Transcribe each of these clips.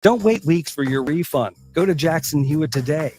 Don't wait weeks for your refund. Go to Jackson Hewitt today.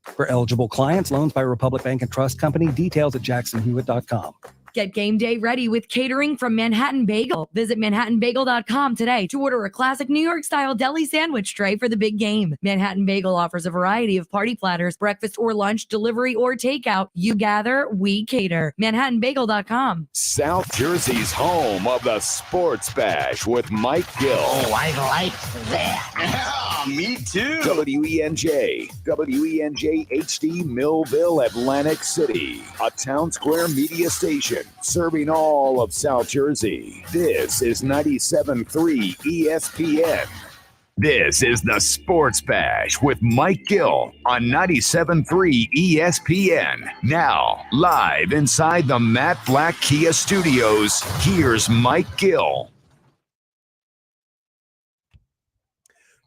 For eligible clients, loans by Republic Bank and Trust Company, details at jacksonhewitt.com. Get game day ready with catering from Manhattan Bagel. Visit manhattanbagel.com today to order a classic New York-style deli sandwich tray for the big game. Manhattan Bagel offers a variety of party platters, breakfast or lunch, delivery or takeout. You gather, we cater. manhattanbagel.com. South Jersey's home of the Sports Bash with Mike Gill. Oh, I like that. Yeah, me too. WENJ HD Millville, Atlantic City, a Town Square media station serving all of South Jersey. This is 97.3 ESPN. This is the Sports Bash with Mike Gill on 97.3 ESPN. Now, live inside the Matt Black Kia Studios, here's Mike Gill.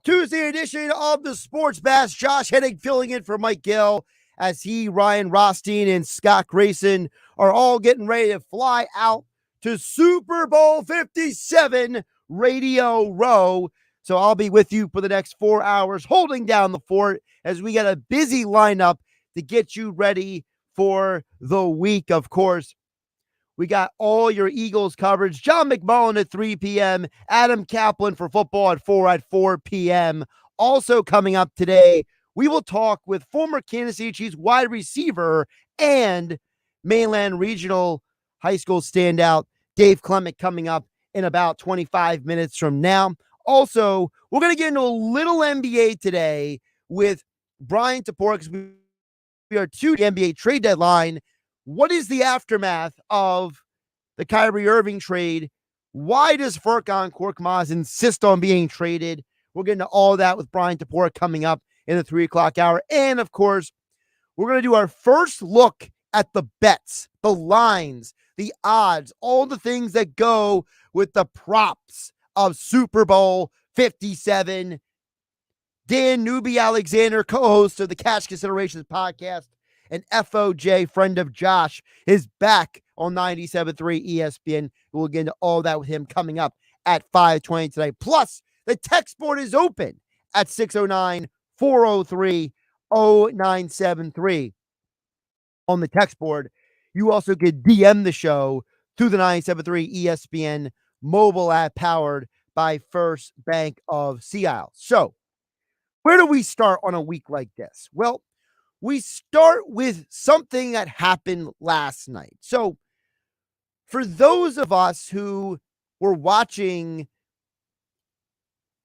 Tuesday edition of the Sports Bash. Josh Hennig filling in for Mike Gill as he, Ryan Rothstein, and Scott Grayson are all getting ready to fly out to Super Bowl 57 Radio Row. So I'll be with you for the next 4 hours, holding down the fort as we got a busy lineup to get you ready for the week. Of course, we got all your Eagles coverage. John McMullen at 3 p.m. Adam Kaplan for football at 4 p.m. Also coming up today, we will talk with former Kansas City Chiefs wide receiver and Mainland Regional High School standout Dave Clement coming up in about 25 minutes from now. Also, we're going to get into a little NBA today with Brian Tapora because we are to the NBA trade deadline. What is the aftermath of the Kyrie Irving trade? Why does Furkan Korkmaz insist on being traded? We'll get into all that with Brian Tapora coming up in the 3 o'clock hour. And, of course, we're going to do our first look at the bets, the lines, the odds, all the things that go with the props of Super Bowl 57. Dan Newby Alexander, co-host of the Cash Considerations podcast, and FOJ, friend of Josh, is back on 97.3 ESPN. We'll get into all that with him coming up at 5:20 today. Plus, the text board is open at 609-403-0973. On the text board, you also could DM the show through the 97.3 ESPN mobile app powered by First Bank of Sea Isle. So, where do we start on a week like this? Well, we start with something that happened last night. So, for those of us who were watching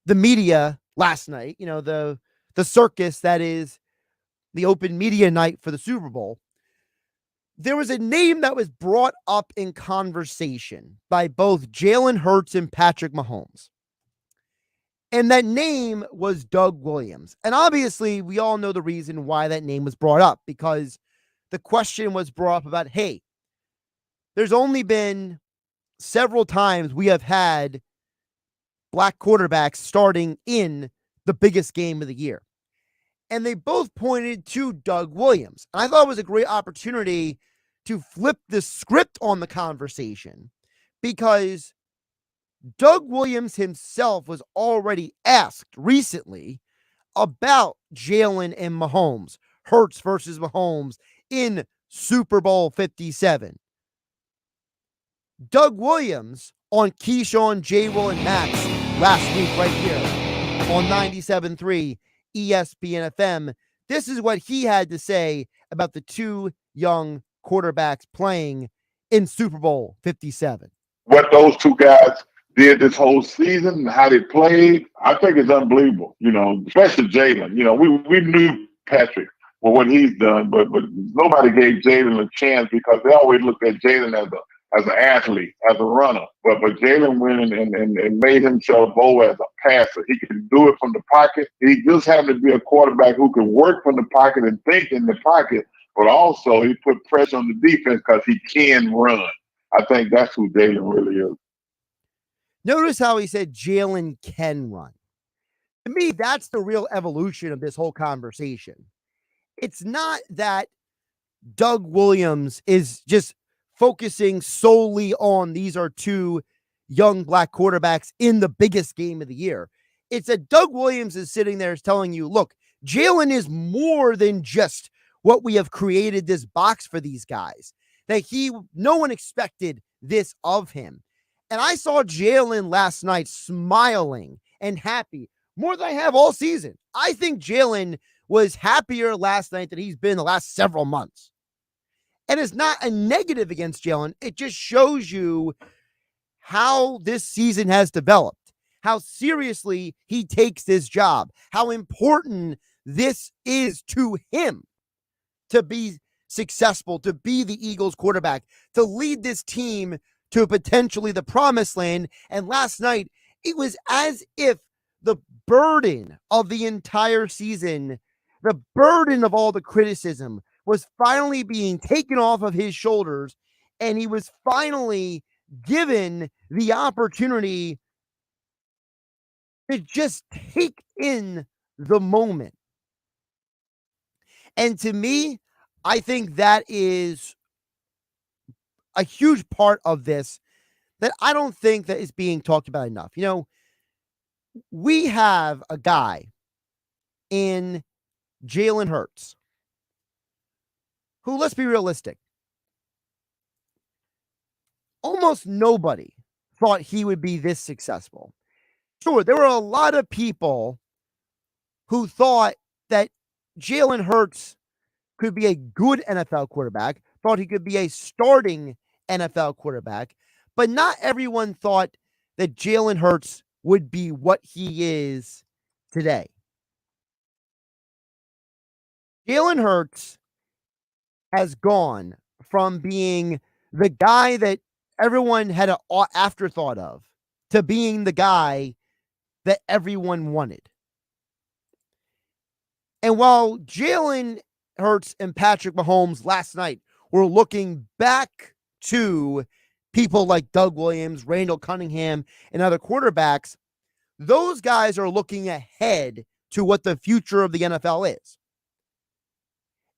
the media last night, you know, the circus that is the open media night for the Super Bowl, there was a name that was brought up in conversation by both Jalen Hurts and Patrick Mahomes. And that name was Doug Williams. And obviously, we all know the reason why that name was brought up, because the question was brought up about, hey, there's only been several times we have had black quarterbacks starting in the biggest game of the year. And they both pointed to Doug Williams. And I thought it was a great opportunity to flip the script on the conversation, because Doug Williams himself was already asked recently about Jalen and Mahomes, Hurts versus Mahomes in Super Bowl 57. Doug Williams on Keyshawn, J-Will, and Max last week right here on 97.3 ESPN FM. This is what he had to say about the two young quarterbacks playing in Super Bowl 57. What those two guys did this whole season, how they played, I think it's unbelievable. You know, especially Jalen. You know, we knew Patrick for what he's done, but nobody gave Jalen a chance because they always looked at Jalen as an athlete, as a runner. But Jalen went and made himself go as a passer. He can do it from the pocket. He just happened to be a quarterback who can work from the pocket and think in the pocket, but also he put pressure on the defense because he can run. I think that's who Jalen really is. Notice how he said Jalen can run. To me, that's the real evolution of this whole conversation. It's not that Doug Williams is just focusing solely on these are two young black quarterbacks in the biggest game of the year. It's that Doug Williams is sitting there telling you, look, Jalen is more than just what we have created this box for these guys. That no one expected this of him. And I saw Jalen last night smiling and happy more than I have all season. I think Jalen was happier last night than he's been the last several months. And it's not a negative against Jalen. It just shows you how this season has developed, how seriously he takes this job, how important this is to him to be successful, to be the Eagles quarterback, to lead this team to potentially the promised land. And last night, it was as if the burden of the entire season, the burden of all the criticism was finally being taken off of his shoulders, and he was finally given the opportunity to just take in the moment. And to me, I think that is a huge part of this that I don't think that is being talked about enough. You know, we have a guy in Jalen Hurts who, let's be realistic, almost nobody thought he would be this successful. Sure, there were a lot of people who thought that Jalen Hurts could be a good NFL quarterback, thought he could be a starting NFL quarterback, but not everyone thought that Jalen Hurts would be what he is today. Jalen Hurts has gone from being the guy that everyone had an afterthought of to being the guy that everyone wanted. And while Jalen Hurts and Patrick Mahomes last night were looking back to people like Doug Williams, Randall Cunningham, and other quarterbacks, those guys are looking ahead to what the future of the NFL is.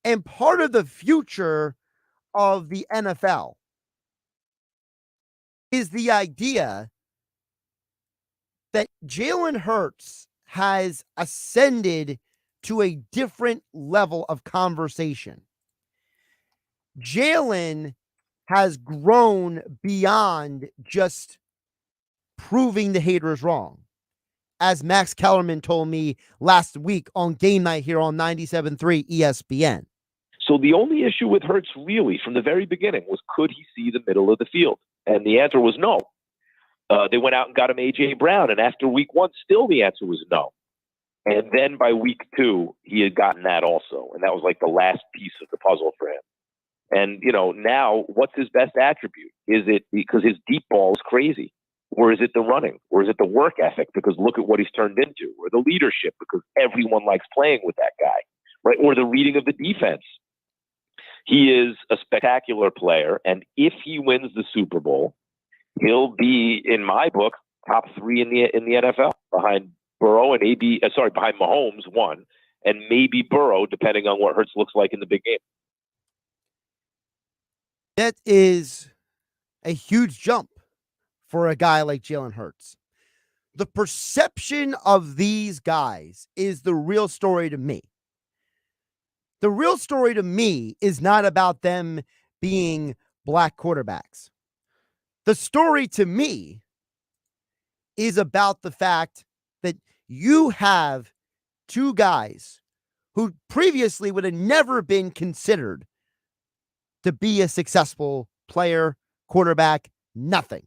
And part of the future of the NFL is the idea that Jalen Hurts has ascended to a different level of conversation. Jalen has grown beyond just proving the haters wrong. As Max Kellerman told me last week on Game Night here on 97.3 ESPN. So the only issue with Hurts really from the very beginning was, could he see the middle of the field? And the answer was no. They went out and got him A.J. Brown. And after week 1, still the answer was no. And then by week 2, he had gotten that also. And that was like the last piece of the puzzle for him. And, you know, now what's his best attribute? Is it because his deep ball is crazy? Or is it the running? Or is it the work ethic? Because look at what he's turned into. Or the leadership, because everyone likes playing with that guy, right? Or the reading of the defense. He is a spectacular player. And if he wins the Super Bowl, he'll be, in my book, top 3 in the NFL, behind Burrow and behind Mahomes, 1, and maybe Burrow, depending on what Hurts looks like in the big game. That is a huge jump for a guy like Jalen Hurts. The perception of these guys is the real story to me. The real story to me is not about them being black quarterbacks. The story to me is about the fact that you have 2 guys who previously would have never been considered to be a successful player, quarterback, nothing.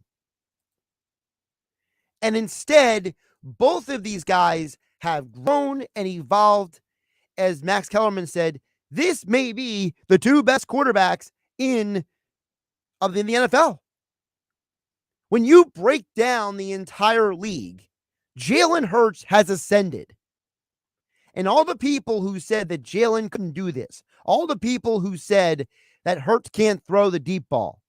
And instead, both of these guys have grown and evolved. As Max Kellerman said, this may be the 2 best quarterbacks in the NFL. When you break down the entire league, Jalen Hurts has ascended. And all the people who said that Jalen couldn't do this, all the people who said that Hurts can't throw the deep ball,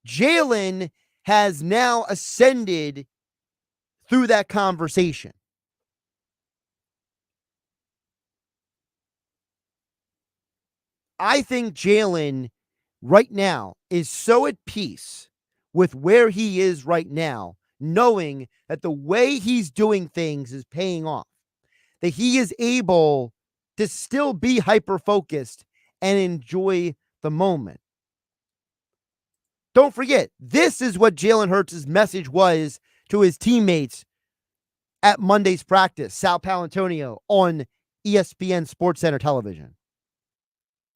Jalen has now ascended through that conversation. I think Jalen right now is so at peace with where he is right now knowing that the way he's doing things is paying off, that he is able to still be hyper-focused and enjoy the moment. Don't forget, this is what Jalen Hurts' message was to his teammates at Monday's practice. Sal Palantonio on ESPN SportsCenter television.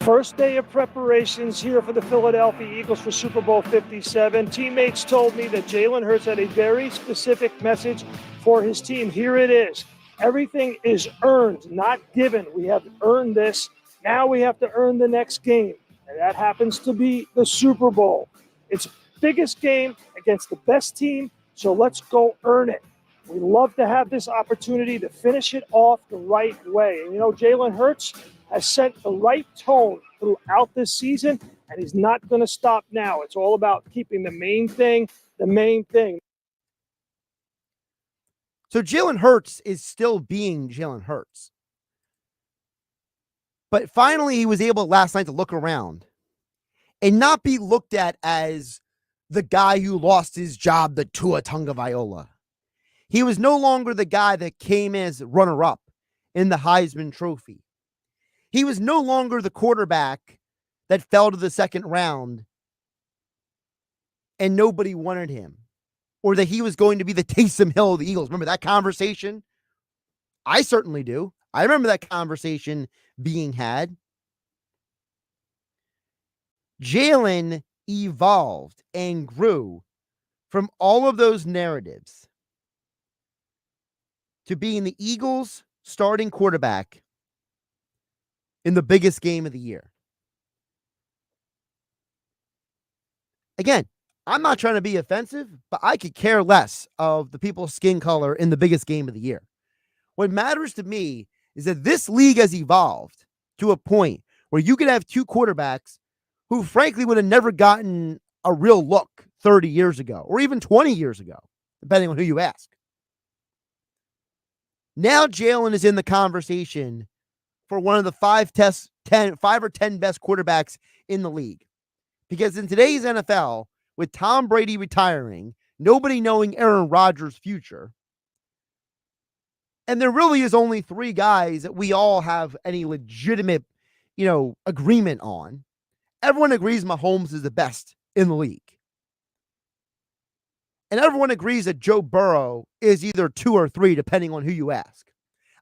First day of preparations here for the Philadelphia Eagles for Super Bowl 57. Teammates told me that Jalen Hurts had a very specific message for his team. Here it is. Everything is earned, not given. We have earned this. Now we have to earn the next game. And that happens to be the Super Bowl. It's the biggest game against the best team, so let's go earn it. We love to have this opportunity to finish it off the right way. And, Jalen Hurts has set the right tone throughout this season, and he's not going to stop now. It's all about keeping the main thing the main thing. So Jalen Hurts is still being Jalen Hurts. But finally, he was able last night to look around and not be looked at as the guy who lost his job to Tua Tagovailoa. He was no longer the guy that came as runner-up in the Heisman Trophy. He was no longer the quarterback that fell to the second round and nobody wanted him, or that he was going to be the Taysom Hill of the Eagles. Remember that conversation? I certainly do. I remember that conversation being had. Jalen evolved and grew from all of those narratives to being the Eagles' starting quarterback in the biggest game of the year. Again, I'm not trying to be offensive, but I could care less of the people's skin color in the biggest game of the year. What matters to me is that this league has evolved to a point where you could have two quarterbacks who frankly would have never gotten a real look 30 years ago or even 20 years ago, depending on who you ask. Now Jalen is in the conversation for one of the 5 or 10 best quarterbacks in the league. Because in today's NFL, with Tom Brady retiring, nobody knowing Aaron Rodgers' future, and there really is only 3 guys that we all have any legitimate, agreement on. Everyone agrees Mahomes is the best in the league. And everyone agrees that Joe Burrow is either 2 or 3, depending on who you ask.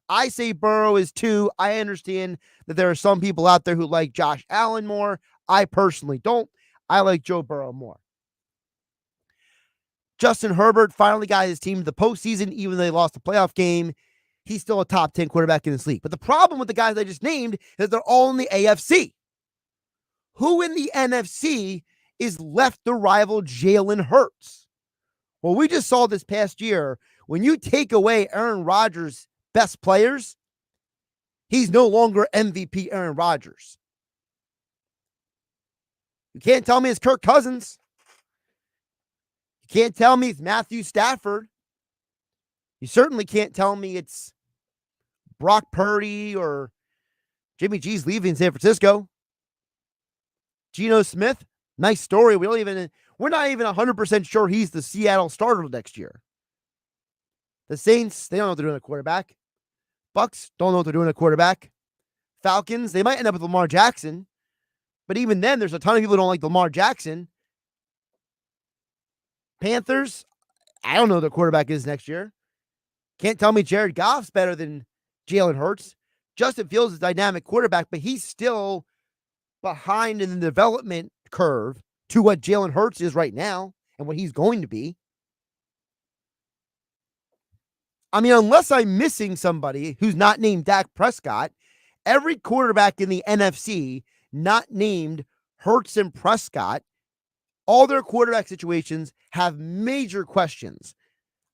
I say Burrow is 2. I understand that there are some people out there who like Josh Allen more. I personally don't. I like Joe Burrow more. Justin Herbert finally got his team to the postseason, even though they lost the playoff game. He's still a top 10 quarterback in this league. But the problem with the guys I just named is that they're all in the AFC. Who in the NFC is left to rival Jalen Hurts? Well, we just saw this past year, when you take away Aaron Rodgers' best players, he's no longer MVP Aaron Rodgers. You can't tell me it's Kirk Cousins. You can't tell me it's Matthew Stafford. You certainly can't tell me it's Brock Purdy or Jimmy G's leaving San Francisco. Geno Smith, nice story. We're not even 100% sure he's the Seattle starter next year. The Saints, they don't know what they're doing at quarterback. Bucks don't know what they're doing at quarterback. Falcons, they might end up with Lamar Jackson. But even then, there's a ton of people who don't like Lamar Jackson. Panthers, I don't know who their quarterback is next year. Can't tell me Jared Goff's better than Jalen Hurts. Justin Fields is a dynamic quarterback, but he's still behind in the development curve to what Jalen Hurts is right now and what he's going to be. I mean, unless I'm missing somebody who's not named Dak Prescott, every quarterback in the NFC not named Hurts and Prescott, all their quarterback situations have major questions.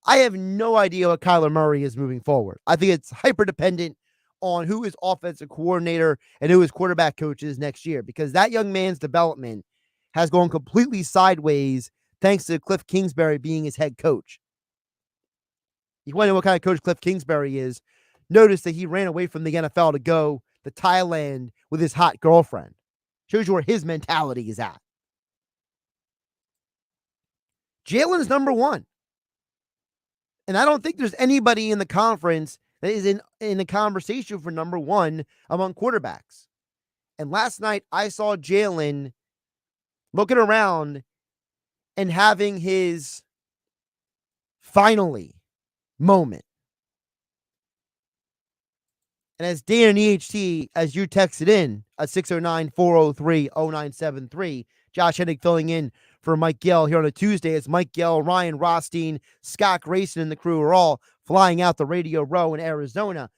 I have no idea what Kyler Murray is moving forward. I think it's hyper dependent on who his offensive coordinator and who his quarterback coach is next year, because that young man's development has gone completely sideways thanks to Cliff Kingsbury being his head coach. You want to know what kind of coach Cliff Kingsbury is? Notice that he ran away from the NFL to go to Thailand with his hot girlfriend. Shows you where his mentality is at. Jalen's number 1. And I don't think there's anybody in the conference that is in the conversation for number one among quarterbacks. And last night I saw Jalen looking around and having his finally moment. And as Dan and EHT, as you texted in at 609-403-0973, Josh Hennig filling in for Mike Gill here on a Tuesday. It's Mike Gill, Ryan Rothstein, Scott Grayson, and the crew are all flying out the Radio Row in Arizona.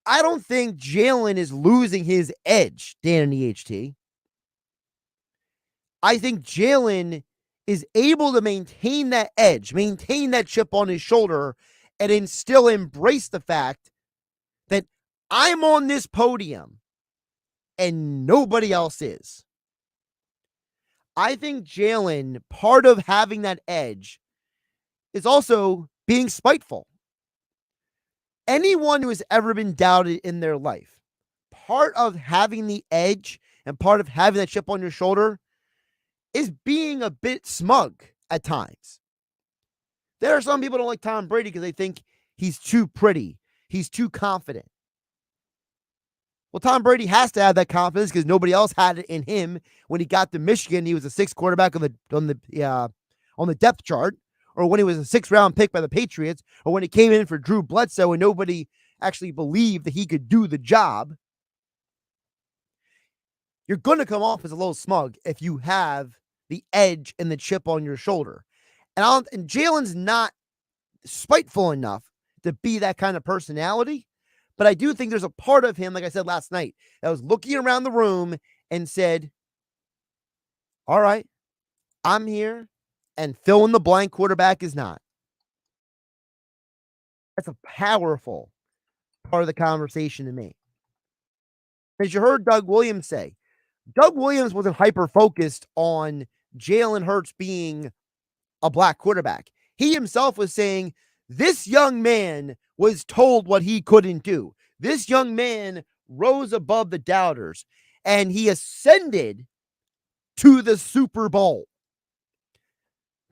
I don't think Jalen is losing his edge, Dan and EHT. I think Jalen is able to maintain that edge, maintain that chip on his shoulder, and then still embrace the fact that I'm on this podium and nobody else is. I think Jalen, part of having that edge is also being spiteful. Anyone who has ever been doubted in their life, part of having the edge and part of having that chip on your shoulder is being a bit smug at times. There are some people who don't like Tom Brady because they think he's too pretty. He's too confident. Well, Tom Brady has to have that confidence because nobody else had it in him when he got to Michigan. He was a sixth quarterback on the depth chart, or when he was a sixth-round pick by the Patriots, or when he came in for Drew Bledsoe and nobody actually believed that he could do the job. You're going to come off as a little smug if you have the edge and the chip on your shoulder. And Jalen's not spiteful enough to be that kind of personality. But I do think there's a part of him, like I said last night, that was looking around the room and said, all right, I'm here, and fill in the blank quarterback is not. That's a powerful part of the conversation to me. As you heard Doug Williams say, Doug Williams wasn't hyper-focused on Jalen Hurts being a black quarterback. He himself was saying, this young man was told what he couldn't do. This young man rose above the doubters, and he ascended to the Super Bowl.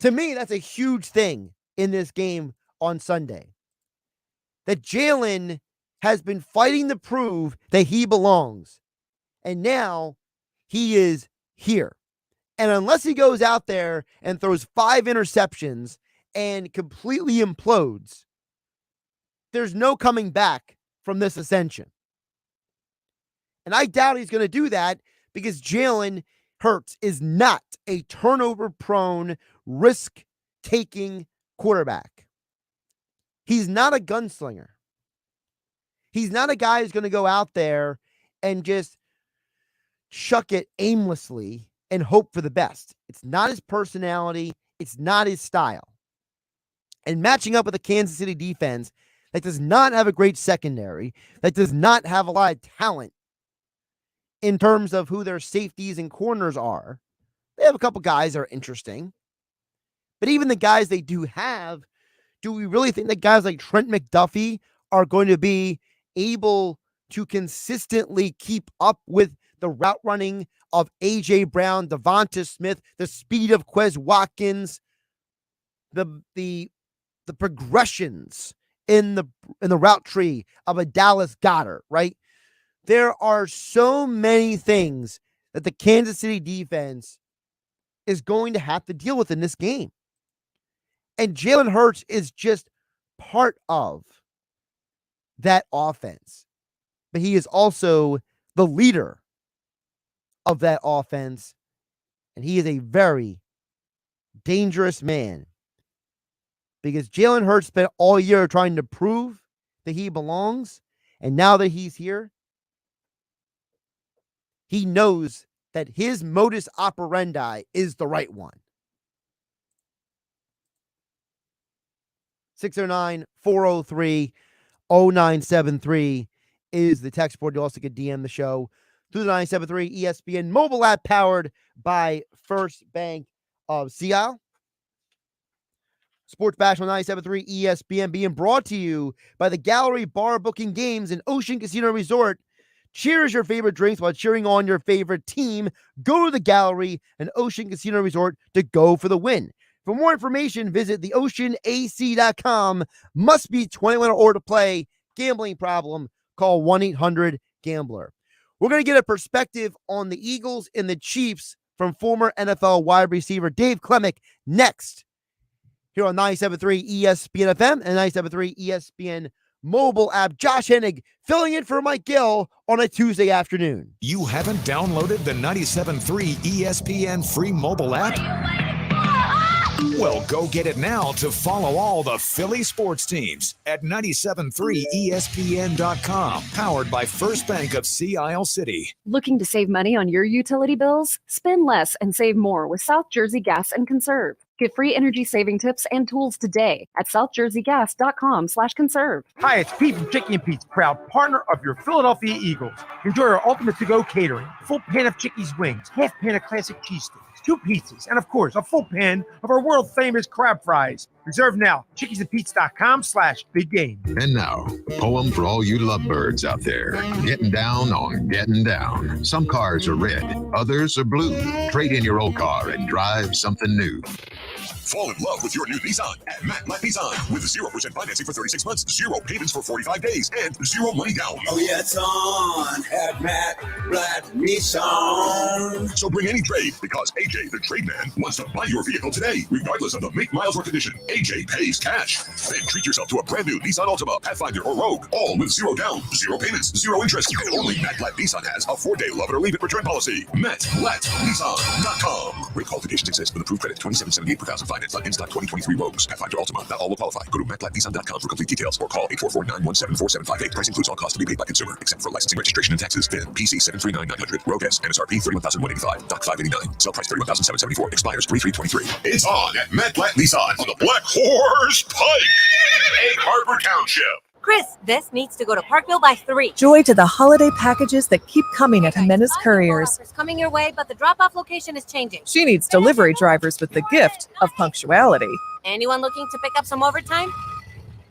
To me, that's a huge thing in this game on Sunday. That Jalen has been fighting to prove that he belongs, and now he is here. And unless he goes out there and throws 5 interceptions and completely implodes, there's no coming back from this ascension. And I doubt he's going to do that because Jalen Hurts is not a turnover-prone, risk-taking quarterback. He's not a gunslinger. He's not a guy who's going to go out there and just chuck it aimlessly and hope for the best. It's not his personality. It's not his style. And matching up with the Kansas City defense that does not have a great secondary, that does not have a lot of talent in terms of who their safeties and corners are. They have a couple guys that are interesting. But even the guys they do have, do we really think that guys like Trent McDuffie are going to be able to consistently keep up with the route running of A.J. Brown, Devonta Smith, the speed of Quez Watkins, the progressions in the route tree of a Dallas Goedert, right? There are so many things that the Kansas City defense is going to have to deal with in this game. And Jalen Hurts is just part of that offense. But he is also the leader of that offense. And he is a very dangerous man. Because Jalen Hurts spent all year trying to prove that he belongs. And now that he's here, he knows that his modus operandi is the right one. 609-403-0973 is the text board. You also can DM the show through the 973 ESPN mobile app powered by First Bank of Seattle. Sports Bash on 97.3 ESPN being brought to you by the Gallery Bar Booking Games and Ocean Casino Resort. Cheers your favorite drinks while cheering on your favorite team. Go to the Gallery and Ocean Casino Resort to go for the win. For more information, visit theoceanac.com. Must be 21 or older to play. Gambling problem, call 1-800-GAMBLER. We're going to get a perspective on the Eagles and the Chiefs from former NFL wide receiver Dave Klemick next here on 97.3 ESPN FM and 97.3 ESPN mobile app. Josh Hennig filling in for Mike Gill on a Tuesday afternoon. You haven't downloaded the 97.3 ESPN free mobile app? Well, go get it now to follow all the Philly sports teams at 97.3ESPN.com. Powered by First Bank of Sea Isle City. Looking to save money on your utility bills? Spend less and save more with South Jersey Gas and Conserve. Get free energy saving tips and tools today at southjerseygas.com/conserve. Hi, it's Pete from Chicky and Pete's, proud partner of your Philadelphia Eagles. Enjoy our ultimate to-go catering. Full pan of Chicky's wings, half pan of classic cheese sticks, 2 pizzas, and of course, a full pan of our world-famous crab fries. Reserve now, chickiesandpete's.com/big-game. And now, a poem for all you lovebirds out there. Getting down on getting down. Some cars are red, others are blue. Trade in your old car and drive something new. Fall in love with your new Nissan at Matt Blatt Nissan with 0% financing for 36 months, 0 payments for 45 days, and 0 money down. Oh, yeah, it's on at Matt Blatt Nissan. So bring any trade because AJ, the trade man, wants to buy your vehicle today, regardless of the make, miles, or condition. AJ pays cash. Then treat yourself to a brand new Nissan Altima, Pathfinder, or Rogue, all with 0 down, 0 payments, 0 interest. And only Matt Blatt Nissan has a 4-day love it or leave it return policy. MattBlattNissan.com. Rate qualifications exist with approved credit. $27.78 per thousand. Finance on in-stock 2023 Rogues. Pathfinder Altima. Not all will qualify. Go to MattBlattNissan.com for complete details or call 844-917-4758. Price includes all costs to be paid by consumer, except for licensing, registration, and taxes. VIN PC 739900. Rogue S. MSRP 31,185. Doc 589. Sell price 31,774. Expires 3/3/23. It's on at Matt Blatt Nissan on the Black Horse Pike. Egg Harbor Township. Chris, this needs to go to Parkville by 3. Joy to the holiday packages that keep coming at Jimenez Couriers. It's coming your way, but the drop-off location is changing. She needs delivery drivers with the gift of punctuality. Anyone looking to pick up some overtime?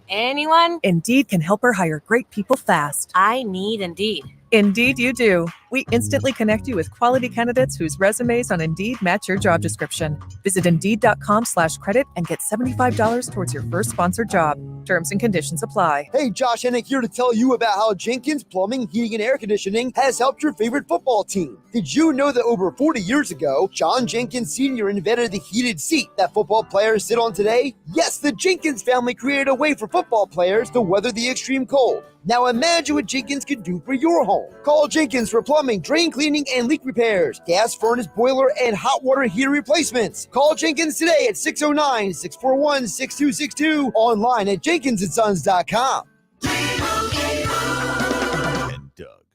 Anyone? Indeed can help her hire great people fast. I need Indeed. Indeed you do. We instantly connect you with quality candidates whose resumes on Indeed match your job description. Visit Indeed.com/credit and get $75 towards your first sponsored job. Terms and conditions apply. Hey, Josh Hennig here to tell you about how Jenkins Plumbing, Heating, and Air Conditioning has helped your favorite football team. Did you know that over 40 years ago, John Jenkins Sr. invented the heated seat that football players sit on today? Yes, the Jenkins family created a way for football players to weather the extreme cold. Now imagine what Jenkins could do for your home. Call Jenkins for plumbing, drain cleaning, and leak repairs, gas furnace, boiler, and hot water heater replacements. Call Jenkins today at 609-641-6262, online at jenkinsandsons.com.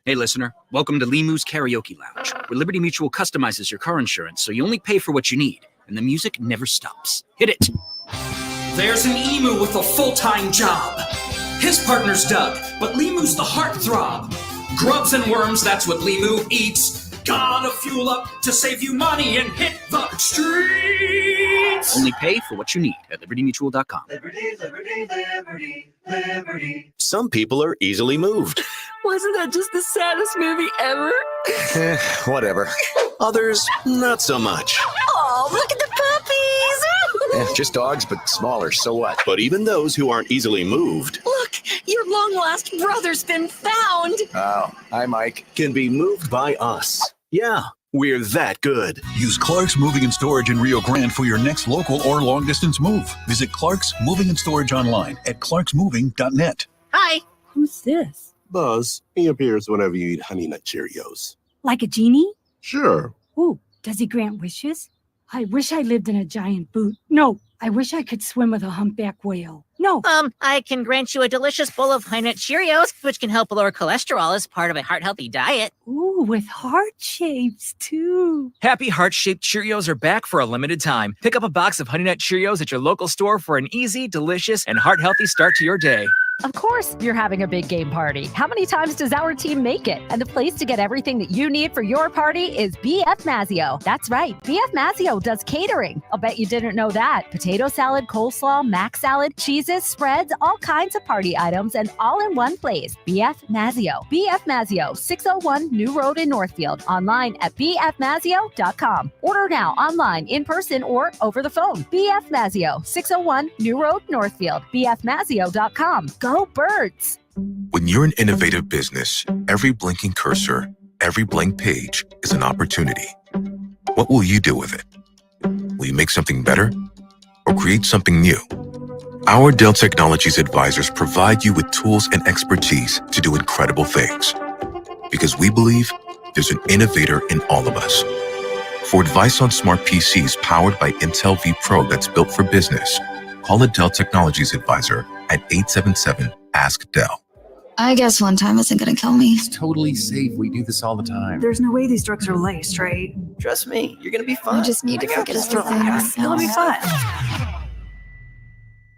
Hey, listener. Welcome to Limu's Karaoke Lounge, where Liberty Mutual customizes your car insurance so you only pay for what you need, and the music never stops. Hit it. There's an emu with a full-time job. His partner's Doug, but Limu's the heartthrob. Grubs and worms, that's what Limu eats. Gotta fuel up to save you money and hit the streets. Only pay for what you need at libertymutual.com. Liberty, liberty, liberty, liberty. Some people are easily moved. Wasn't that just the saddest movie ever? Whatever. Others, not so much. Oh, look at the puppies! Just dogs, but smaller, so what? But even those who aren't easily moved. Look, your long-lost brother's been found! Oh, hi, Mike. Can be moved by us. Yeah, we're that good. Use Clark's Moving and Storage in Rio Grande for your next local or long-distance move. Visit Clark's Moving and Storage online at clarksmoving.net. Hi. Who's this? Buzz. He appears whenever you eat Honey Nut Cheerios. Like a genie? Sure. Ooh, does he grant wishes? I wish I lived in a giant boot. No, I wish I could swim with a humpback whale. No. I can grant you a delicious bowl of Honey Nut Cheerios, which can help lower cholesterol as part of a heart-healthy diet. Ooh, with heart shapes, too. Happy heart-shaped Cheerios are back for a limited time. Pick up a box of Honey Nut Cheerios at your local store for an easy, delicious, and heart-healthy start to your day. Of course, you're having a big game party. How many times does our team make it? And the place to get everything that you need for your party is BF Mazzio. That's right, BF Mazzio does catering. I'll bet you didn't know that. Potato salad, coleslaw, mac salad, cheeses, spreads, all kinds of party items, and all in one place. BF Mazzio. BF Mazzio, 601 New Road in Northfield. Online at bfmazzio.com. Order now online, in person, or over the phone. BF Mazzio, 601 New Road, Northfield. bfmazzio.com. Go Birds! When you're an innovative business, every blinking cursor, every blank page is an opportunity. What will you do with it? Will you make something better or create something new? Our Dell Technologies advisors provide you with tools and expertise to do incredible things. Because we believe there's an innovator in all of us. For advice on smart PCs powered by Intel V Pro that's built for business, call a Dell Technologies advisor at 877-ASK-DELL. I guess one time isn't gonna kill me. It's totally safe. We do this all the time. There's no way these drugs are laced, right? Trust me, you're gonna be fine. I just need to forget everything. It'll be fun.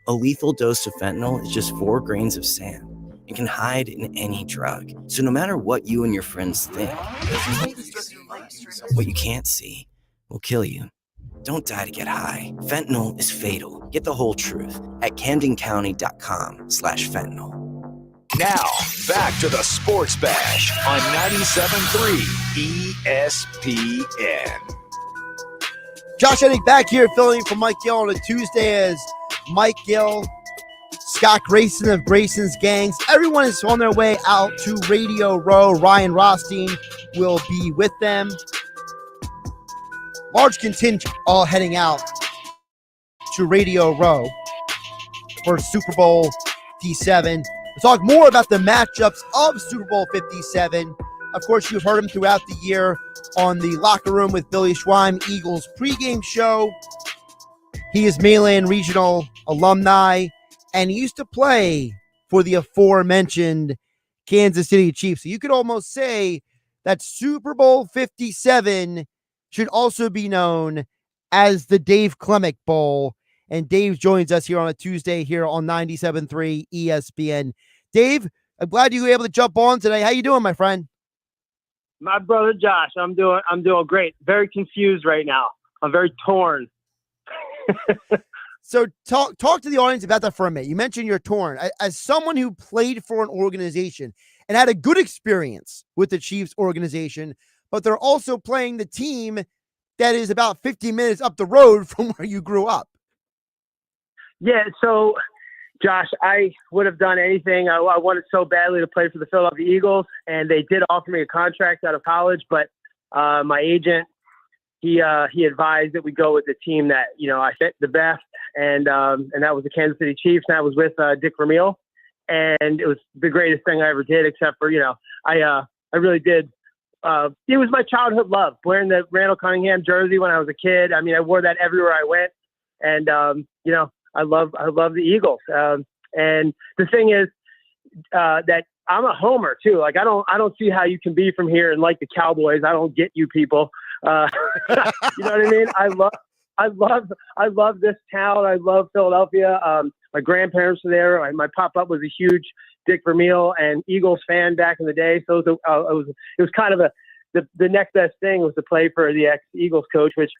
A lethal dose of fentanyl is just 4 grains of sand and can hide in any drug. So no matter what you and your friends think, what you can't see will kill you. Don't die to get high. Fentanyl is fatal. Get the whole truth at CamdenCounty.com/fentanyl. Now, back to the Sports Bash on 97.3 ESPN. Josh Hennig back here filling for Mike Gill on a Tuesday as Mike Gill, Scott Grayson of Grayson's Gangs. Everyone is on their way out to Radio Row. Ryan Rothstein will be with them. Large contingent all heading out to Radio Row for Super Bowl 57. We'll talk more about the matchups of Super Bowl 57. Of course, you've heard him throughout the year on the Locker Room with Billy Schweim, Eagles pregame show. He is Mainland Regional alumni, and he used to play for the aforementioned Kansas City Chiefs. So you could almost say that Super Bowl 57 should also be known as the Dave Klemick Bowl. And Dave joins us here on a Tuesday here on 97.3 ESPN. Dave, I'm glad you were able to jump on today. How you doing, my friend? My brother Josh, I'm doing great. Very confused right now. I'm very torn. So talk to the audience about that for a minute. You mentioned you're torn. As someone who played for an organization and had a good experience with the Chiefs organization, but they're also playing the team that is about 50 minutes up the road from where you grew up. Yeah, so, Josh, I would have done anything. I wanted so badly to play for the Philadelphia Eagles, and they did offer me a contract out of college, but my agent, he advised that we go with the team that, I fit the best, and that was the Kansas City Chiefs, and that was with Dick Vermeil, and it was the greatest thing I ever did, except for, I really did. It was my childhood love, wearing the Randall Cunningham jersey when I was a kid. I mean, I wore that everywhere I went. And, I love the Eagles. And the thing is that I'm a homer too. Like, I don't see how you can be from here and like the Cowboys. I don't get you people. You know what I mean? I love this town. I love Philadelphia. My grandparents were there. My pop-up was a huge Dick Vermeil and Eagles fan back in the day. So it was kind of the next best thing was to play for the ex-Eagles coach, which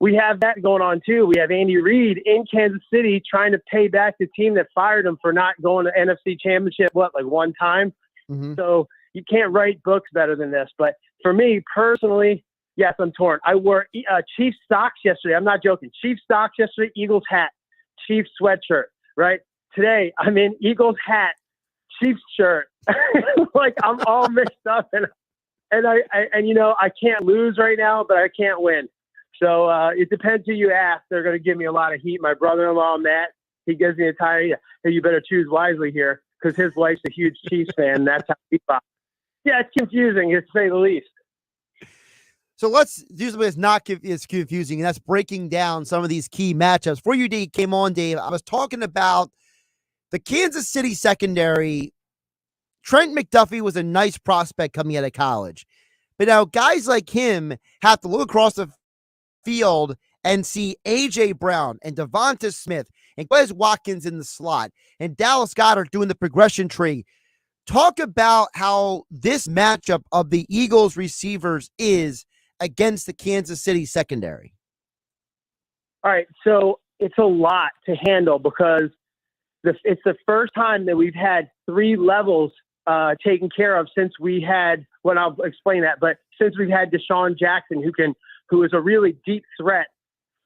we have that going on too. We have Andy Reid in Kansas City trying to pay back the team that fired him for not going to NFC Championship, one time. Mm-hmm. So you can't write books better than this. But for me personally, yes, I'm torn. I wore Chiefs socks yesterday. I'm not joking. Chiefs socks yesterday, Eagles hat, Chiefs sweatshirt, right? Today I'm in Eagles hat, Chiefs shirt. Like, I'm all mixed up, and I can't lose right now, but I can't win. So it depends who you ask. They're going to give me a lot of heat. My brother-in-law, Matt, he gives me a tire. Hey, you better choose wisely here, because his wife's a huge Chiefs fan. And that's how he thought. Yeah, it's confusing, to say the least. So let's do something that's not as confusing, and that's breaking down some of these key matchups. Before you came on, Dave, I was talking about the Kansas City secondary. Trent McDuffie was a nice prospect coming out of college. But now guys like him have to look across the field and see A.J. Brown and Devonta Smith and Quez Watkins in the slot, and Dallas Goedert doing the progression tree. Talk about how this matchup of the Eagles receivers is against the Kansas City secondary. All right, so it's a lot to handle because it's the first time that we've had three levels taken care of since we had, well, I'll explain that, but since we've had Deshaun Jackson, who is a really deep threat,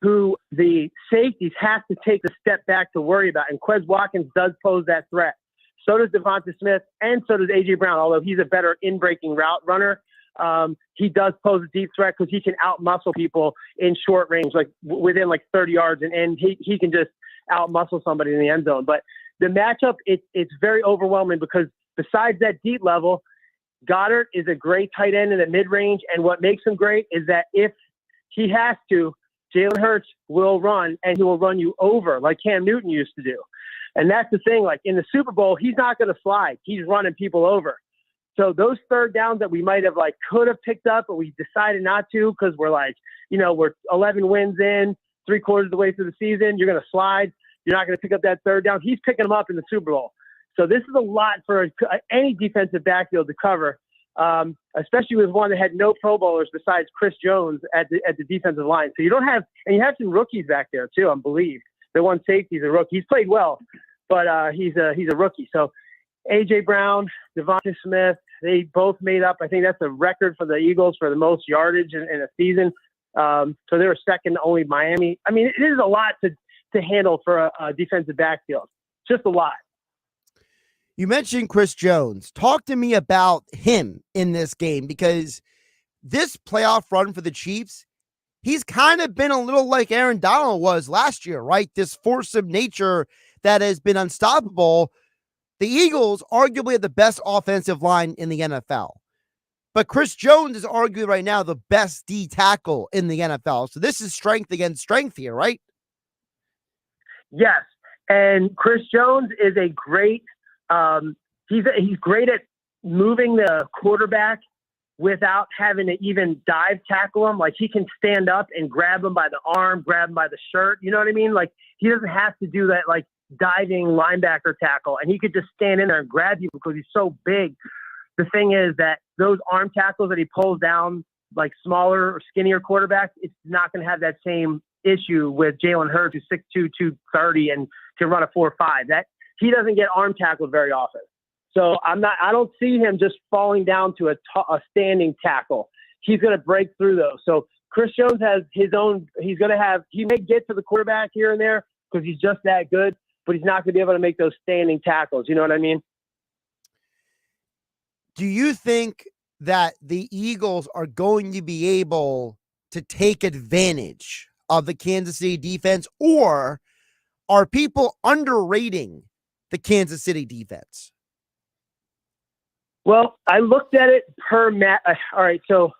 who the safeties have to take a step back to worry about. And Quez Watkins does pose that threat. So does Devonta Smith, and so does A.J. Brown, although he's a better in-breaking route runner. He does pose a deep threat because he can out-muscle people in short range, like within like 30 yards, and he can just out-muscle somebody in the end zone. But the matchup, it's very overwhelming because besides that deep level, Goddard is a great tight end in the mid-range, and what makes him great is that if he has to, Jalen Hurts will run, and he will run you over like Cam Newton used to do. And that's the thing, like in the Super Bowl, he's not going to slide. He's running people over. So those third downs that we might have could have picked up, but we decided not to because we're we're 11 wins in, 3/4 of the way through the season. You're going to slide. You're not going to pick up that third down. He's picking them up in the Super Bowl. So this is a lot for any defensive backfield to cover, especially with one that had no Pro Bowlers besides Chris Jones at the defensive line. So you don't have, and you have some rookies back there too, I believe. The one safety is a rookie. He's played well, but he's a rookie. So A.J. Brown, Devonta Smith, they both made up. I think that's a record for the Eagles for the most yardage in a season. So they were second to only Miami. I mean, it is a lot to handle for a defensive backfield. Just a lot. You mentioned Chris Jones. Talk to me about him in this game, because this playoff run for the Chiefs, he's kind of been a little like Aaron Donald was last year, right? This force of nature that has been unstoppable. The Eagles arguably have the best offensive line in the NFL. But Chris Jones is arguably right now the best D tackle in the NFL. So this is strength against strength here, right? Yes. And Chris Jones is a great he's great at moving the quarterback without having to even dive tackle him. Like he can stand up and grab him by the arm, grab him by the shirt. You know what I mean? Like he doesn't have to do that like diving linebacker tackle, and he could just stand in there and grab you because he's so big. The thing is that those arm tackles that he pulls down, like smaller or skinnier quarterbacks, it's not going to have that same issue with Jalen Hurts, who's 6'2", 230, and can run a 4.5. That he doesn't get arm tackled very often. So I don't see him just falling down to a standing tackle. He's going to break through those. So Chris Jones has his own. He may get to the quarterback here and there because he's just that good, but he's not going to be able to make those standing tackles. You know what I mean? Do you think that the Eagles are going to be able to take advantage of the Kansas City defense, or are people underrating the Kansas City defense? Well, I looked at it per match. All right, so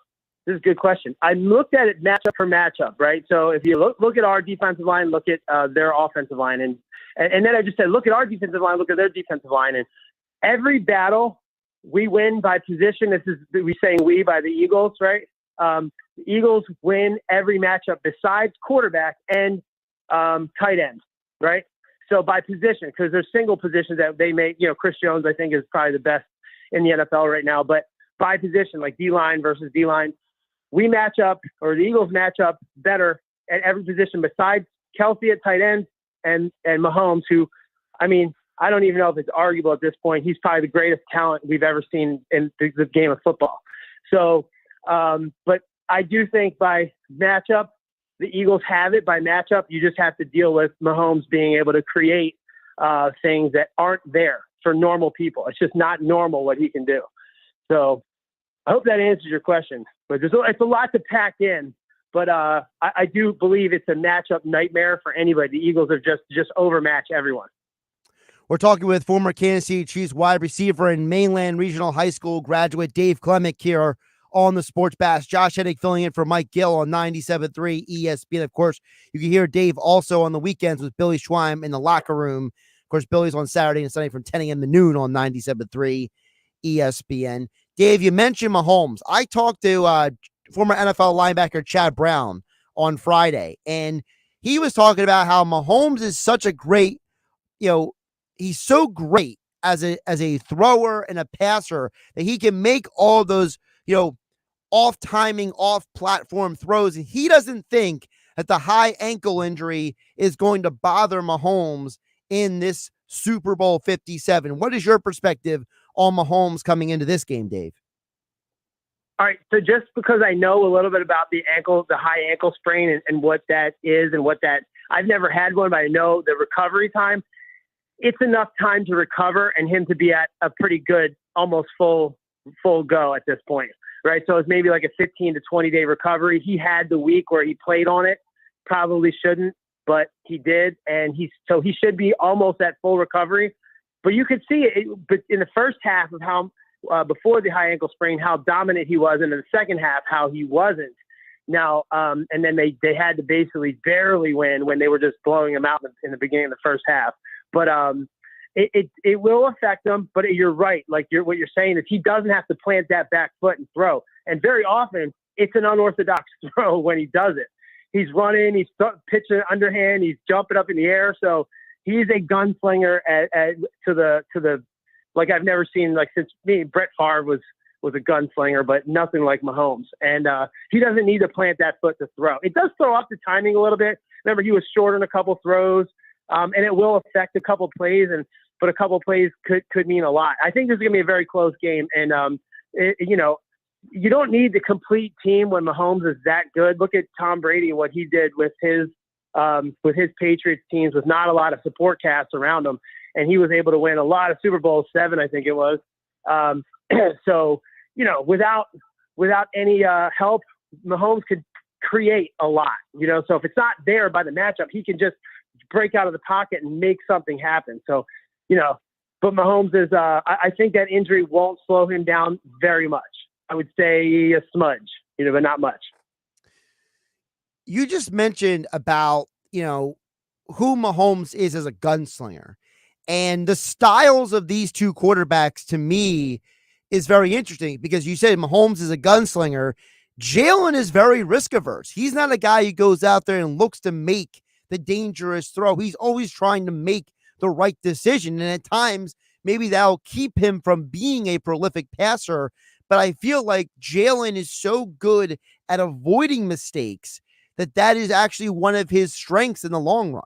this is a good question. I looked at it matchup per matchup, right? So if you look at our defensive line, look at their offensive line, and then I just said, look at our defensive line, look at their defensive line, and every battle we win by position. This is we saying we by the Eagles, right? The Eagles win every matchup besides quarterback and tight end, right? So by position, because there's single positions that they make. Chris Jones, I think, is probably the best in the NFL right now. But by position, like D-line versus D-line, we match up, or the Eagles match up better at every position besides Kelsey at tight end and Mahomes, who, I mean, I don't even know if it's arguable at this point. He's probably the greatest talent we've ever seen in the game of football. So, but I do think by matchup, the Eagles have it. By matchup, you just have to deal with Mahomes being able to create things that aren't there for normal people. It's just not normal what he can do. So I hope that answers your question. But it's a lot to pack in. But I do believe it's a matchup nightmare for anybody. The Eagles are just overmatch everyone. We're talking with former Kansas City Chiefs wide receiver and Mainland Regional High School graduate Dave Klemick here on the Sports Bash. Josh Hennig filling in for Mike Gill on 97.3 ESPN. Of course, you can hear Dave also on the weekends with Billy Schweim in the locker room. Of course, Billy's on Saturday and Sunday from 10 a.m. to noon on 97.3 ESPN. Dave, you mentioned Mahomes. I talked to former NFL linebacker Chad Brown on Friday, and he was talking about how Mahomes is such a great, he's so great as a thrower and a passer that he can make all those, off timing, off platform throws. And he doesn't think that the high ankle injury is going to bother Mahomes in this Super Bowl 57. What is your perspective on Mahomes coming into this game, Dave? All right. So just because I know a little bit about the high ankle sprain and what that is and I've never had one, but I know the recovery time, it's enough time to recover and him to be at a pretty good, almost full go at this point. Right. So it's maybe like a 15 to 20 day recovery. He had the week where he played on it, probably shouldn't, but he did. And he should be almost at full recovery, but you could see it but in the first half of how, before the high ankle sprain, how dominant he was. And in the second half, how he wasn't. Now, and then they had to basically barely win when they were just blowing him out in the beginning of the first half. But it will affect him. But you're right. Like what you're saying is he doesn't have to plant that back foot and throw. And very often it's an unorthodox throw when he does it. He's running, he's pitching underhand, he's jumping up in the air. So he's a gunslinger to the like I've never seen, like since Brett Favre was a gunslinger, but nothing like Mahomes. And he doesn't need to plant that foot to throw. It does throw off the timing a little bit. Remember, he was short on a couple throws, and it will affect a couple plays, but a couple plays could mean a lot. I think this is going to be a very close game, and you don't need the complete team when Mahomes is that good. Look at Tom Brady, what he did with his Patriots teams with not a lot of support cast around him. And he was able to win a lot of Super Bowl 7, I think it was. So, without any help, Mahomes could create a lot, So if it's not there by the matchup, he can just break out of the pocket and make something happen. So, but Mahomes is, I think that injury won't slow him down very much. I would say a smudge, but not much. You just mentioned about, who Mahomes is as a gunslinger. And the styles of these two quarterbacks, to me, is very interesting because you said Mahomes is a gunslinger. Jalen is very risk averse. He's not a guy who goes out there and looks to make the dangerous throw. He's always trying to make the right decision. And at times, maybe that'll keep him from being a prolific passer. But I feel like Jalen is so good at avoiding mistakes that is actually one of his strengths in the long run.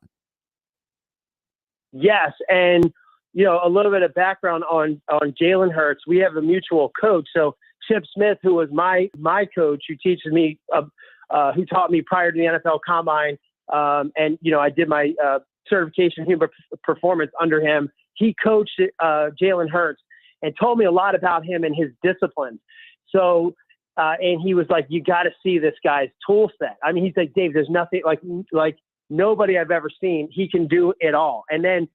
Yes, and a little bit of background on Jalen Hurts. We have a mutual coach. So Chip Smith, who was my coach, who teaches me, who taught me prior to the NFL Combine, and I did my certification in human performance under him. He coached Jalen Hurts and told me a lot about him and his discipline. So, and he was like, "You got to see this guy's tool set." I mean, he's like, "Dave, there's nothing like." Nobody I've ever seen. He can do it all. And then,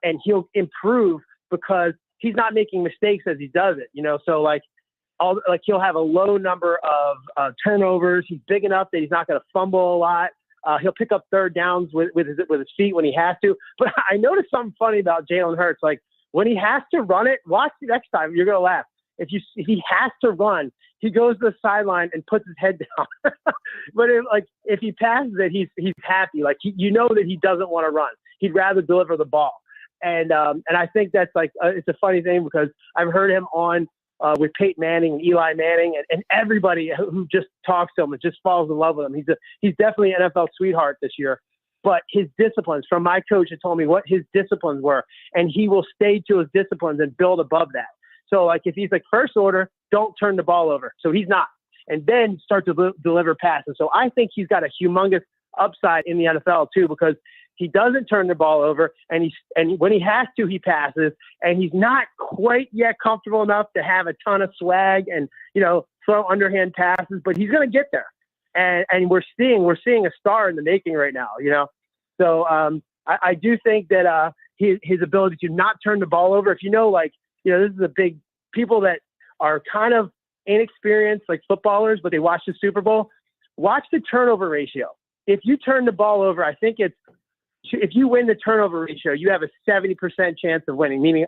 and he'll improve because he's not making mistakes as he does it, So he'll have a low number of turnovers. He's big enough that he's not going to fumble a lot. He'll pick up third downs with his feet when he has to. But I noticed something funny about Jalen Hurts. Like when he has to run it, watch the next time. You're going to laugh. If he has to run, he goes to the sideline and puts his head down. But if he passes it, he's happy. Like that he doesn't want to run. He'd rather deliver the ball. And I think that's it's a funny thing because I've heard him on with Peyton Manning and Eli Manning and everybody who just talks to him and just falls in love with him. He's definitely an NFL sweetheart this year. But his disciplines, from my coach, had told me what his disciplines were, and he will stay to his disciplines and build above that. So if he's first order, don't turn the ball over. So he's not. And then start to deliver passes. So I think he's got a humongous upside in the NFL too, because he doesn't turn the ball over and when he has to, he passes, and he's not quite yet comfortable enough to have a ton of swag and, throw underhand passes, but he's going to get there. And we're seeing a star in the making right now, So I do think that his ability to not turn the ball over, if this is a big people that are kind of inexperienced, like footballers, but they watch the Super Bowl. Watch the turnover ratio. If you turn the ball over, I think if you win the turnover ratio, you have a 70% chance of winning, meaning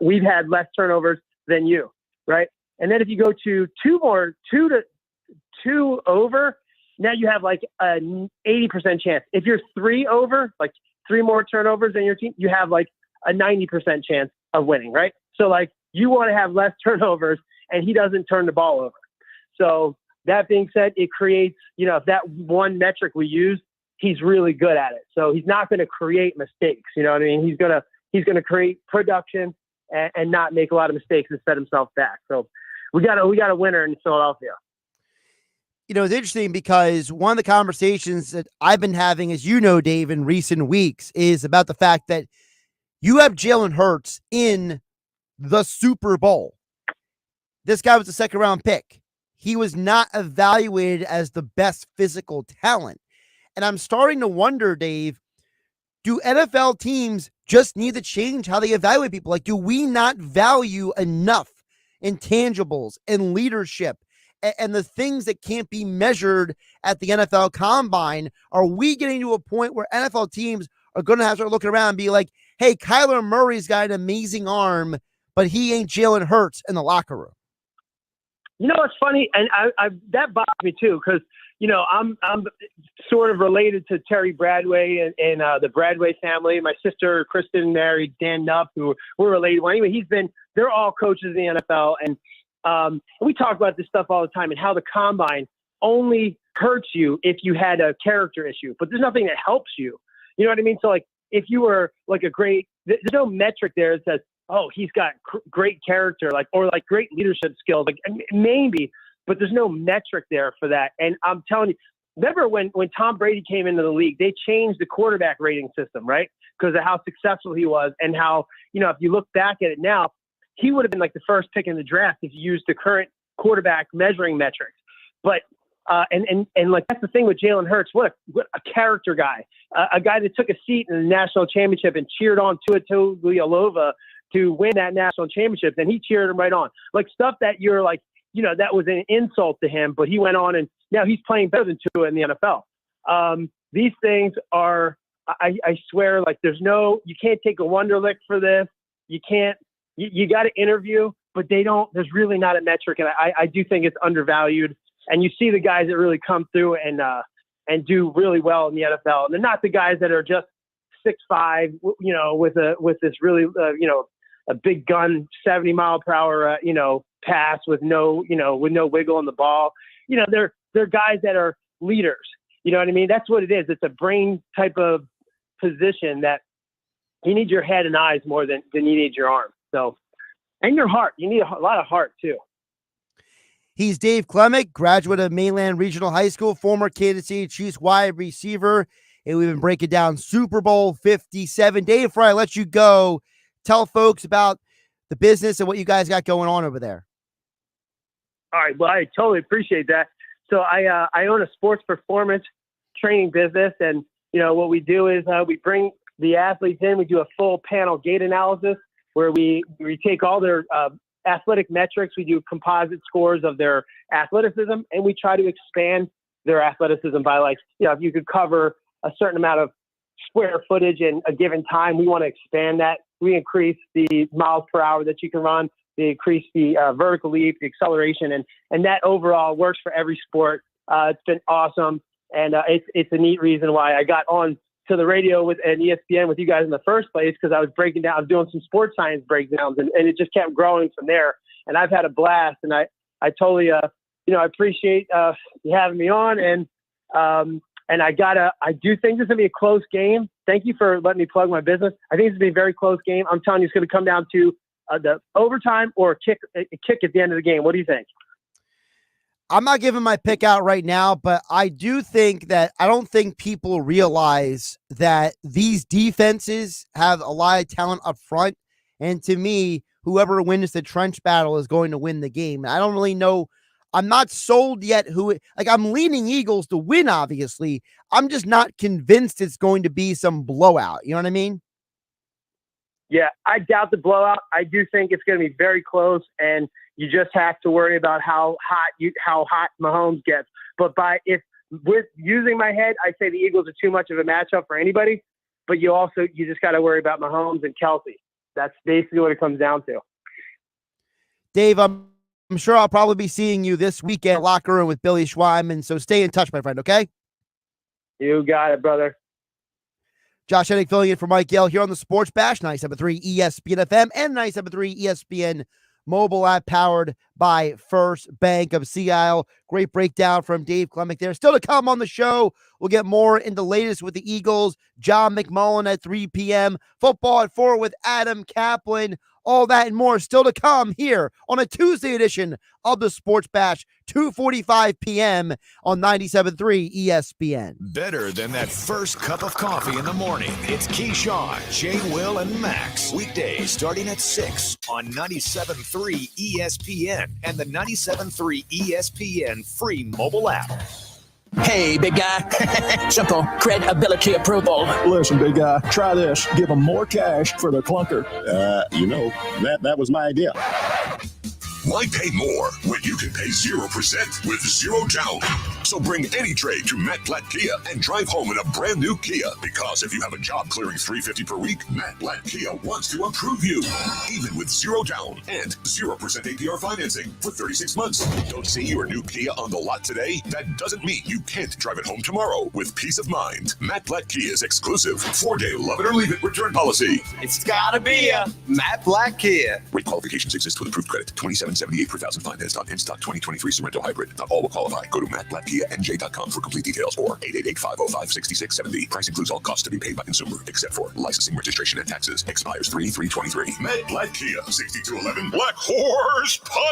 we've had less turnovers than you, right? And then if you go to two over, now you have like an 80% chance. If you're 3 over, like 3 more turnovers than your team, you have like a 90% chance of winning, right? So like you want to have less turnovers and he doesn't turn the ball over. So that being said, it creates, if that one metric we use, he's really good at it. So he's not going to create mistakes. You know what I mean? He's going to create production and not make a lot of mistakes and set himself back. So we got a winner in Philadelphia. It's interesting because one of the conversations that I've been having, as you know, Dave, in recent weeks is about the fact that you have Jalen Hurts in the Super Bowl. This guy was a second-round pick. He was not evaluated as the best physical talent. And I'm starting to wonder, Dave, do NFL teams just need to change how they evaluate people? Like, do we not value enough intangibles and leadership and the things that can't be measured at the NFL Combine? Are we getting to a point where NFL teams are going to have to start looking around and be like, hey, Kyler Murray's got an amazing arm, but he ain't Jalen Hurts in the locker room? It's funny, and I that bothers me too, because I'm sort of related to Terry Bradway and the Bradway family. My sister Kristen married Dan Nupp, who we're related. Well, anyway, they're all coaches in the NFL, and we talk about this stuff all the time and how the combine only hurts you if you had a character issue, but there's nothing that helps you. You know what I mean? So like, if you were like there's no metric there that says, oh, he's got great character, or great leadership skills, maybe, but there's no metric there for that. And I'm telling you, remember when Tom Brady came into the league, they changed the quarterback rating system, right? Because of how successful he was and how, if you look back at it now, he would have been like the first pick in the draft if you used the current quarterback measuring metrics. But and like that's the thing with Jalen Hurts. What a character guy, a guy that took a seat in the national championship and cheered on Tua Tagovailoa to win that national championship, and he cheered him right on. Like stuff that you're like, that was an insult to him, but he went on and now he's playing better than Tua in the NFL. These things are, I swear, like you can't take a Wonderlic for this. You can't, you got to interview, but there's really not a metric. And I do think it's undervalued. And you see the guys that really come through and do really well in the NFL. And they're not the guys that are just 6'5", with this really, a big gun, 70 mile per hour, pass with no wiggle on the ball. They're guys that are leaders. You know what I mean? That's what it is. It's a brain type of position that you need your head and eyes more than you need your arm. So, and your heart. You need a lot of heart too. He's Dave Klemick, graduate of Mainland Regional High School, former Kansas City Chiefs wide receiver, and we've been breaking down Super Bowl 57. Dave, before I let you go, tell folks about the business and what you guys got going on over there. All right. Well, I totally appreciate that. So I own a sports performance training business, and what we do is we bring the athletes in. We do a full panel gait analysis where we take all their athletic metrics. We do composite scores of their athleticism, and we try to expand their athleticism by if you could cover a certain amount of square footage in a given time, we want to expand that. We increase the miles per hour that you can run. We increase the vertical leap, the acceleration, and that overall works for every sport. It's been awesome, and it's a neat reason why I got on to the radio with an ESPN with you guys in the first place, because I was doing some sports science breakdowns, and it just kept growing from there. And I've had a blast, and I totally I appreciate you having me on, and I do think this is gonna be a close game. Thank you for letting me plug my business. I think it's gonna be a very close game. I'm telling you, it's gonna come down to the overtime or a kick at the end of the game. What do you think? I'm not giving my pick out right now, but I do think that I don't think people realize that these defenses have a lot of talent up front. And to me, whoever wins the trench battle is going to win the game. And I don't really know. I'm not sold yet I'm leaning Eagles to win, obviously. I'm just not convinced it's going to be some blowout. You know what I mean? Yeah, I doubt the blowout. I do think it's going to be very close, and you just have to worry about how hot Mahomes gets. But with using my head, I say the Eagles are too much of a matchup for anybody. But you just got to worry about Mahomes and Kelsey. That's basically what it comes down to. Dave, I'm I'm sure I'll probably be seeing you this weekend locker room with Billy Schweiman. So stay in touch, my friend, okay? You got it, brother. Josh Hennig filling in for Mike Gill here on the Sports Bash, 97.3 ESPN FM and 97.3 ESPN mobile app, powered by First Bank of Sea Isle. Great breakdown from Dave Klemick there. Still to come on the show, we'll get more in the latest with the Eagles. John McMullen at 3 p.m. Football at 4 with Adam Kaplan. All that and more still to come here on a Tuesday edition of the Sports Bash, 2:45 p.m. on 97.3 ESPN. Better than that first cup of coffee in the morning. It's Keyshawn, J. Will, and Max. Weekdays starting at 6 on 97.3 ESPN and the 97.3 ESPN free mobile app. Hey, big guy. Simple credibility approval. Listen, big guy, try this. Give them more cash for their clunker. That was my idea. Why pay more when you can pay 0% with 0 down? So bring any trade to Matt Blatt Kia and drive home in a brand new Kia. Because if you have a job clearing $350 per week, Matt Blatt Kia wants to approve you. Even with 0 down and 0% APR financing for 36 months. Don't see your new Kia on the lot today? That doesn't mean you can't drive it home tomorrow with peace of mind. Matt Blatt Kia's exclusive 4-day love it or leave it return policy. It's gotta be a Matt Blatt Kia. Rate qualifications exist with approved credit. $27.78 per thousand finance on in-stock 2023 Sorrento Hybrid. Not all will qualify. Go to mattblattkianj.com for complete details or 888-505-6670. Price includes all costs to be paid by consumer, except for licensing, registration, and taxes. Expires 3/3/23. Matt Blatt Kia, 6211 Black Horse Pike,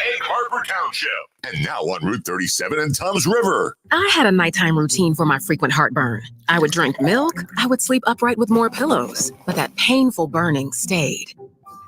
Egg Harbor Township. And now on Route 37 and Tom's River. I had a nighttime routine for my frequent heartburn. I would drink milk. I would sleep upright with more pillows. But that painful burning stayed.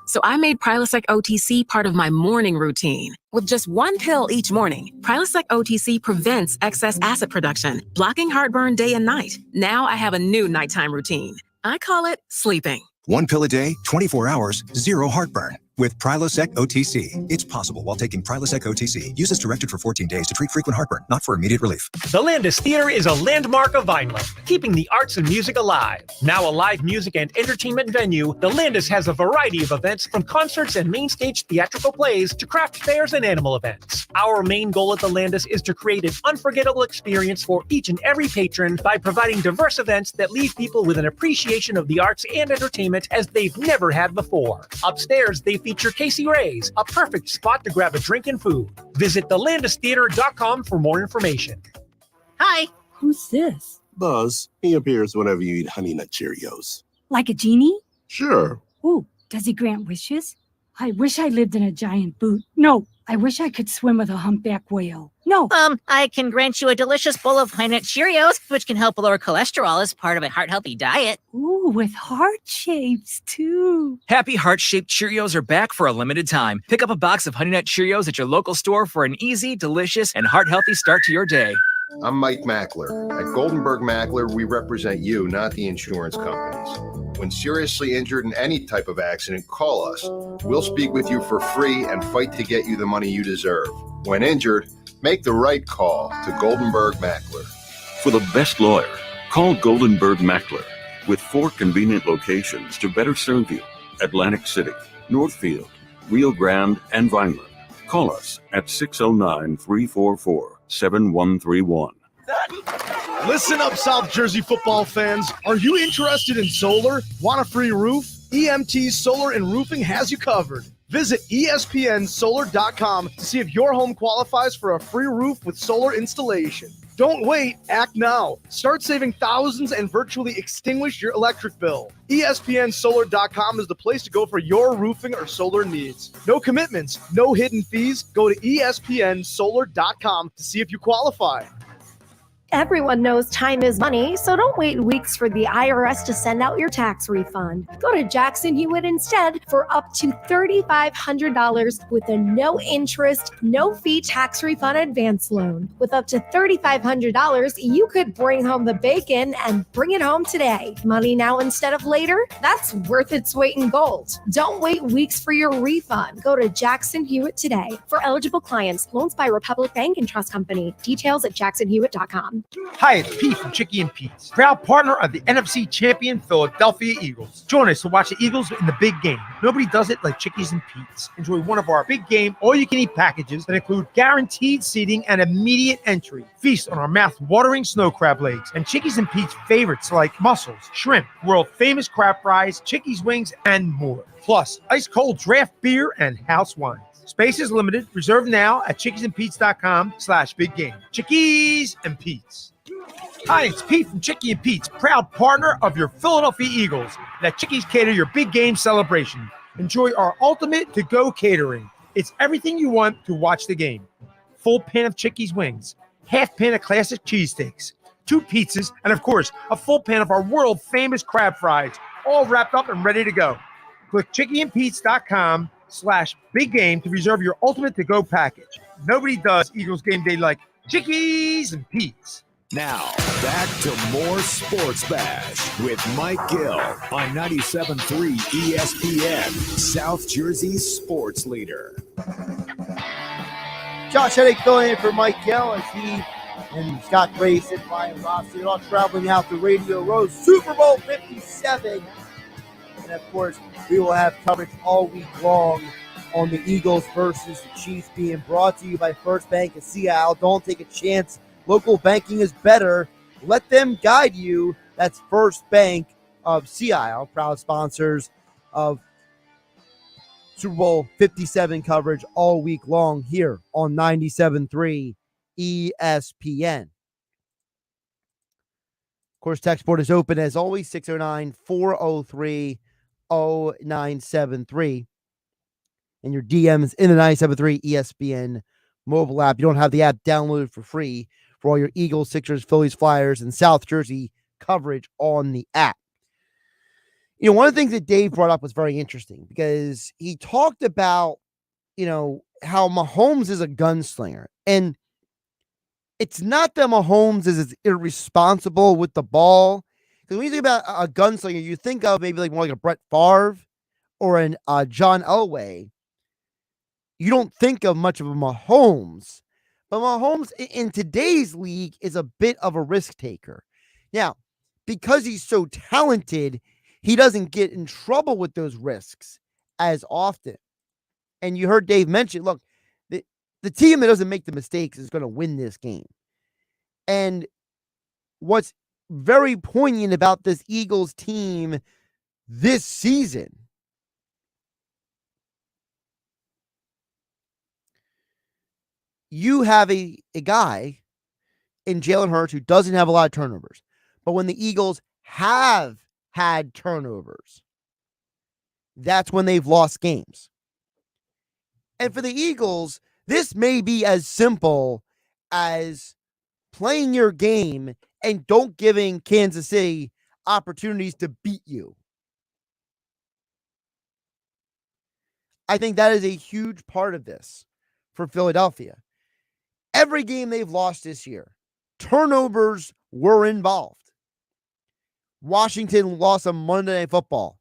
So I made Prilosec OTC part of my morning routine. With just 1 pill each morning, Prilosec OTC prevents excess acid production, blocking heartburn day and night. Now I have a new nighttime routine. I call it sleeping. 1 pill a day, 24 hours, 0 heartburn. With Prilosec OTC. It's possible while taking Prilosec OTC. Use as directed for 14 days to treat frequent heartburn, not for immediate relief. The Landis Theater is a landmark of Vineland, keeping the arts and music alive. Now a live music and entertainment venue, the Landis has a variety of events from concerts and main stage theatrical plays to craft fairs and animal events. Our main goal at the Landis is to create an unforgettable experience for each and every patron by providing diverse events that leave people with an appreciation of the arts and entertainment as they've never had before. Upstairs, they feature Casey Ray's, a perfect spot to grab a drink and food. Visit thelandistheater.com for more information. Hi. Who's this? Buzz. He appears whenever you eat Honey Nut Cheerios. Like a genie? Sure. Ooh, does he grant wishes? I wish I lived in a giant boot. No, I wish I could swim with a humpback whale. No. I can grant you a delicious bowl of High Nut Cheerios, which can help lower cholesterol as part of a heart-healthy diet. Ooh, with heart shapes, too. Happy heart-shaped Cheerios are back for a limited time. Pick up a box of Honey Nut Cheerios at your local store for an easy, delicious, and heart-healthy start to your day. I'm Mike Mackler. At Goldenberg Mackler, we represent you, not the insurance companies. When seriously injured in any type of accident, call us. We'll speak with you for free and fight to get you the money you deserve. When injured, make the right call to Goldenberg Mackler. For the best lawyer, call Goldenberg Mackler. With 4 convenient locations to better serve you: Atlantic City, Northfield, Rio Grande, and Vineland. Call us at 609-344-7131. Listen up, South Jersey football fans. Are you interested in solar? Want a free roof? EMT Solar and Roofing has you covered. Visit ESPNsolar.com to see if your home qualifies for a free roof with solar installation. Don't wait, act now. Start saving thousands and virtually extinguish your electric bill. ESPNsolar.com is the place to go for your roofing or solar needs. No commitments, no hidden fees. Go to ESPNsolar.com to see if you qualify. Everyone knows time is money, so don't wait weeks for the IRS to send out your tax refund. Go to Jackson Hewitt instead for up to $3,500 with a no-interest, no-fee tax refund advance loan. With up to $3,500, you could bring home the bacon and bring it home today. Money now instead of later? That's worth its weight in gold. Don't wait weeks for your refund. Go to Jackson Hewitt today. For eligible clients, loans by Republic Bank and Trust Company. Details at jacksonhewitt.com. Hi, it's Pete from Chicky and Pete's, proud partner of the NFC champion Philadelphia Eagles. Join us to watch the Eagles in the big game. Nobody does it like Chickies and Pete's. Enjoy one of our big game, all-you-can-eat packages that include guaranteed seating and immediate entry. Feast on our mouth-watering snow crab legs and Chickies and Pete's favorites like mussels, shrimp, world-famous crab fries, Chickies wings, and more. Plus, ice-cold draft beer and house wines. Space is limited. Reserve now at chickiesandspete's.com/big game. Chickies and Pete's. Hi, it's Pete from Chicky and Pete's, proud partner of your Philadelphia Eagles. Let Chickies cater your big game celebration. Enjoy our ultimate to-go catering. It's everything you want to watch the game. Full pan of Chickies wings, half pan of classic cheesesteaks, 2 pizzas, and of course, a full pan of our world-famous crab fries, all wrapped up and ready to go. Click chickieandpete's.com/big game to reserve your ultimate to-go package. Nobody does Eagles game day like Chickies and Pete's. Now, back to more Sports Bash with Mike Gill on 97.3 ESPN, South Jersey's sports leader. Josh Hennig filling in for Mike Gill as he and Scott Grayson, Ryan Rossi are all traveling out to Radio Row, Super Bowl 57. And of course, we will have coverage all week long on the Eagles versus the Chiefs, being brought to you by First Bank of Sea Isle. Don't take a chance. Local banking is better. Let them guide you. That's First Bank of Sea Isle, proud sponsors of Super Bowl 57 coverage all week long here on 97.3 ESPN. Of course, text board is open as always, 609-403-0973. And your DMs in the 97.3 ESPN mobile app. You don't have the app downloaded for free for all your Eagles, Sixers, Phillies, Flyers, and South Jersey coverage on the app. You know, one of the things that Dave brought up was very interesting because he talked about, you know, how Mahomes is a gunslinger. And it's not that Mahomes is irresponsible with the ball. Because when you think about a gunslinger, you think of maybe like more like a Brett Favre or an John Elway. You don't think of much of a Mahomes. But Mahomes in today's league is a bit of a risk taker. Now, because he's so talented, he doesn't get in trouble with those risks as often. And you heard Dave mention, look, the team that doesn't make the mistakes is going to win this game. And what's very poignant about this Eagles team this season, you have a guy in Jalen Hurts who doesn't have a lot of turnovers. But when the Eagles have had turnovers, that's when they've lost games. And for the Eagles, this may be as simple as playing your game and don't giving Kansas City opportunities to beat you. I think that is a huge part of this for Philadelphia. Every game they've lost this year, turnovers were involved. Washington lost on Monday Night Football,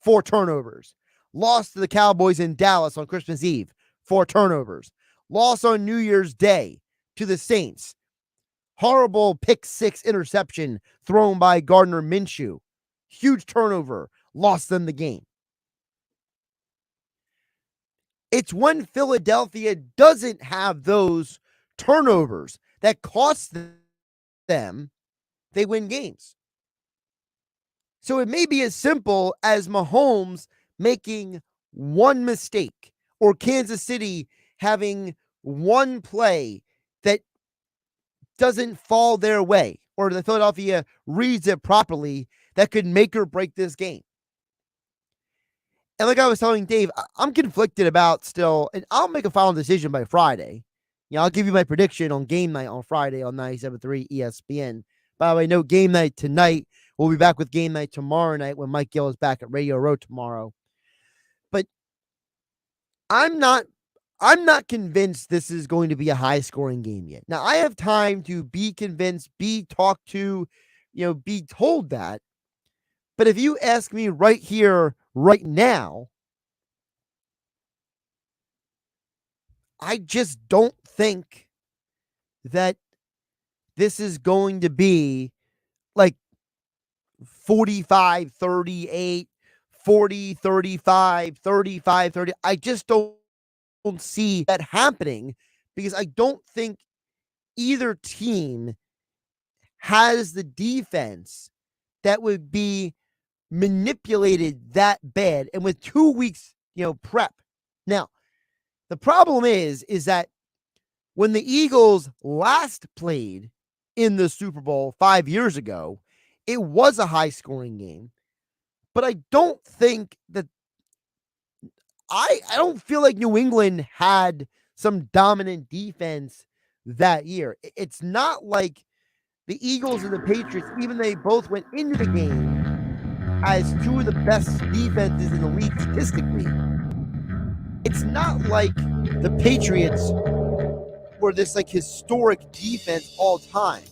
4 turnovers. Lost to the Cowboys in Dallas on Christmas Eve, 4 turnovers. Lost on New Year's Day to the Saints. Horrible pick 6 interception thrown by Gardner Minshew. Huge turnover. Lost them the game. It's when Philadelphia doesn't have those turnovers that cost them, they win games. So it may be as simple as Mahomes making one mistake or Kansas City having one play that doesn't fall their way or the Philadelphia reads it properly that could make or break this game. And like I was telling Dave, I'm conflicted about still, and I'll make a final decision by Friday. You know, I'll give you my prediction on game night on Friday on 97.3 ESPN. By the way, no game night tonight. We'll be back with game night tomorrow night when Mike Gill is back at Radio Row tomorrow. But I'm not convinced this is going to be a high-scoring game yet. Now, I have time to be convinced, be talked to, be told that. But if you ask me right here, right now, I just don't think that this is going to be like 45-38, 40-35, 35-30. I just don't see that happening because I don't think either team has the defense that would be manipulated that bad. And with 2 weeks, prep. Now, the problem is that when the Eagles last played in the Super Bowl 5 years ago, it was a high-scoring game. But I don't think that I don't feel like New England had some dominant defense that year. It's not like the Eagles and the Patriots, even though they both went into the game as two of the best defenses in the league statistically. It's not like the Patriots were this like historic defense all time.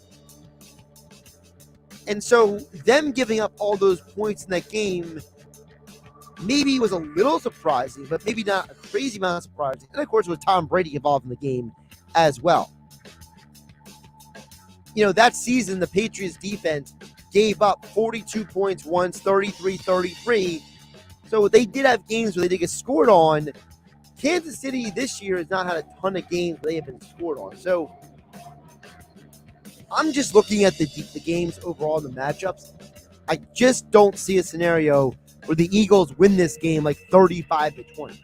And so them giving up all those points in that game maybe was a little surprising, but maybe not a crazy amount of surprising. And of course, with Tom Brady involved in the game as well. That season, the Patriots defense gave up 42 points once, 33-33. So they did have games where they did get scored on. Kansas City this year has not had a ton of games where they have been scored on. So I'm just looking at the games overall, the matchups. I just don't see a scenario where the Eagles win this game like 35-20.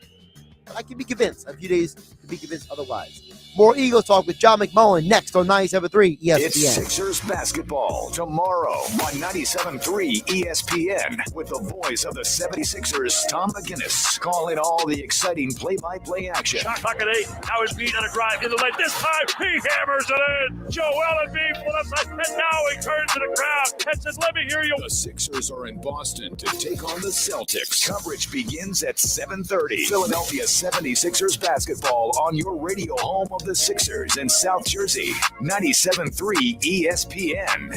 I can be convinced. A few days to be convinced otherwise. More Eagles talk with John McMullen next on 97.3 ESPN. It's Sixers basketball tomorrow on 97.3 ESPN with the voice of the 76ers, Tom McGinnis, calling all the exciting play-by-play action. Shot clock at 8. Now it's Embiid on a drive in the lane. This time he hammers it in. Joel Embiid for the side, and now he turns to the crowd and says, "Let me hear you." The Sixers are in Boston to take on the Celtics. Coverage begins at 7:30. Philadelphia 76ers basketball on your radio home of the Sixers in South Jersey. 97.3 ESPN.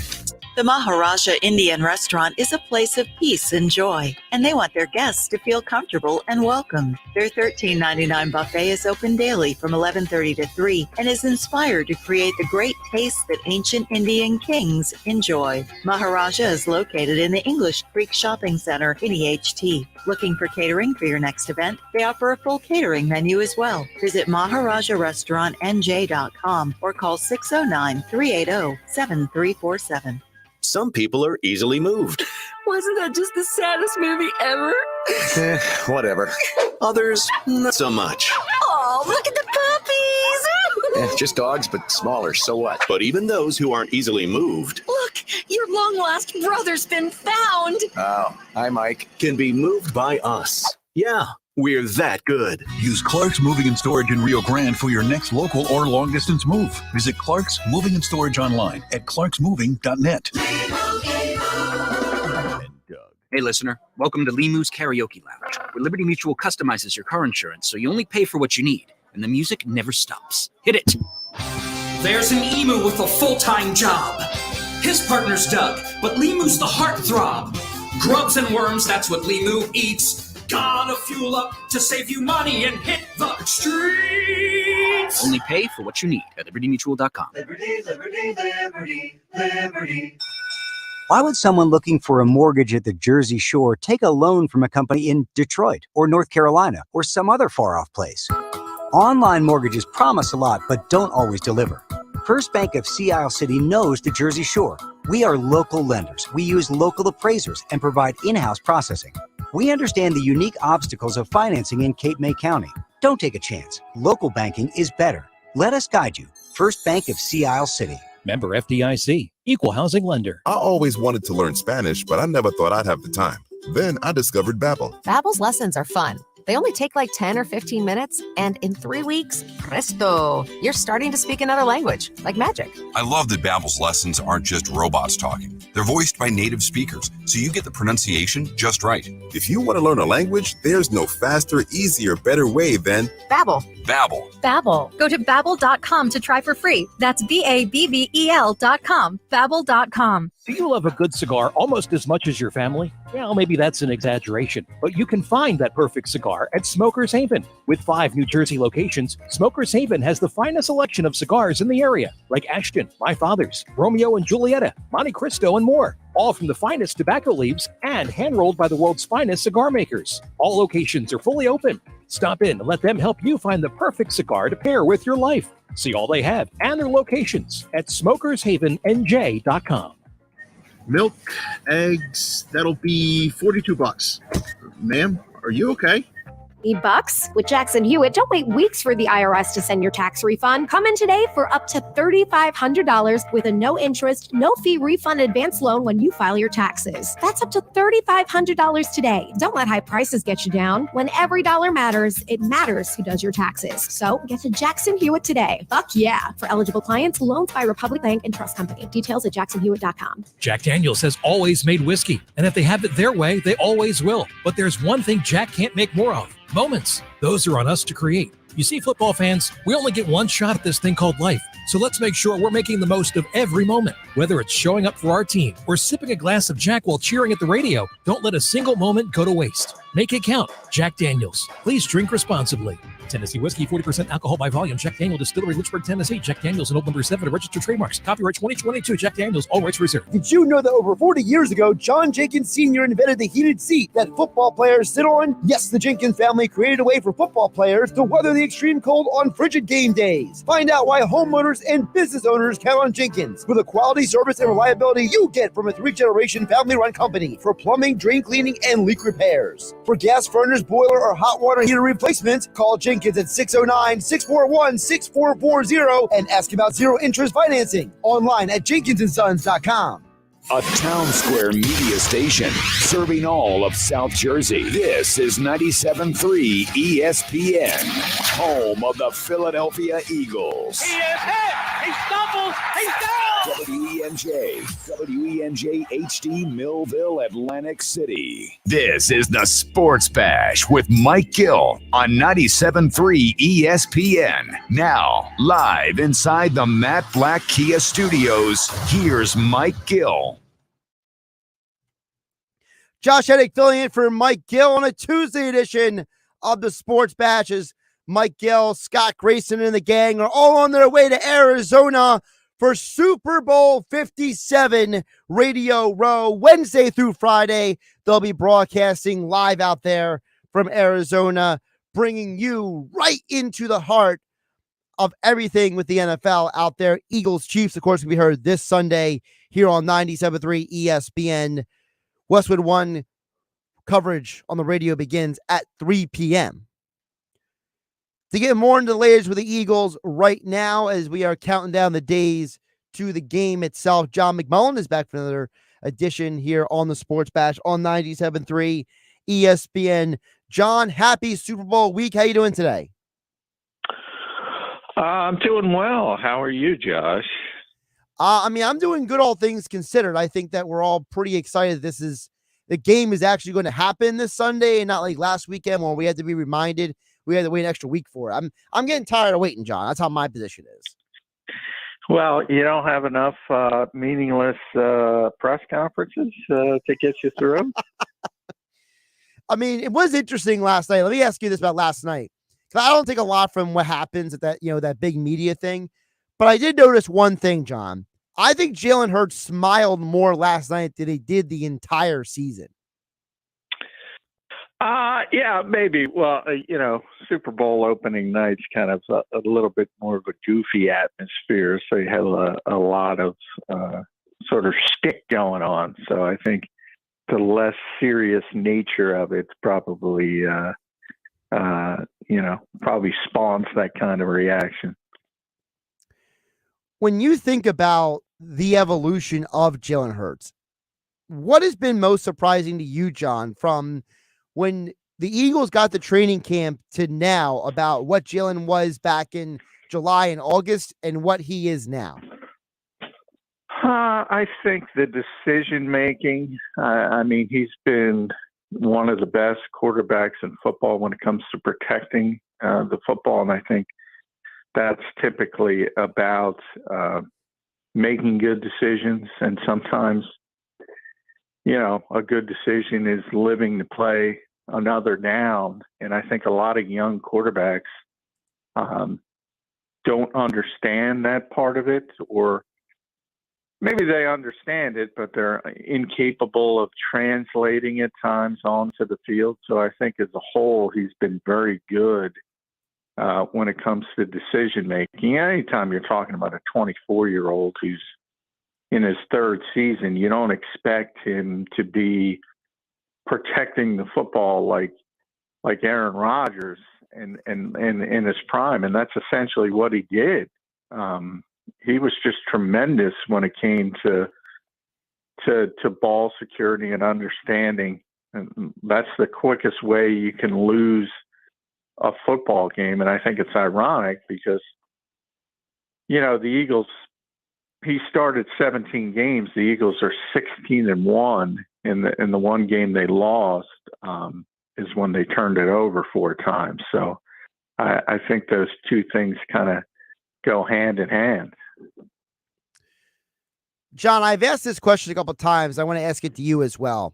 The Maharaja Indian Restaurant is a place of peace and joy, and they want their guests to feel comfortable and welcomed. Their $13.99 buffet is open daily from 11:30 to 3 and is inspired to create the great taste that ancient Indian kings enjoy. Maharaja is located in the English Creek Shopping Center in EHT. Looking for catering for your next event? They offer a full catering menu as well. Visit MaharajaRestaurantNJ.com or call 609-380-7347. Some people are easily moved. Wasn't that just the saddest movie ever? Whatever. Others, not so much. Oh, look at the puppies! Just dogs, but smaller, so what? But even those who aren't easily moved. Look, your long-lost brother's been found! Oh, hi, Mike. Can be moved by us. Yeah, we're that good. Use Clark's Moving and Storage in Rio Grande for your next local or long-distance move. Visit Clark's Moving and Storage online at clarksmoving.net. Hey, listener. Welcome to Limu's Karaoke Lounge, where Liberty Mutual customizes your car insurance so you only pay for what you need, and the music never stops. Hit it. There's an emu with a full-time job. His partner's Doug, but Limu's the heartthrob. Grubs and worms, that's what Limu eats. Gotta fuel up to save you money and hit the streets. Only pay for what you need at libertymutual.com. Liberty, liberty, liberty, liberty. Why would someone looking for a mortgage at the Jersey Shore take a loan from a company in Detroit or North Carolina or some other far-off place? Online mortgages promise a lot, but don't always deliver. First Bank of Sea Isle City knows the Jersey Shore. We are local lenders. We use local appraisers and provide in-house processing. We understand the unique obstacles of financing in Cape May County. Don't take a chance. Local banking is better. Let us guide you. First Bank of Sea Isle City. Member FDIC. Equal housing lender. I always wanted to learn Spanish, but I never thought I'd have the time. Then I discovered Babbel. Babbel's lessons are fun. They only take like 10 or 15 minutes, and in 3 weeks, presto, you're starting to speak another language, like magic. I love that Babbel's lessons aren't just robots talking. They're voiced by native speakers, so you get the pronunciation just right. If you want to learn a language, there's no faster, easier, better way than Babbel. Babbel. Babbel. Go to Babbel.com to try for free. That's Babbel.com. Babbel.com. Do you love a good cigar almost as much as your family? Well, maybe that's an exaggeration, but you can find that perfect cigar at Smoker's Haven. With 5 New Jersey locations, Smoker's Haven has the finest selection of cigars in the area, like Ashton, My Father's, Romeo and Julieta, Monte Cristo, and more. All from the finest tobacco leaves and hand-rolled by the world's finest cigar makers. All locations are fully open. Stop in and let them help you find the perfect cigar to pair with your life. See all they have and their locations at smokershavennj.com. Milk, eggs, that'll be $42. Ma'am, are you okay? $80 with Jackson Hewitt. Don't wait weeks for the IRS to send your tax refund. Come in today for up to $3,500 with a no interest, no fee refund advance loan when you file your taxes. That's up to $3,500 today. Don't let high prices get you down. When every dollar matters, it matters who does your taxes. So get to Jackson Hewitt today. Fuck yeah. For eligible clients, loans by Republic Bank and Trust Company. Details at jacksonhewitt.com. Jack Daniels has always made whiskey, and if they have it their way, they always will. But there's one thing Jack can't make more of. Moments. Those are on us to create. You see, football fans, we only get one shot at this thing called life. So let's make sure we're making the most of every moment. Whether it's showing up for our team or sipping a glass of Jack while cheering at the radio, don't let a single moment go to waste. Make it count. Jack Daniels. Please drink responsibly. Tennessee Whiskey, 40% alcohol by volume. Jack Daniel Distillery, Lynchburg, Tennessee. Jack Daniels and Old Number 7 to register trademarks. Copyright 2022. Jack Daniels, all rights reserved. Did you know that over 40 years ago, John Jenkins Sr. invented the heated seat that football players sit on? Yes, the Jenkins family created a way for football players to weather the extreme cold on frigid game days. Find out why homeowners and business owners count on Jenkins for the quality, service, and reliability you get from a 3-generation family-run company for plumbing, drain cleaning, and leak repairs. For gas furnace, boiler, or hot water heater replacements, call Jenkins at 609-641-6440 and ask about zero-interest financing. Online at jenkinsandsons.com. A town square media station serving all of South Jersey. This is 97.3 ESPN, home of the Philadelphia Eagles. He is hit. He stumbles. He's down. WENJ HD Millville, Atlantic City. This is the Sports Bash with Mike Gill on 97.3 ESPN. Now, live inside the Matt Black Kia Studios, here's Mike Gill. Josh Hennig filling in for Mike Gill on a Tuesday edition of the Sports Bash as Mike Gill, Scott Grayson, and the gang are all on their way to Arizona for Super Bowl 57 Radio Row. Wednesday through Friday, they'll be broadcasting live out there from Arizona, bringing you right into the heart of everything with the NFL out there. Eagles Chiefs, of course, will be heard this Sunday here on 97.3 ESPN. Westwood One coverage on the radio begins at 3 p.m. To get more into the latest with the Eagles right now, as we are counting down the days to the game itself, John McMullen is back for another edition here on the Sports Bash on 97.3 ESPN. John, happy Super Bowl week. How you doing today? I'm doing well. How are you, Josh? I'm doing good, all things considered. I think that we're all pretty excited. The game is actually going to happen this Sunday and not like last weekend when we had to be reminded we had to wait an extra week for it. I'm getting tired of waiting, John. That's how my position is. Well, you don't have enough meaningless press conferences to get you through. I mean, it was interesting last night. Let me ask you this about last night. I don't take a lot from what happens at that big media thing, but I did notice one thing, John. I think Jalen Hurts smiled more last night than he did the entire season. Yeah, maybe. Well, Super Bowl opening night's kind of a little bit more of a goofy atmosphere, so you have a lot of sort of shtick going on. So I think the less serious nature of it's probably, probably spawns that kind of reaction. When you think about the evolution of Jalen Hurts, what has been most surprising to you, John, from when the Eagles got the training camp to now about what Jalen was back in July and August and what he is now? I think the decision-making, he's been one of the best quarterbacks in football when it comes to protecting the football. And I think that's typically about making good decisions and sometimes a good decision is living to play another down. And I think a lot of young quarterbacks don't understand that part of it, or maybe they understand it, but they're incapable of translating at times onto the field. So I think as a whole, he's been very good when it comes to decision making. Anytime you're talking about a 24-year-old who's in his third season, you don't expect him to be protecting the football like Aaron Rodgers in his prime, and that's essentially what he did. He was just tremendous when it came to ball security and understanding. And that's the quickest way you can lose a football game. And I think it's ironic because, the Eagles, he started 17 games. The Eagles are 16-1 in the one game they lost is when they turned it over 4 times. So I think those two things kind of go hand in hand. John, I've asked this question a couple of times. I want to ask it to you as well.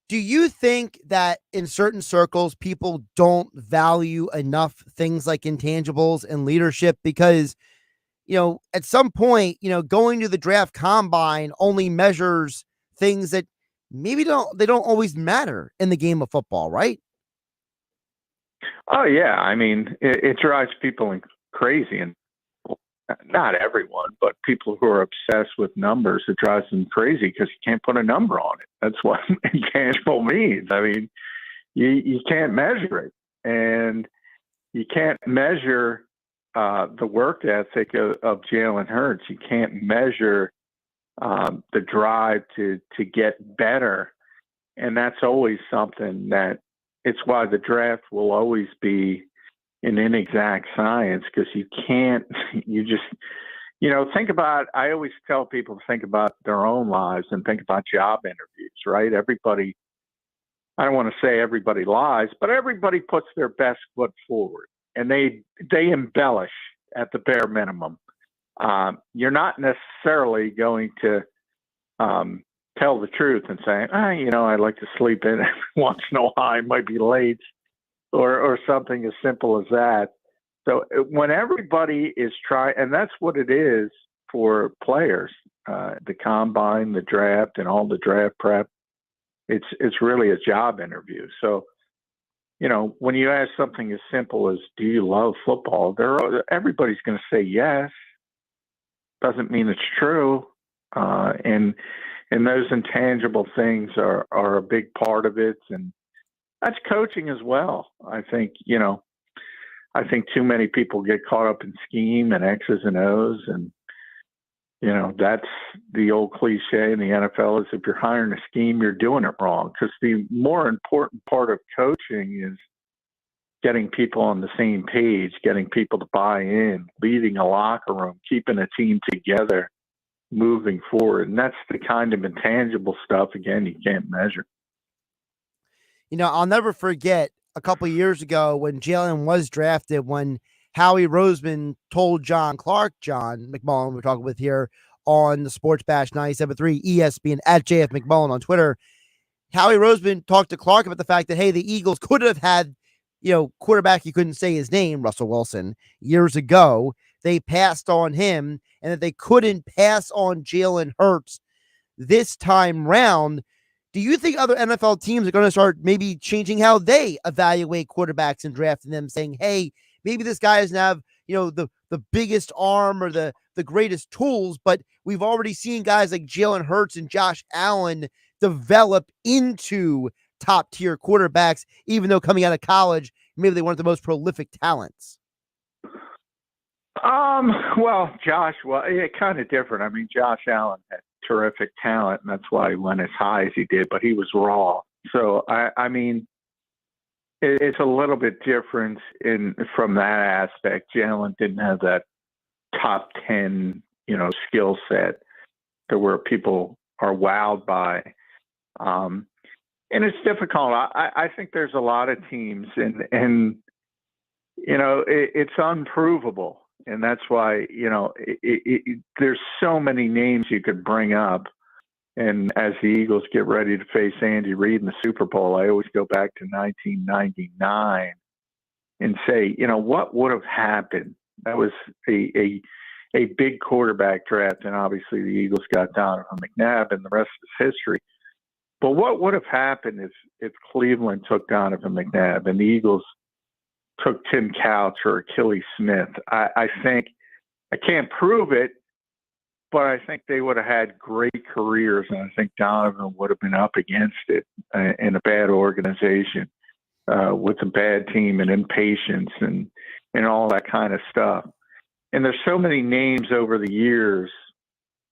Do you think that in certain circles, people don't value enough things like intangibles and leadership? Because, at some point, going to the draft combine only measures things that maybe don't always matter in the game of football, right? Oh, yeah. I mean, it drives people crazy, and not everyone, but people who are obsessed with numbers, it drives them crazy because you can't put a number on it. That's what intangible means. I mean, you can't measure it, and you can't measure the work ethic of Jalen Hurts. You can't measure the drive to get better, and that's always something that it's why the draft will always be an inexact science, because you just think about, I always tell people to think about their own lives and think about job interviews, right? Everybody, I don't want to say everybody lies, but everybody puts their best foot forward, and they embellish at the bare minimum. You're not necessarily going to tell the truth and say, I'd like to sleep in once in a while. I might be late, or something as simple as that. So when everybody is trying, and that's what it is for players, the combine, the draft, and all the draft prep, it's really a job interview. So, when you ask something as simple as, do you love football? Everybody's going to say yes. Doesn't mean it's true. And those intangible things are a big part of it. And that's coaching as well. I think too many people get caught up in scheme and X's and O's. And, that's the old cliche in the NFL is if you're hiring a scheme, you're doing it wrong. Because the more important part of coaching is getting people on the same page, getting people to buy in, leading a locker room, keeping a team together, moving forward. And that's the kind of intangible stuff, again, you can't measure. I'll never forget a couple of years ago when Jalen was drafted, when Howie Roseman told John McMullen, we're talking with here on the Sports Bash 97.3 ESPN at JF McMullen on Twitter. Howie Roseman talked to Clark about the fact that, hey, the Eagles could have had, quarterback, you couldn't say his name, Russell Wilson, years ago. They passed on him, and that they couldn't pass on Jalen Hurts this time round. Do you think other NFL teams are going to start maybe changing how they evaluate quarterbacks and drafting them, saying, hey, maybe this guy doesn't have, the biggest arm or the greatest tools, but we've already seen guys like Jalen Hurts and Josh Allen develop into top-tier quarterbacks, even though coming out of college, maybe they weren't the most prolific talents? Well, kind of different. I mean, Josh Allen had terrific talent, and that's why he went as high as he did, but he was raw. So, I mean, it's a little bit different from that aspect. Jalen didn't have that top 10, skill set to where people are wowed by. And it's difficult. I think there's a lot of teams, and it's unprovable. And that's why, there's so many names you could bring up And as the Eagles get ready to face Andy Reid in the Super Bowl, I always go back to 1999 and say, what would have happened? That was a big quarterback draft, and obviously the Eagles got Donovan McNabb, and the rest is history. But what would have happened if Cleveland took Donovan McNabb and the Eagles took Tim Couch or Achilles Smith? I think I can't prove it, but I think they would have had great careers, and I think Donovan would have been up against it in a bad organization with a bad team and impatience and all that kind of stuff. And there's so many names over the years.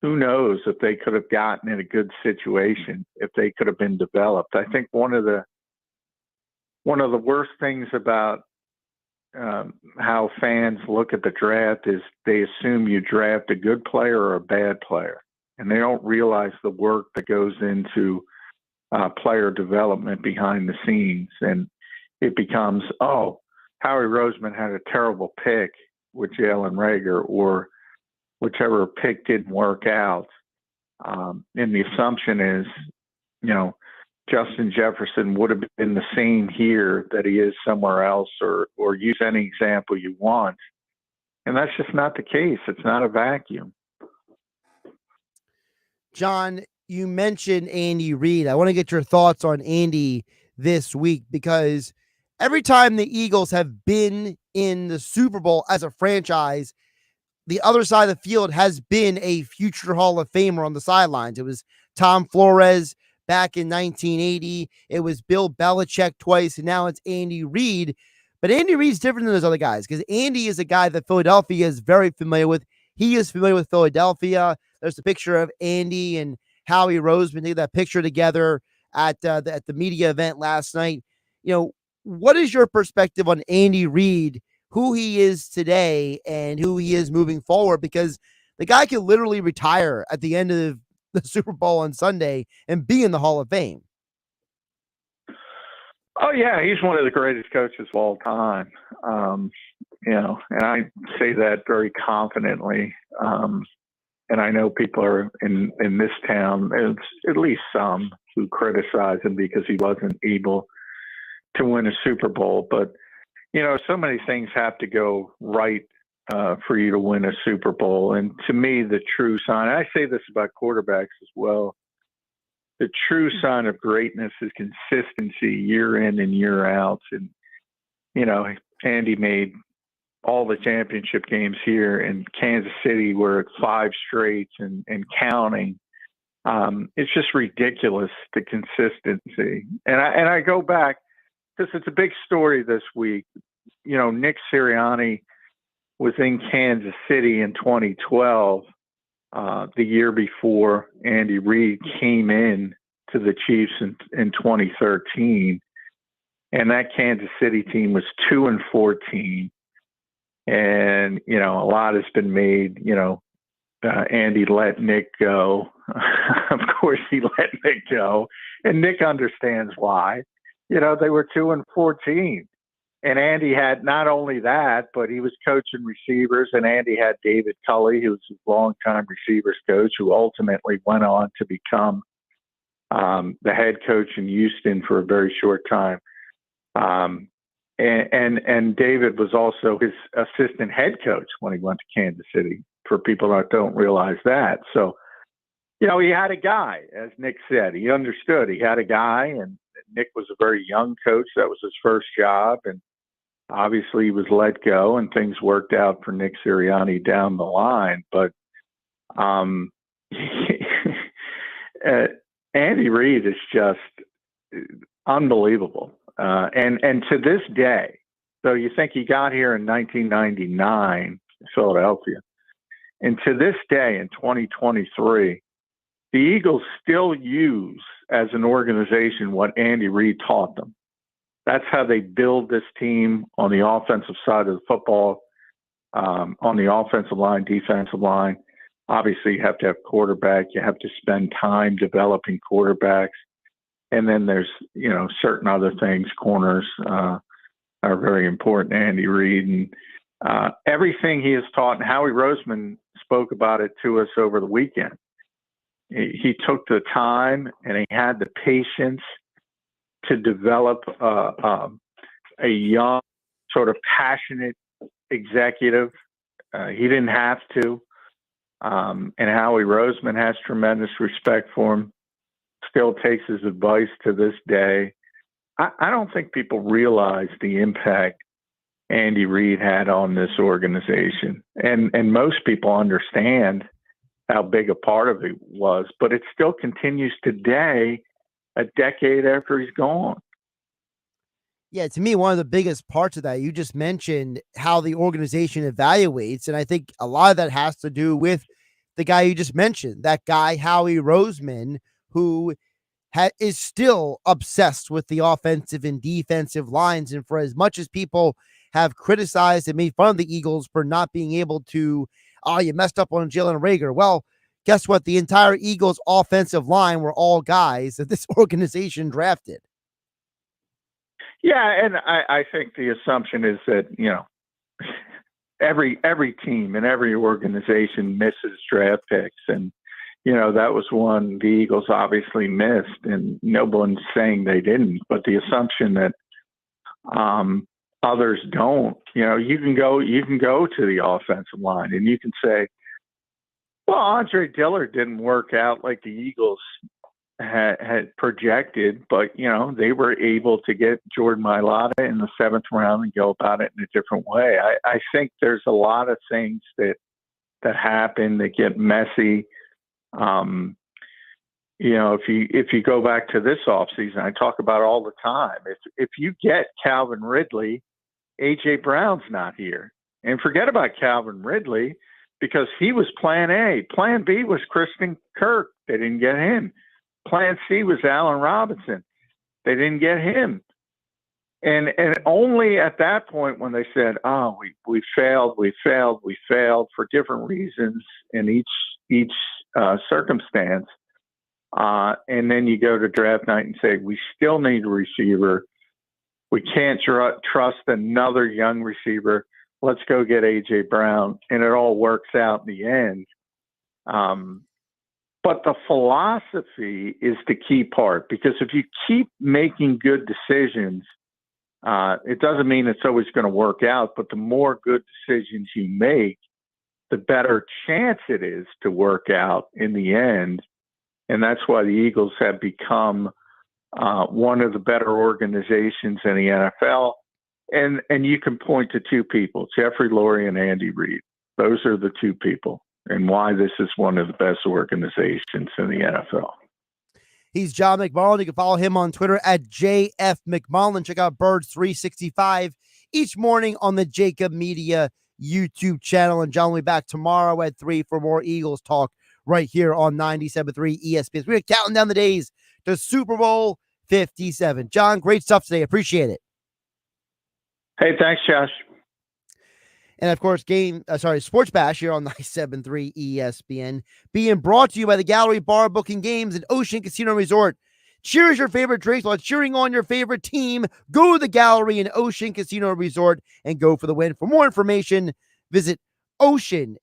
Who knows if they could have gotten in a good situation, if they could have been developed. I think one of the worst things about how fans look at the draft is they assume you draft a good player or a bad player, and they don't realize the work that goes into player development behind the scenes. And it becomes, Howie Roseman had a terrible pick with Jalen Reagor, or whichever pick didn't work out. And the assumption is, Justin Jefferson would have been the same here that he is somewhere else, or use any example you want. And that's just not the case. It's not a vacuum. John, you mentioned Andy Reid. I want to get your thoughts on Andy this week, because every time the Eagles have been in the Super Bowl as a franchise, the other side of the field has been a future Hall of Famer on the sidelines. It was Tom Flores back in 1980. It was Bill Belichick twice, and now it's Andy Reid. But Andy Reid's different than those other guys, because Andy is a guy that Philadelphia is very familiar with. He is familiar with Philadelphia. There's a picture of Andy and Howie Roseman. They did that picture together at the media event last night. What is your perspective on Andy Reid, who he is today and who he is moving forward? Because the guy could literally retire at the end of the Super Bowl on Sunday and be in the Hall of Fame. Oh, yeah, he's one of the greatest coaches of all time. And I say that very confidently. And I know people are in this town, at least some, who criticize him because he wasn't able to win a Super Bowl. But, so many things have to go right for you to win a Super Bowl. And to me, the true sign, I say this about quarterbacks as well, the true sign of greatness is consistency year in and year out. And, Andy made all the championship games here in Kansas City where it's 5 straights and counting. It's just ridiculous, the consistency. And I go back, because it's a big story this week. Nick Sirianni was in Kansas City in 2012, the year before Andy Reid came in to the Chiefs in 2013. And that Kansas City team was 2-14. And, a lot has been made, Andy let Nick go. Of course he let Nick go. And Nick understands why. They were 2-14. And Andy had not only that, but he was coaching receivers. And Andy had David Culley, who was his longtime receivers coach, who ultimately went on to become the head coach in Houston for a very short time. And David was also his assistant head coach when he went to Kansas City, for people that don't realize that. So, he had a guy, as Nick said. He understood. He had a guy, and Nick was a very young coach. That was his first job. And obviously he was let go, and things worked out for Nick Sirianni down the line. But Andy Reid is just unbelievable. And to this day, so you think he got here in 1999 in Philadelphia, and to this day in 2023, the Eagles still use as an organization what Andy Reid taught them. That's how they build this team on the offensive side of the football, on the offensive line, defensive line. Obviously, you have to have quarterback. You have to spend time developing quarterbacks. And then there's, certain other things. Corners are very important to Andy Reid. And everything he has taught, and Howie Roseman spoke about it to us over the weekend. He took the time and he had the patience to develop a young, sort of passionate executive. He didn't have to. And Howie Roseman has tremendous respect for him, still takes his advice to this day. I don't think people realize the impact Andy Reid had on this organization. And most people understand how big a part of it was, but it still continues today, a decade after he's gone. Yeah, to me, one of the biggest parts of that, you just mentioned how the organization evaluates. And I think a lot of that has to do with the guy you just mentioned, that guy, Howie Roseman, who is still obsessed with the offensive and defensive lines. And for as much as people have criticized and made fun of the Eagles for not being able to, you messed up on Jalen Reagor. Well, guess what? The entire Eagles offensive line were all guys that this organization drafted. Yeah, and I think the assumption is that, every team and every organization misses draft picks. And, that was one the Eagles obviously missed, and no one's saying they didn't. But the assumption that others don't, you can go to the offensive line and you can say, well, Andre Dillard didn't work out like the Eagles had projected, but they were able to get Jordan Mailata in the 7th round and go about it in a different way. I think there's a lot of things that happen that get messy. If you go back to this offseason, I talk about all the time. If you get Calvin Ridley, AJ Brown's not here, and forget about Calvin Ridley because he was Plan A. Plan B was Christian Kirk. They didn't get him. Plan C was Allen Robinson. They didn't get him. And only at that point when they said, we failed for different reasons in each circumstance. And then you go to draft night and say, we still need a receiver. We can't trust another young receiver. Let's go get A.J. Brown. And it all works out in the end. But the philosophy is the key part, because if you keep making good decisions, it doesn't mean it's always going to work out, but the more good decisions you make, the better chance it is to work out in the end. And that's why the Eagles have become one of the better organizations in the NFL. And you can point to two people, Jeffrey Lurie and Andy Reid. Those are the two people, and why this is one of the best organizations in the NFL. He's John McMullen. You can follow him on Twitter at JF McMullen. Check out Birds 365 each morning on the Jacob Media YouTube channel. And John will be back tomorrow at 3 for more Eagles talk right here on 97.3 ESPN. We're counting down the days to Super Bowl 57. John, great stuff today. Appreciate it. Hey, thanks, Josh. And, of course, Sports Bash here on 97.3 ESPN, being brought to you by the Gallery Bar Booking Games and Ocean Casino Resort. Cheers your favorite drinks while cheering on your favorite team. Go to the Gallery and Ocean Casino Resort and go for the win. For more information, visit oceanac.com.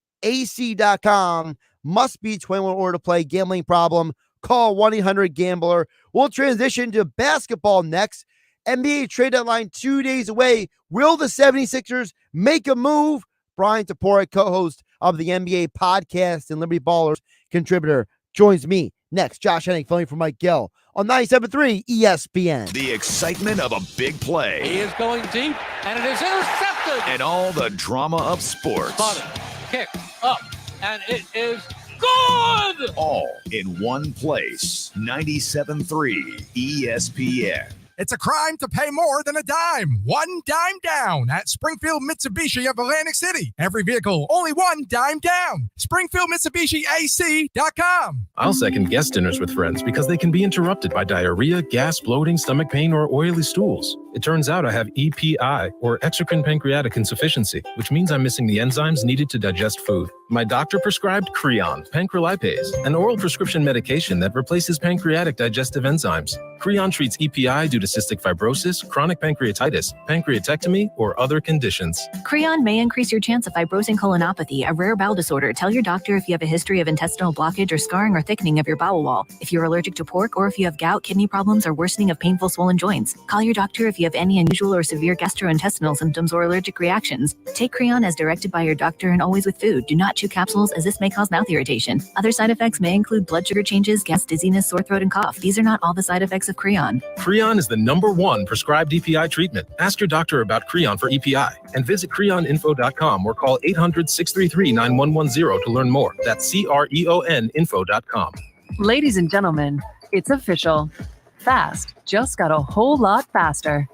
Must be 21 or to play. Gambling problem? Call 1-800-GAMBLER. We'll transition to basketball next. NBA trade deadline 2 days away. Will the 76ers make a move? Brian Tapora, co-host of the NBA podcast and Liberty Ballers contributor, joins me next. Josh Hennig filling for Mike Gill on 97.3 ESPN. The excitement of a big play. He is going deep, and it is intercepted. And all the drama of sports. Spotted, kick, up, and it is good. All in one place. 97.3 ESPN. It's a crime to pay more than a dime. One dime down at Springfield Mitsubishi of Atlantic City. Every vehicle, only one dime down. SpringfieldMitsubishiAC.com. I'll second guest dinners with friends because they can be interrupted by diarrhea, gas, bloating, stomach pain, or oily stools. It turns out I have EPI, or exocrine pancreatic insufficiency, which means I'm missing the enzymes needed to digest food. My doctor prescribed Creon, pancrelipase, an oral prescription medication that replaces pancreatic digestive enzymes. Creon treats EPI due to cystic fibrosis, chronic pancreatitis, pancreatectomy, or other conditions. Creon may increase your chance of fibrosing colonopathy, a rare bowel disorder. Tell your doctor if you have a history of intestinal blockage or scarring or thickening of your bowel wall, if you're allergic to pork, or if you have gout, kidney problems, or worsening of painful swollen joints. Call your doctor if you have any unusual or severe gastrointestinal symptoms or allergic reactions. Take Creon as directed by your doctor and always with food. Do not chew capsules, as this may cause mouth irritation. Other side effects may include blood sugar changes, gas, dizziness, sore throat, and cough. These are not all the side effects of Creon. Creon is the #1 prescribed EPI treatment. Ask your doctor about Creon for EPI and visit creoninfo.com or call 800-633-9110 to learn more. That's CREON info.com. Ladies and gentlemen, it's official. Fast just got a whole lot faster.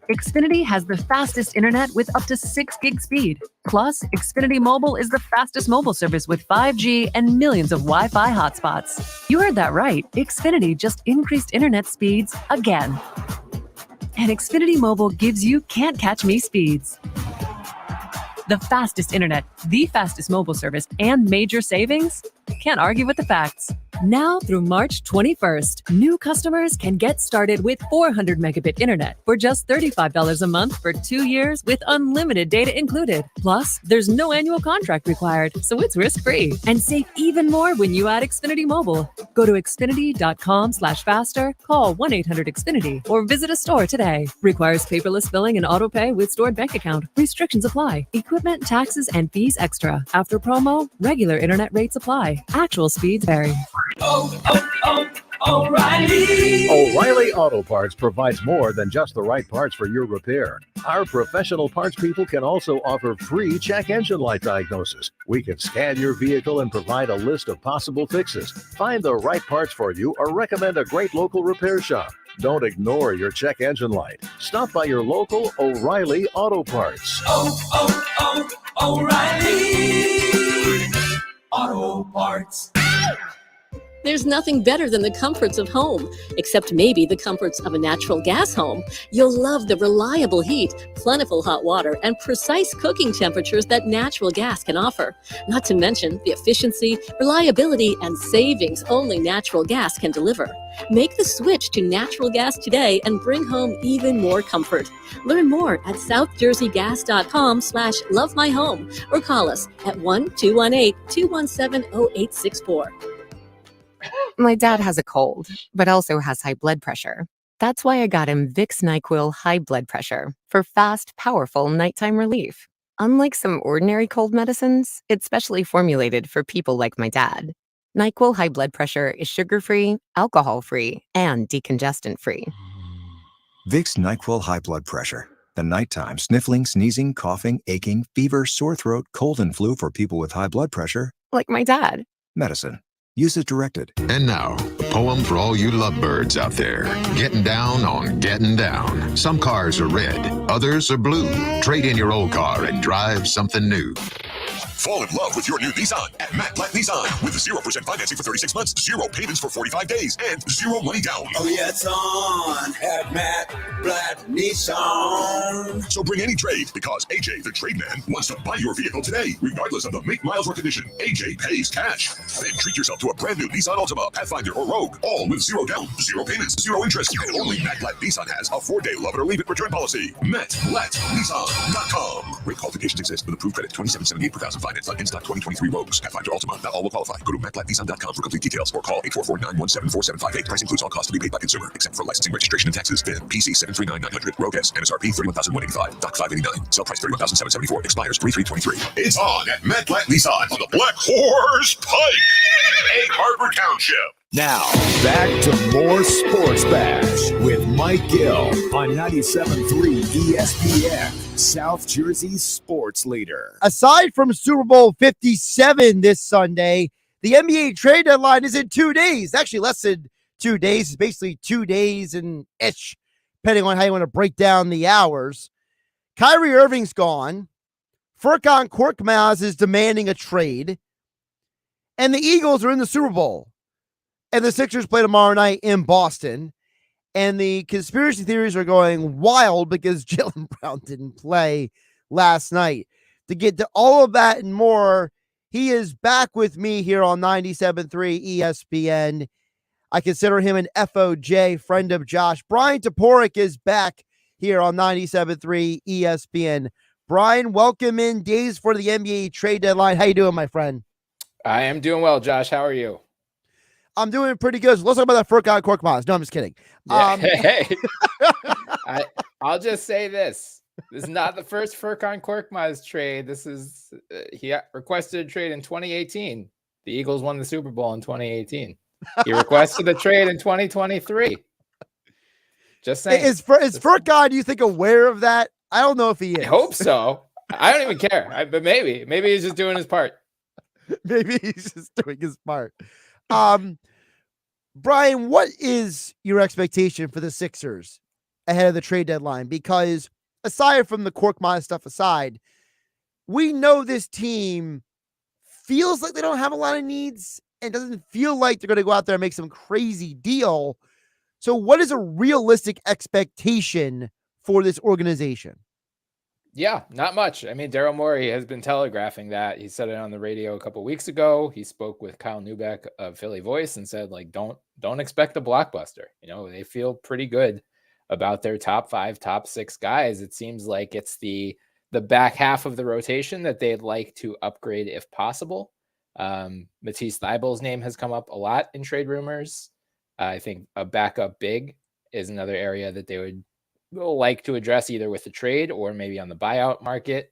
Xfinity has the fastest internet with up to 6 gig speed. Plus, Xfinity Mobile is the fastest mobile service with 5G and millions of Wi-Fi hotspots. You heard that right. Xfinity just increased internet speeds again. And Xfinity Mobile gives you can't catch me speeds. The fastest internet, the fastest mobile service, and major savings? Can't argue with the facts. Now through March 21st, new customers can get started with 400 megabit internet for just $35 a month for 2 years with unlimited data included. Plus, there's no annual contract required, so it's risk-free. And save even more when you add Xfinity Mobile. Go to Xfinity.com/faster, call 1-800-XFINITY, or visit a store today. Requires paperless billing and auto pay with stored bank account. Restrictions apply. Equipment, taxes, and fees extra. After promo, regular internet rates apply. Actual speeds vary. O'Reilly! O'Reilly Auto Parts provides more than just the right parts for your repair. Our professional parts people can also offer free check engine light diagnosis. We can scan your vehicle and provide a list of possible fixes. Find the right parts for you or recommend a great local repair shop. Don't ignore your check engine light. Stop by your local O'Reilly Auto Parts. O'Reilly Auto Parts. There's nothing better than the comforts of home, except maybe the comforts of a natural gas home. You'll love the reliable heat, plentiful hot water, and precise cooking temperatures that natural gas can offer. Not to mention the efficiency, reliability, and savings only natural gas can deliver. Make the switch to natural gas today and bring home even more comfort. Learn more at southjerseygas.com/lovemyhome or call us at 1-218-217-0864. My dad has a cold, but also has high blood pressure. That's why I got him Vicks NyQuil High Blood Pressure for fast, powerful nighttime relief. Unlike some ordinary cold medicines, it's specially formulated for people like my dad. NyQuil High Blood Pressure is sugar-free, alcohol-free, and decongestant-free. Vicks NyQuil High Blood Pressure. The nighttime sniffling, sneezing, coughing, aching, fever, sore throat, cold, and flu for people with high blood pressure. Like my dad. Medicine. Use as directed. And now, a poem for all you lovebirds out there. Getting down on getting down. Some cars are red, others are blue. Trade in your old car and drive something new. Fall in love with your new Nissan at Matt Blatt Nissan with 0% financing for 36 months, 0 payments for 45 days, and 0 money down. Oh, yeah, it's on at Matt Blatt Nissan. So bring any trade because AJ, the trade man, wants to buy your vehicle today, regardless of the make, miles, or condition. AJ pays cash. Then treat yourself to a brand new Nissan Altima, Pathfinder, or Rogue, all with 0 down, 0 payments, 0 interest. And only Matt Blatt Nissan has a 4-day love it or leave it return policy. MattBlattNissan.com. Rate qualifications exist with approved credit $27.78 per thousand. Finance like in-stock 2023 Rogues. Pathfinder Altima. Not all will qualify. Go to MattBlattNissan.com for complete details or call 844-917-4758. Price includes all costs to be paid by consumer, except for licensing, registration, and taxes. VIN PC 739-900. Rogue S. MSRP 31,185. Doc 589. Sell price 31,774. Expires 3/3/23. It's on at Matt Blatt Nissan on the Black Horse Pike, Egg Harbor Township. Now, back to more Sports Bash with Mike Gill on 97.3 ESPN, South Jersey's sports leader. Aside from Super Bowl 57 this Sunday, the NBA trade deadline is in 2 days. Actually, less than 2 days. It's basically 2 days and ish, depending on how you want to break down the hours. Kyrie Irving's gone. Furkan Korkmaz is demanding a trade. And the Eagles are in the Super Bowl. And the Sixers play tomorrow night in Boston. And the conspiracy theories are going wild because Jaylen Brown didn't play last night. To get to all of that and more, he is back with me here on 97.3 ESPN. I consider him an FOJ, friend of Josh. Brian Toporek is back here on 97.3 ESPN. Brian, welcome in days for the NBA trade deadline. How you doing, my friend? I am doing well, Josh. How are you? I'm doing pretty good. So let's talk about that Furkan Korkmaz. No, I'm just kidding. Yeah. Hey, I'll just say this. This is not the first Furkan Korkmaz trade. This is he requested a trade in 2018. The Eagles won the Super Bowl in 2018. He requested a trade in 2023. Just saying. Is Furkan, you think, aware of that? I don't know if he is. I hope so. I don't even care. But maybe he's just doing his part. Maybe he's just doing his part. Brian, what is your expectation for the Sixers ahead of the trade deadline? Because aside from the Korkmaz stuff aside, we know this team feels like they don't have a lot of needs and doesn't feel like they're going to go out there and make some crazy deal. So what is a realistic expectation for this organization? Yeah, not much. I mean, Daryl Morey has been telegraphing that. He said it on the radio a couple of weeks ago. He spoke with Kyle Neubeck of Philly Voice and said, like, don't expect a blockbuster. You know, they feel pretty good about their top 5, top 6 guys. It seems like it's the back half of the rotation that they'd like to upgrade if possible. Matisse Thybulle's name has come up a lot in trade rumors. I think a backup big is another area that they would like to address either with the trade or maybe on the buyout market.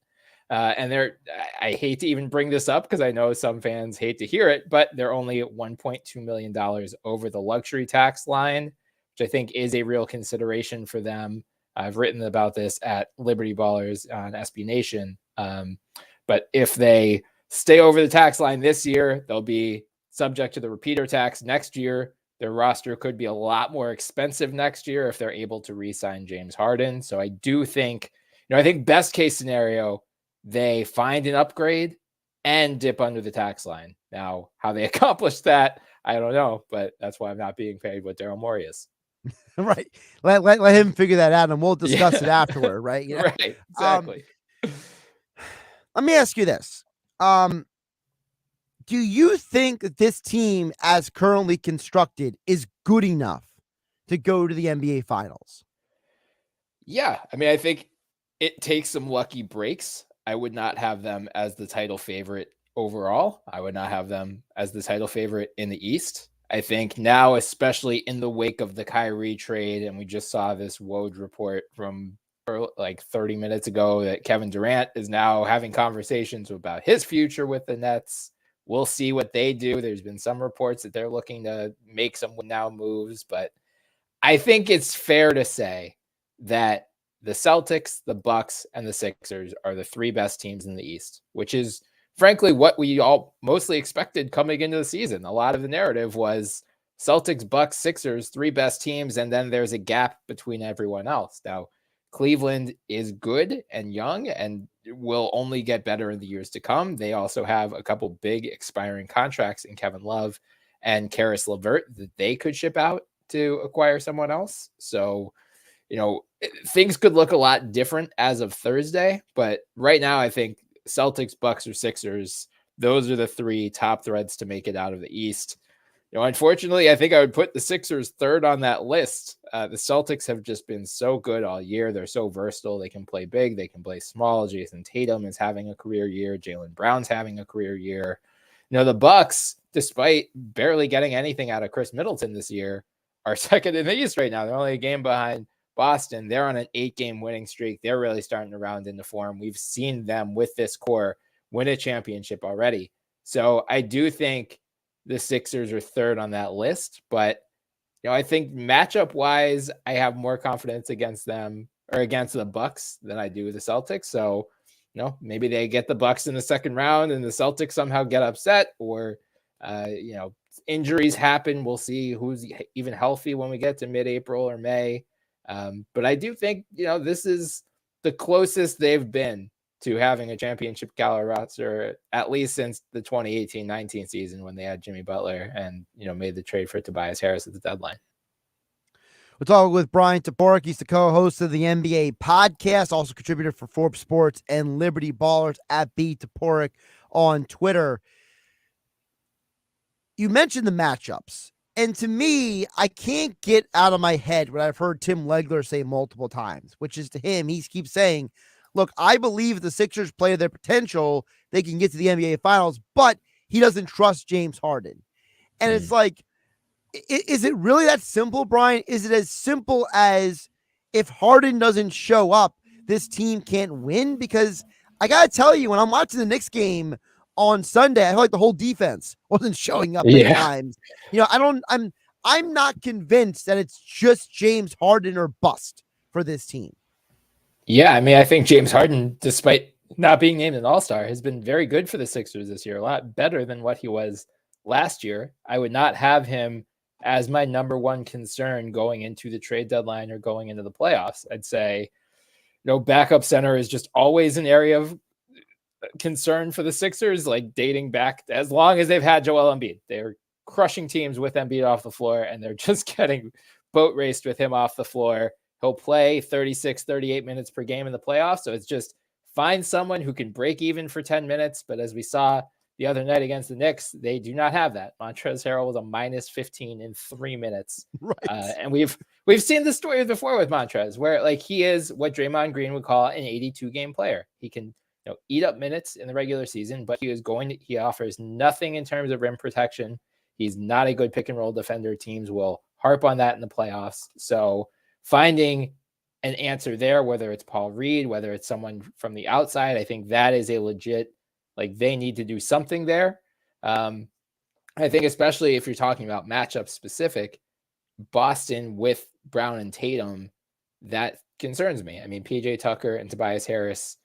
And I hate to even bring this up because I know some fans hate to hear it, but they're only at $1.2 million over the luxury tax line, which I think is a real consideration for them. I've written about this at Liberty Ballers on SB Nation. But if they stay over the tax line this year, they'll be subject to the repeater tax next year. Their roster could be a lot more expensive next year if they're able to re-sign James Harden. So I do think, I think best case scenario, they find an upgrade and dip under the tax line. Now, how they accomplish that, I don't know, but that's why I'm not being paid what Daryl Morey is. Right. Let him figure that out and we'll discuss it afterward, right? You know? Right. Exactly. Let me ask you this. Do you think that this team, as currently constructed, is good enough to go to the NBA Finals? Yeah. I mean, I think it takes some lucky breaks. I would not have them as the title favorite overall. I would not have them as the title favorite in the East. I think now, especially in the wake of the Kyrie trade, and we just saw this Woj report from like 30 minutes ago that Kevin Durant is now having conversations about his future with the Nets. We'll see what they do. There's been some reports that they're looking to make some now moves, but I think it's fair to say that the Celtics, the Bucks, and the Sixers are the 3 best teams in the East, which is frankly what we all mostly expected coming into the season. A lot of the narrative was Celtics, Bucks, Sixers, 3 best teams, and then there's a gap between everyone else. Now, Cleveland is good and young and will only get better in the years to come. They also have a couple big expiring contracts in Kevin Love and Karis LeVert that they could ship out to acquire someone else. So, things could look a lot different as of Thursday, but right now I think Celtics, Bucks, or Sixers, those are the 3 top threads to make it out of the East. Unfortunately, I think I would put the Sixers 3rd on that list. The Celtics have just been so good all year. They're so versatile. They can play big. They can play small. Jason Tatum is having a career year. Jaylen Brown's having a career year. The Bucks, despite barely getting anything out of Chris Middleton this year, are 2nd in the East right now. They're only a game behind Boston. They're on an 8-game winning streak. They're really starting to round into form. We've seen them with this core win a championship already. So I do think the Sixers are 3rd on that list, but I think matchup wise, I have more confidence against them or against the Bucks than I do with the Celtics. So, maybe they get the Bucks in the 2nd round and the Celtics somehow get upset, or injuries happen. We'll see who's even healthy when we get to mid-April or May. But I do think, this is the closest they've been to having a championship caliber roster, at least since the 2018-19 season when they had Jimmy Butler and, made the trade for Tobias Harris at the deadline. We're talking with Brian Toporek. He's the co-host of the NBA podcast, also contributor for Forbes Sports and Liberty Ballers at B Toporek on Twitter. You mentioned the matchups. And to me, I can't get out of my head what I've heard Tim Legler say multiple times, which is to him, he keeps saying, look, I believe the Sixers play their potential. They can get to the NBA Finals, but he doesn't trust James Harden. And it's like, is it really that simple, Brian? Is it as simple as if Harden doesn't show up, this team can't win? Because I got to tell you, when I'm watching the Knicks game on Sunday, I feel like the whole defense wasn't showing up many times. You know, I'm not convinced that it's just James Harden or bust for this team. Yeah, I mean, I think James Harden, despite not being named an all-star, has been very good for the Sixers this year, a lot better than what he was last year. I would not have him as my number one concern going into the trade deadline or going into the playoffs. I'd say, backup center is just always an area of concern for the Sixers, like dating back as long as they've had Joel Embiid. They're crushing teams with Embiid off the floor, and they're just getting boat raced with him off the floor. He'll play 36, 38 minutes per game in the playoffs. So it's just find someone who can break even for 10 minutes. But as we saw the other night against the Knicks, they do not have that. Montrezl Harrell was a minus 15 in 3 minutes. Right. And we've seen this story before with Montrezl, where like he is what Draymond Green would call an 82-game player. He can eat up minutes in the regular season, but he offers nothing in terms of rim protection. He's not a good pick and roll defender. Teams will harp on that in the playoffs. So finding an answer there, whether it's Paul Reed, whether it's someone from the outside, I think that is a legit, like they need to do something there. I think especially if you're talking about matchup specific, Boston with Brown and Tatum, that concerns me. I mean, PJ Tucker and Tobias Harris,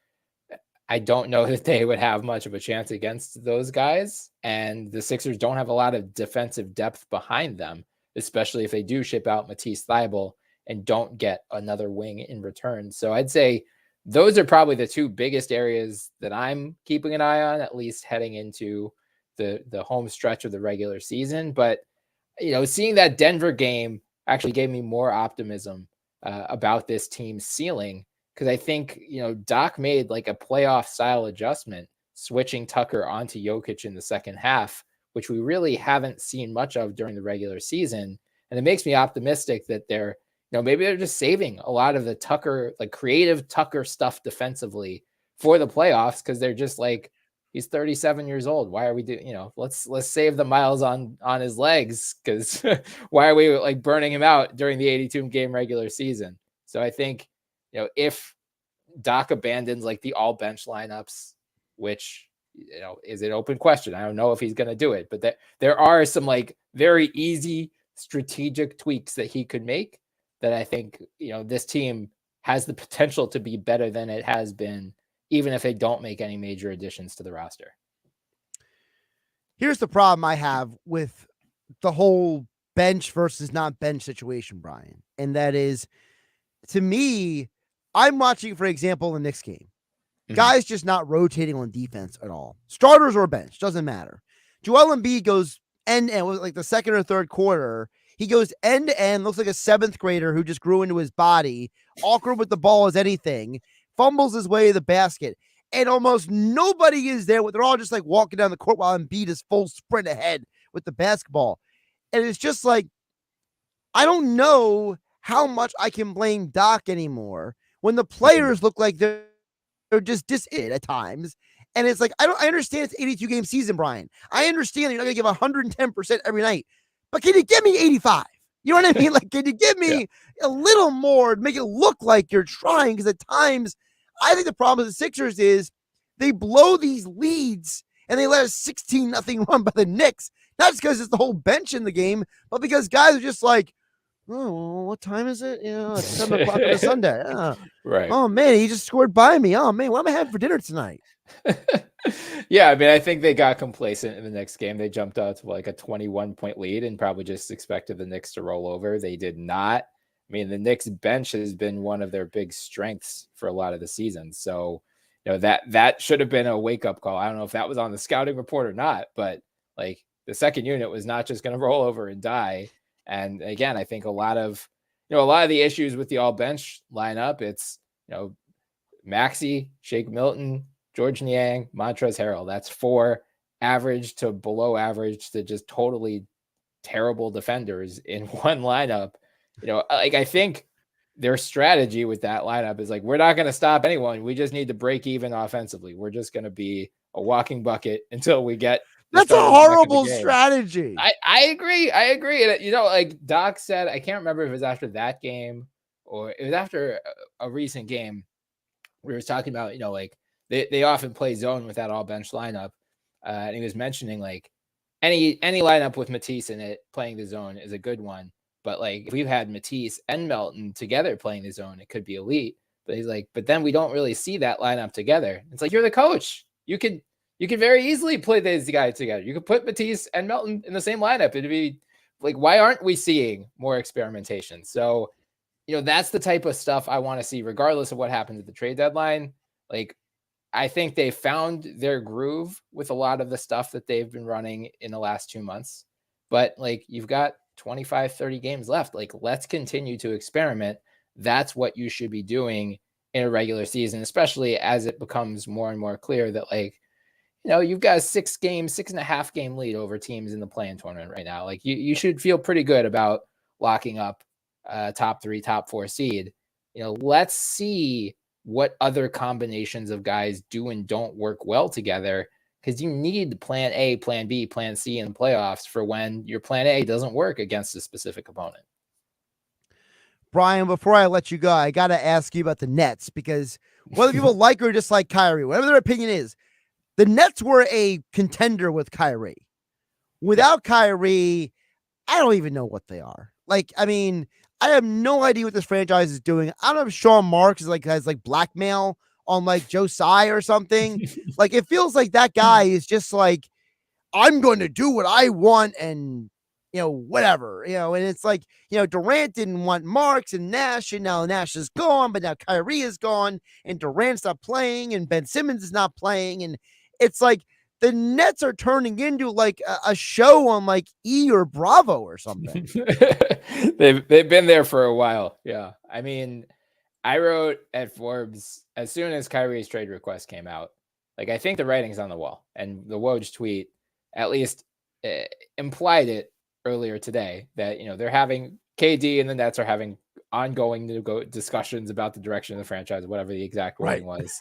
I don't know that they would have much of a chance against those guys. And the Sixers don't have a lot of defensive depth behind them, especially if they do ship out Matisse Thybulle and don't get another wing in return. So I'd say those are probably the two biggest areas that I'm keeping an eye on, at least heading into the home stretch of the regular season. But, seeing that Denver game actually gave me more optimism about this team's ceiling. Because I think, Doc made like a playoff style adjustment, switching Tucker onto Jokic in the second half, which we really haven't seen much of during the regular season. And it makes me optimistic that they're, maybe they're just saving a lot of the Tucker, like creative Tucker stuff defensively for the playoffs. Cause they're just like, he's 37 years old. Why are we doing, let's save the miles on his legs. Cause why are we like burning him out during the 82 game regular season? So I think, if Doc abandons like the all bench lineups, which, is an open question. I don't know if he's going to do it, but there are some like very easy strategic tweaks that he could make that I think, this team has the potential to be better than it has been, even if they don't make any major additions to the roster. Here's the problem I have with the whole bench versus not bench situation, Brian. And that is, to me, I'm watching, for example, the Knicks game. Guys just not rotating on defense at all. Starters or bench, doesn't matter. Joel Embiid goes end-to-end, like the second or third quarter. He goes end-to-end, looks like a seventh grader who just grew into his body, awkward with the ball as anything, fumbles his way to the basket, and almost nobody is there. They're all just like walking down the court while Embiid is full sprint ahead with the basketball. And it's just like, I don't know how much I can blame Doc anymore when the players look like they're just disappointed at times. And it's like, I understand it's 82 game season, Brian. I understand you're not going to give 110% every night, but can you give me 85? You know what I mean? Like, can you give me a little more to make it look like you're trying? Because at times, I think the problem with the Sixers is they blow these leads and they let a 16-0 run by the Knicks. Not just because it's the whole bench in the game, but because guys are just like, oh, what time is it? It's 7 o'clock on a Sunday. Right. Oh, man, he just scored by me. Oh, man, what am I having for dinner tonight? Yeah, I mean, I think they got complacent in the next game. They jumped out to like a 21-point lead and probably just expected the Knicks to roll over. They did not. I mean, the Knicks bench has been one of their big strengths for a lot of the season. So, that should have been a wake-up call. I don't know if that was on the scouting report or not, but like the second unit was not just going to roll over and die. And again, I think a lot of a lot of the issues with the all bench lineup, it's, Maxey, Shake Milton, George Niang, Montrezl Harrell. That's 4 average to below average to just totally terrible defenders in one lineup. I think their strategy with that lineup is like, we're not going to stop anyone. We just need to break even offensively. We're just going to be a walking bucket until we get. That's a horrible strategy. I agree. And, like Doc said, I can't remember if it was after that game or it was after a recent game. We were talking about, like they often play zone with that all bench lineup. And he was mentioning like any lineup with Matisse in it playing the zone is a good one. But like if we've had Matisse and Melton together playing the zone, it could be elite. But he's like, but then we don't really see that lineup together. It's like, you're the coach. You could very easily play these guys together. You could put Matisse and Melton in the same lineup. It'd be like, why aren't we seeing more experimentation? So, that's the type of stuff I want to see, regardless of what happens at the trade deadline. Like, I think they found their groove with a lot of the stuff that they've been running in the last 2 months. But like, you've got 25, 30 games left. Like, let's continue to experiment. That's what you should be doing in a regular season, especially as it becomes more and more clear that like, you've got a 6.5 game lead over teams in the play-in tournament right now. Like you should feel pretty good about locking up top 3, top 4 seed. Let's see what other combinations of guys do and don't work well together, because you need plan A, plan B, plan C in the playoffs for when your plan A doesn't work against a specific opponent. Brian, before I let you go, I got to ask you about the Nets, because whether people like or dislike Kyrie, whatever their opinion is, the Nets were a contender with Kyrie. Without Kyrie, I don't even know what they are. Like, I mean, I have no idea what this franchise is doing. I don't know if Sean Marks has blackmail on like Joe Tsai or something. Like, it feels like that guy is just like, I'm going to do what I want and, whatever, and it's like, Durant didn't want Marks and Nash, and now Nash is gone, but now Kyrie is gone and Durant's not playing and Ben Simmons is not playing. And it's like the Nets are turning into like a show on like E or Bravo or something. They've been there for a while. Yeah. I mean, I wrote at Forbes as soon as Kyrie's trade request came out, like, I think the writing's on the wall, and the Woj tweet at least implied it earlier today that, they're having KD and the Nets are having ongoing discussions about the direction of the franchise, whatever the exact wording was.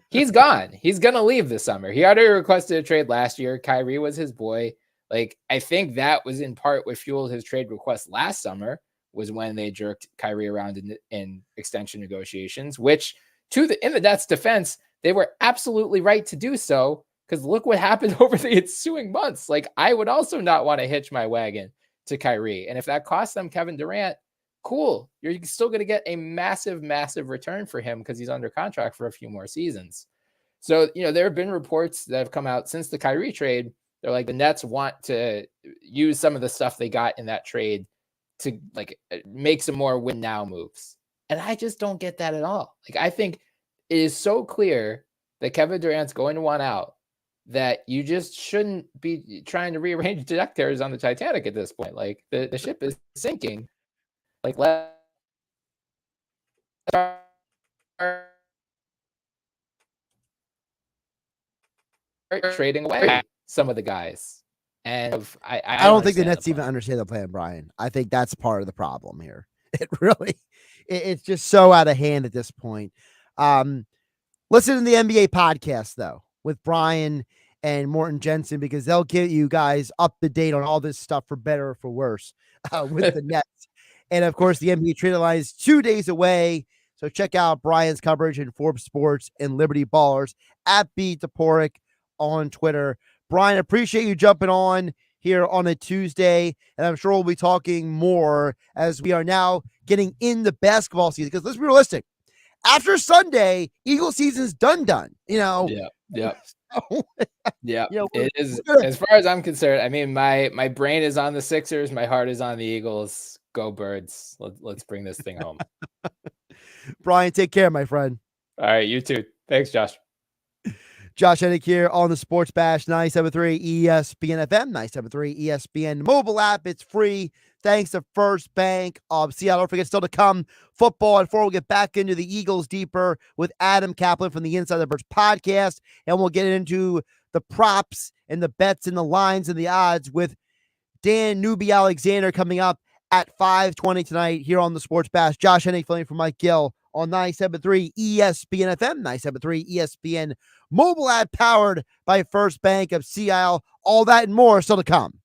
He's gone. He's going to leave this summer. He already requested a trade last year. Kyrie was his boy. Like, I think that was in part what fueled his trade request last summer, was when they jerked Kyrie around in extension negotiations, which in the Nets' defense, they were absolutely right to do so, because look what happened over the ensuing months. Like, I would also not want to hitch my wagon to Kyrie. And if that costs them Kevin Durant, cool. You're still going to get a massive, massive return for him because he's under contract for a few more seasons. So, there have been reports that have come out since the Kyrie trade. They're like, the Nets want to use some of the stuff they got in that trade to like make some more win now moves. And I just don't get that at all. Like, I think it is so clear that Kevin Durant's going to want out that you just shouldn't be trying to rearrange the deck chairs on the Titanic at this point. Like, the ship is sinking. Like, let's trading away some of the guys. And I don't think the Nets even understand the plan, Brian. I think that's part of the problem here. It really, it's just so out of hand at this point. Listen to the NBA podcast, though, with Brian and Morton Jensen, because they'll get you guys up to date on all this stuff for better or for worse with the Nets. And of course, the NBA trade deadline is 2 days away. So check out Brian's coverage in Forbes Sports and Liberty Ballers at @BToporic on Twitter. Brian, appreciate you jumping on here on a Tuesday. And I'm sure we'll be talking more as we are now getting in the basketball season. Because let's be realistic. After Sunday, Eagle season's done. Yeah. Yeah. It is, as far as I'm concerned. I mean, my brain is on the Sixers. My heart is on the Eagles. Go Birds. Let's bring this thing home. Brian, take care, my friend. All right, you too. Thanks, Josh. Josh Hennig here on the Sports Bash, 97.3 ESPN FM, 97.3 ESPN mobile app. It's free. Thanks to First Bank of Seattle. Don't forget, still to come, football at 4. We'll get back into the Eagles deeper with Adam Kaplan from the Inside the Birds podcast, and we'll get into the props and the bets and the lines and the odds with Dan Newby Alexander coming up at 5:20 tonight here on the Sports Bash. Josh Hennig filling for Mike Gill on 97.3 ESPN FM, 97.3 ESPN mobile app, powered by First Bank of Seattle. All that and more still to come.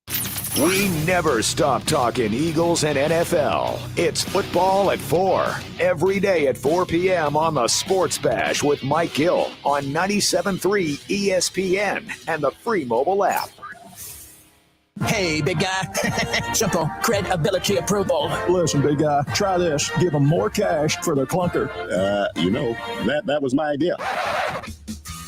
We never stop talking Eagles and NFL. It's football at 4. Every day at 4 p.m. on the Sports Bash with Mike Gill on 97.3 ESPN and the free mobile app. Hey, big guy. Simple credibility approval. Listen, big guy, try this. Give them more cash for their clunker. That was my idea.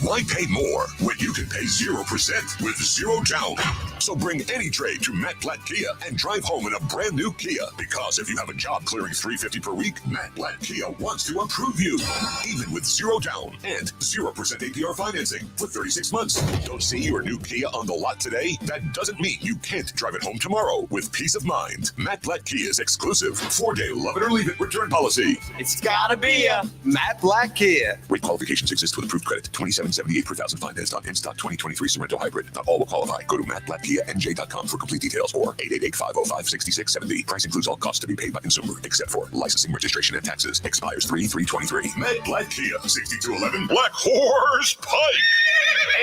Why pay more when you can pay 0% with 0 down? So bring any trade to Matt Blatt Kia and drive home in a brand new Kia. Because if you have a job clearing $350 per week, Matt Blatt Kia wants to approve you. Even with 0 down and 0% APR financing for 36 months. Don't see your new Kia on the lot today? That doesn't mean you can't drive it home tomorrow with peace of mind. Matt Blatt Kia's exclusive 4-day love it or leave it return policy. It's gotta be a Matt Blatt Kia. Rate qualifications exist with approved credit. $27.78 per thousand finance on in-stock 2023 Sorrento Hybrid. Not all will qualify. Go to mattblattkianj.com for complete details or 888-505-6670. Price includes all costs to be paid by consumer except for licensing, registration, and taxes. Expires 3/3/23. Matt Blatt Kia, 6211 Black Horse Pike,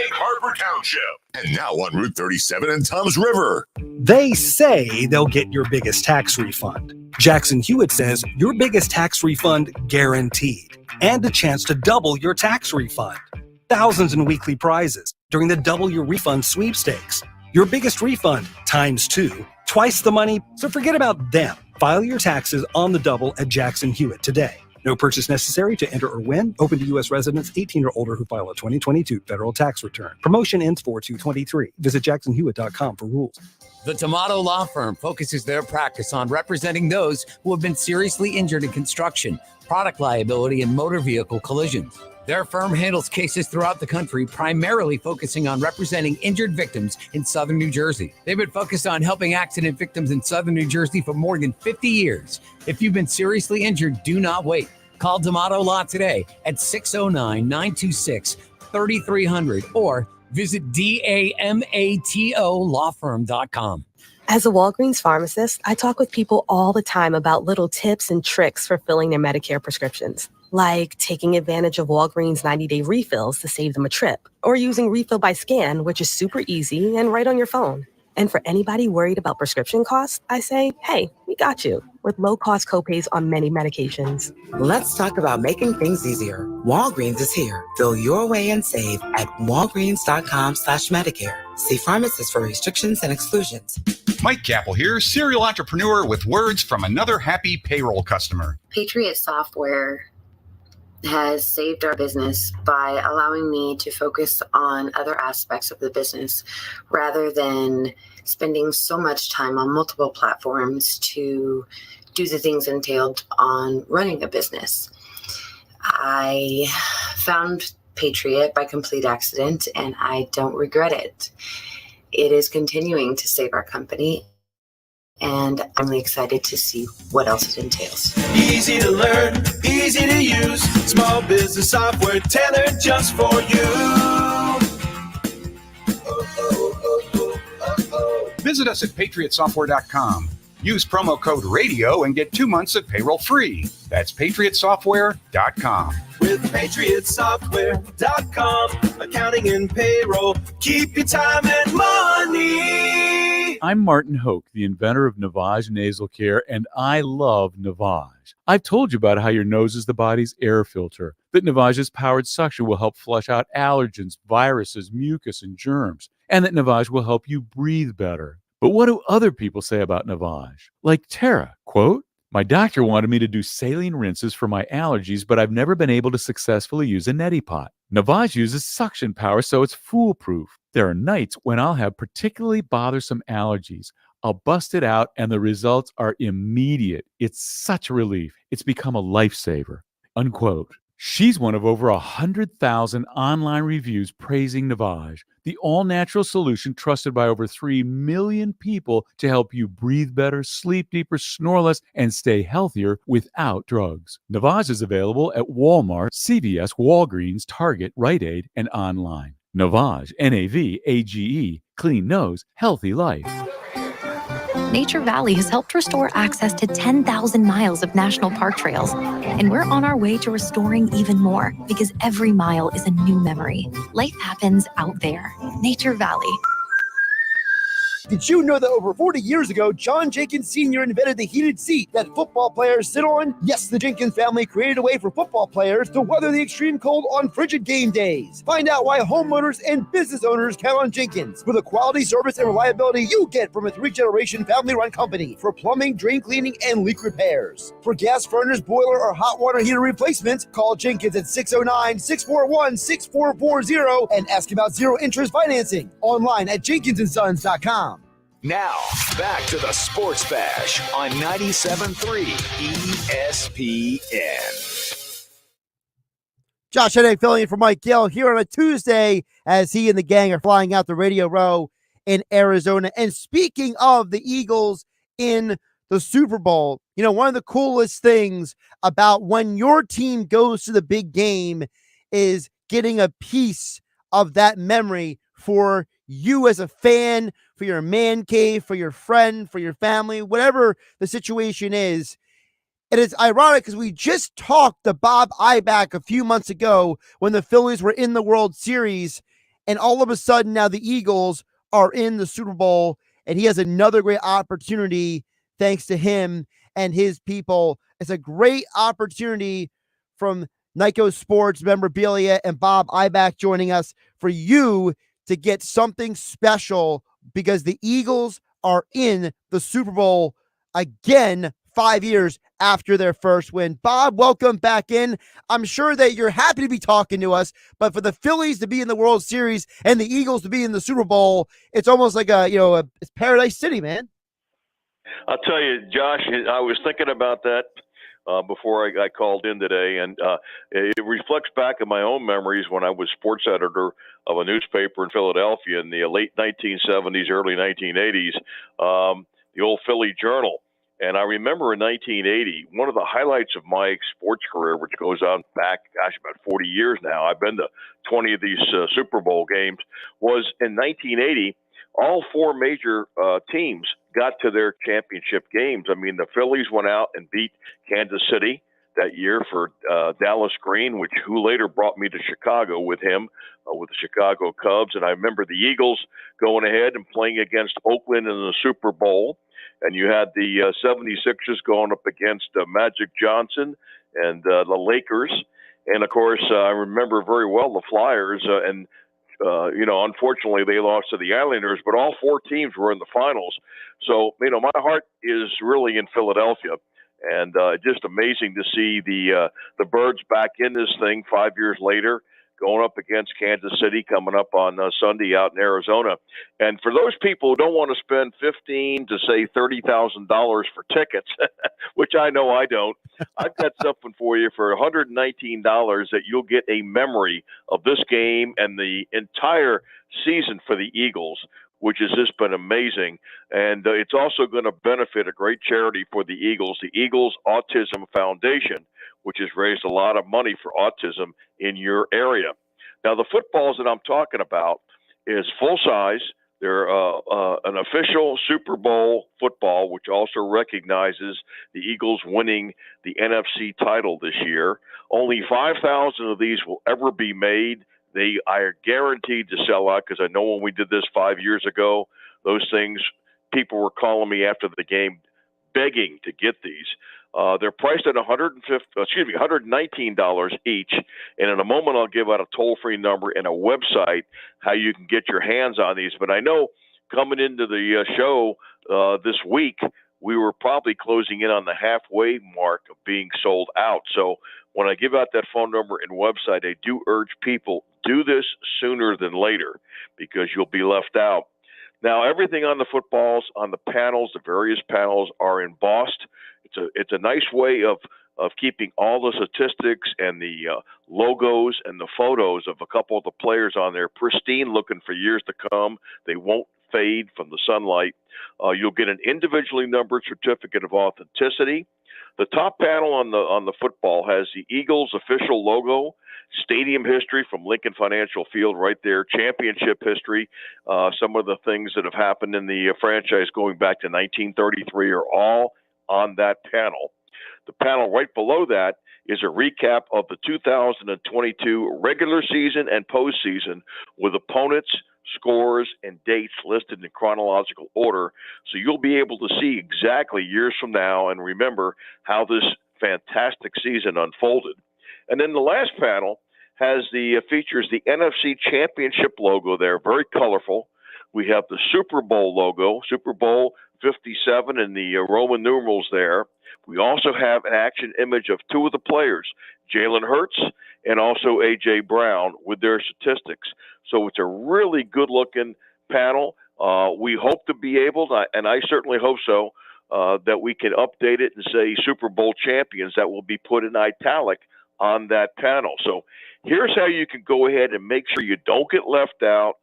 Egg Harbor Township. And now on Route 37 and Tom's River. They say they'll get your biggest tax refund. Jackson Hewitt says your biggest tax refund guaranteed, and a chance to double your tax refund. Thousands in weekly prizes during the Double Your Refund sweepstakes. Your biggest refund times 2, twice the money, so forget about them. File your taxes on the double at Jackson Hewitt today. No purchase necessary to enter or win. Open to U.S. residents 18 or older who file a 2022 federal tax return. Promotion ends 4/2/23. Visit jacksonhewitt.com for rules. The Tomato Law Firm focuses their practice on representing those who have been seriously injured in construction, product liability, and motor vehicle collisions. Their firm handles cases throughout the country, primarily focusing on representing injured victims in Southern New Jersey. They've been focused on helping accident victims in Southern New Jersey for more than 50 years. If you've been seriously injured, do not wait. Call Tomato Law today at 609-926-3300 or visit DAMATOLawFirm.com. As a Walgreens pharmacist, I talk with people all the time about little tips and tricks for filling their Medicare prescriptions, like taking advantage of Walgreens 90-day refills to save them a trip, or using Refill by Scan, which is super easy and right on your phone. And for anybody worried about prescription costs, I say, hey, we got you, with low-cost copays on many medications. Let's talk about making things easier. Walgreens is here. Fill your way and save at walgreens.com/Medicare. See pharmacists for restrictions and exclusions. Mike Gill here, serial entrepreneur with words from another happy payroll customer. Patriot Software has saved our business by allowing me to focus on other aspects of the business rather than spending so much time on multiple platforms to do the things entailed on running a business. I found Patriot by complete accident, and I don't regret it. It is continuing to save our company, and I'm really excited to see what else it entails. Easy to learn, easy to use, small business software tailored just for you. Visit us at patriotsoftware.com. Use promo code RADIO and get 2 months of payroll free. That's patriotsoftware.com. With patriotsoftware.com, accounting and payroll, keep your time and money. I'm Martin Hoke, the inventor of Navage Nasal Care, and I love Navage. I've told you about how your nose is the body's air filter, that Navage's powered suction will help flush out allergens, viruses, mucus, and germs, and that Navage will help you breathe better. But what do other people say about Navage? Like Tara, quote, "My doctor wanted me to do saline rinses for my allergies, but I've never been able to successfully use a neti pot. Navage uses suction power, so it's foolproof. There are nights when I'll have particularly bothersome allergies. I'll bust it out, and the results are immediate. It's such a relief. It's become a lifesaver." Unquote. She's one of over 100,000 online reviews praising Navage, the all-natural solution trusted by over 3 million people to help you breathe better, sleep deeper, snore less, and stay healthier without drugs. Navage is available at Walmart, CVS, Walgreens, Target, Rite Aid, and online. Navage, Navage, clean nose, healthy life. Nature Valley has helped restore access to 10,000 miles of national park trails, and we're on our way to restoring even more because every mile is a new memory. Life happens out there. Nature Valley. Did you know that over 40 years ago, John Jenkins Sr. invented the heated seat that football players sit on? Yes, the Jenkins family created a way for football players to weather the extreme cold on frigid game days. Find out why homeowners and business owners count on Jenkins for the quality, service, and reliability you get from a 3-generation family-run company for plumbing, drain cleaning, and leak repairs. For gas furnace, boiler, or hot water heater replacements, call Jenkins at 609-641-6440 and ask about zero-interest financing. Online at jenkinsandsons.com. Now, back to the Sports Bash on 97.3 ESPN. Josh Hennig filling in for Mike Gill here on a Tuesday as he and the gang are flying out to Radio Row in Arizona. And speaking of the Eagles in the Super Bowl, you know, one of the coolest things about when your team goes to the big game is getting a piece of that memory for you as a fan, for your man cave, for your friend, for your family, whatever the situation is. It is ironic because we just talked to Bob Ibach a few months ago when the Phillies were in the World Series, and all of a sudden now the Eagles are in the Super Bowl, and he has another great opportunity thanks to him and his people. It's a great opportunity from Nyko Sports memorabilia and Bob Ibach joining us for you to get something special because the Eagles are in the Super Bowl again 5 years after their first win. Bob, welcome back in. I'm sure that you're happy to be talking to us, but for the Phillies to be in the World Series and the Eagles to be in the Super Bowl, it's almost like it's Paradise City, man. I'll tell you, Josh, I was thinking about that before I called in today, and it reflects back in my own memories when I was sports editor of a newspaper in Philadelphia in the late 1970s, early 1980s, the old Philly Journal. And I remember in 1980, one of the highlights of my sports career, which goes on back, about 40 years now, I've been to 20 of these Super Bowl games, was in 1980, all four major teams got to their championship games. I mean, the Phillies went out and beat Kansas City that year for Dallas Green, who later brought me to Chicago with him, with the Chicago Cubs. And I remember the Eagles going ahead and playing against Oakland in the Super Bowl. And you had the 76ers going up against Magic Johnson and the Lakers. And, of course, I remember very well the Flyers. Unfortunately, they lost to the Islanders, but all four teams were in the finals. So, my heart is really in Philadelphia. And just amazing to see the Birds back in this thing 5 years later, going up against Kansas City, coming up on Sunday out in Arizona. And for those people who don't want to spend $15,000 to say $30,000 for tickets, which I know I don't, I've got something for you for $119 that you'll get a memory of this game and the entire season for the Eagles, which has just been amazing. And it's also going to benefit a great charity for the Eagles, the Eagles Autism Foundation, which has raised a lot of money for autism in your area. Now, the footballs that I'm talking about is full size. They're an official Super Bowl football, which also recognizes the Eagles winning the NFC title this year. Only 5,000 of these will ever be made. They are guaranteed to sell out because I know when we did this 5 years ago, those things, people were calling me after the game begging to get these. They're priced at $119 each. And in a moment, I'll give out a toll-free number and a website how you can get your hands on these. But I know coming into the show this week, we were probably closing in on the halfway mark of being sold out. So when I give out that phone number and website, I do urge people, do this sooner than later because you'll be left out. Now, everything on the footballs, on the panels, the various panels are embossed. It's a nice way of of keeping all the statistics and the logos and the photos of a couple of the players on there pristine looking for years to come. They won't fade from the sunlight. You'll get an individually numbered certificate of authenticity. The top panel on the football has the Eagles official logo, stadium history from Lincoln Financial Field right there, championship history. Some of the things that have happened in the franchise going back to 1933 are all on that panel. The panel right below that is a recap of the 2022 regular season and postseason with opponents, scores, and dates listed in chronological order. So you'll be able to see exactly years from now and remember how this fantastic season unfolded. And then the last panel features the NFC Championship logo there, very colorful. We have the Super Bowl logo, Super Bowl 57 in the Roman numerals there. We also have an action image of two of the players, Jalen Hurts and also A.J. Brown, with their statistics. So it's a really good-looking panel. We hope to be able to, and I certainly hope so, that we can update it and say Super Bowl champions. That will be put in italic on that panel. So here's how you can go ahead and make sure you don't get left out.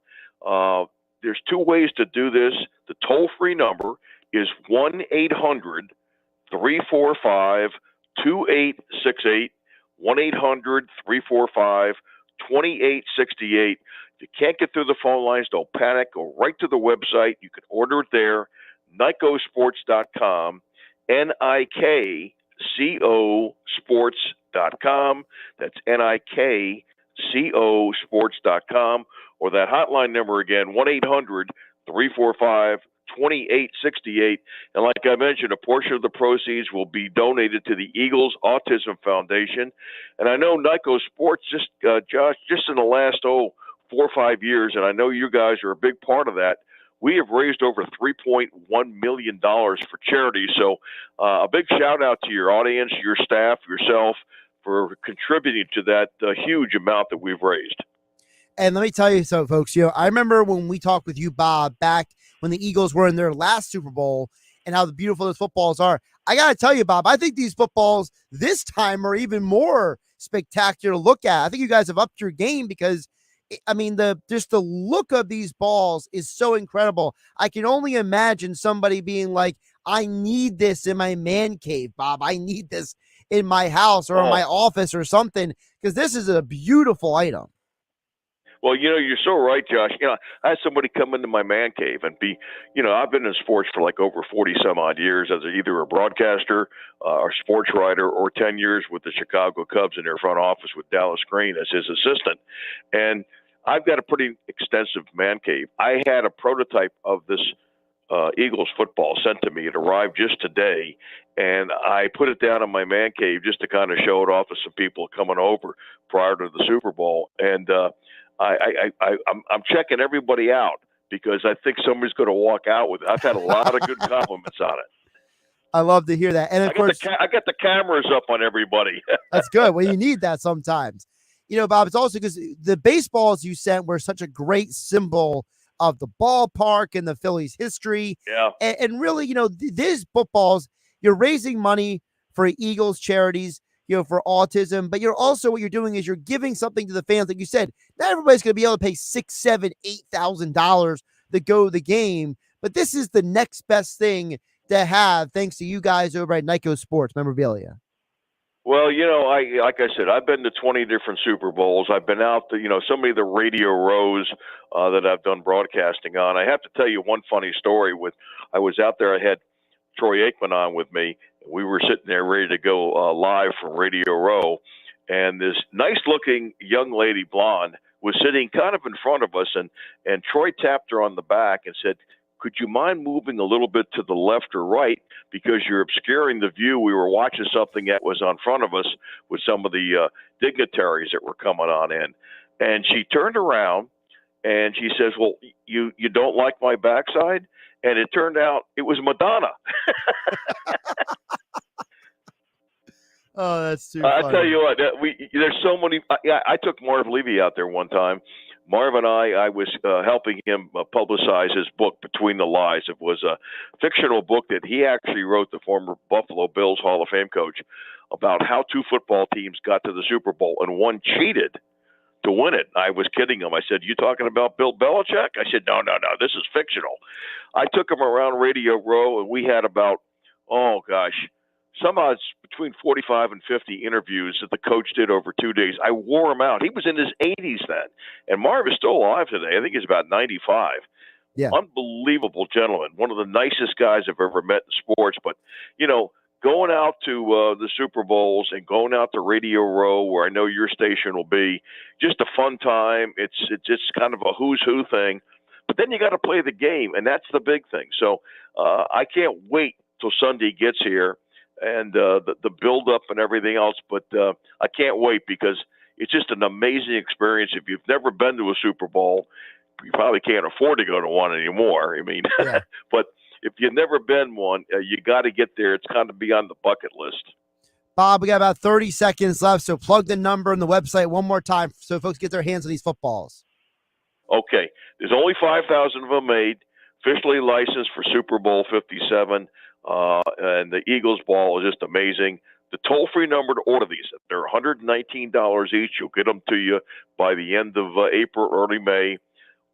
There's two ways to do this. The toll-free number is 1-800-345-2868, 1-800-345-2868. If you can't get through the phone lines, don't panic. Go right to the website. You can order it there, NICOsports.com, NIKCOsports.com. That's NIKCOsports.com. Or that hotline number again, 1-800-345-2868. And like I mentioned, a portion of the proceeds will be donated to the Eagles Autism Foundation. And I know Nico Sports, Josh, just in the last 4 or 5 years, and I know you guys are a big part of that, we have raised over $3.1 million for charity. So a big shout out to your audience, your staff, yourself, for contributing to that huge amount that we've raised. And let me tell you so, folks, I remember when we talked with you, Bob, back when the Eagles were in their last Super Bowl and how beautiful those footballs are. I got to tell you, Bob, I think these footballs this time are even more spectacular to look at. I think you guys have upped your game because, I mean, the look of these balls is so incredible. I can only imagine somebody being like, I need this in my man cave, Bob. I need this in my house or in my office or something, because this is a beautiful item. Well, you're so right, Josh. I had somebody come into my man cave and I've been in sports for like over 40 some odd years as either a broadcaster or sports writer, or 10 years with the Chicago Cubs in their front office with Dallas Green as his assistant. And I've got a pretty extensive man cave. I had a prototype of this Eagles football sent to me. It arrived just today, and I put it down in my man cave just to kind of show it off to some people coming over prior to the Super Bowl. And I'm checking everybody out because I think somebody's going to walk out with it. I've had a lot of good compliments on it. I love to hear that. And of course, I got the cameras up on everybody. That's good. Well, you need that sometimes. Bob, it's also because the baseballs you sent were such a great symbol of the ballpark and the Phillies' history. Yeah. And really, these footballs, you're raising money for Eagles charities, for autism, but what you're doing is you're giving something to the fans. Like you said, not everybody's going to be able to pay $6,000, $7,000, $8,000 to go to the game, but this is the next best thing to have thanks to you guys over at Nico Sports Memorabilia. Well, like I said, I've been to 20 different Super Bowls. I've been out to, so many of the radio rows that I've done broadcasting on. I have to tell you one funny story. I was out there, I had Troy Aikman on with me. We were sitting there ready to go live from Radio Row, and this nice-looking young lady, blonde, was sitting kind of in front of us, and Troy tapped her on the back and said, could you mind moving a little bit to the left or right because you're obscuring the view? We were watching something that was on front of us with some of the dignitaries that were coming on in. And she turned around and she says, well, you don't like my backside? And it turned out it was Madonna. Oh, that's too funny. I tell you what, there's so many. I took Marv Levy out there one time Marv and I was helping him publicize his book, Between the Lies. It was a fictional book that he actually wrote, the former Buffalo Bills Hall of Fame coach, about how two football teams got to the Super Bowl, and one cheated to win it. I was kidding him. I said, "You talking about Bill Belichick?" I said, No, this is fictional. I took him around Radio Row, and we had about, somehow it's between 45 and 50 interviews that the coach did over 2 days. I wore him out. He was in his 80s then. And Marv is still alive today. I think he's about 95. Yeah. Unbelievable gentleman. One of the nicest guys I've ever met in sports. But, going out to the Super Bowls and going out to Radio Row, where I know your station will be, just a fun time. It's just kind of a who's who thing. But then you got to play the game, and that's the big thing. So I can't wait till Sunday gets here and the build-up and everything else. But I can't wait because it's just an amazing experience. If you've never been to a Super Bowl, you probably can't afford to go to one anymore. I mean, Yeah. But if you've never been one, you got to get there. It's kind of be on the bucket list. Bob, we got about 30 seconds left, so plug the number and the website one more time so folks get their hands on these footballs. Okay. There's only 5,000 of them made, officially licensed for Super Bowl 57. And the Eagles ball is just amazing. The toll-free number to order these, they're $119 each. You'll get them to you by the end of April, early May.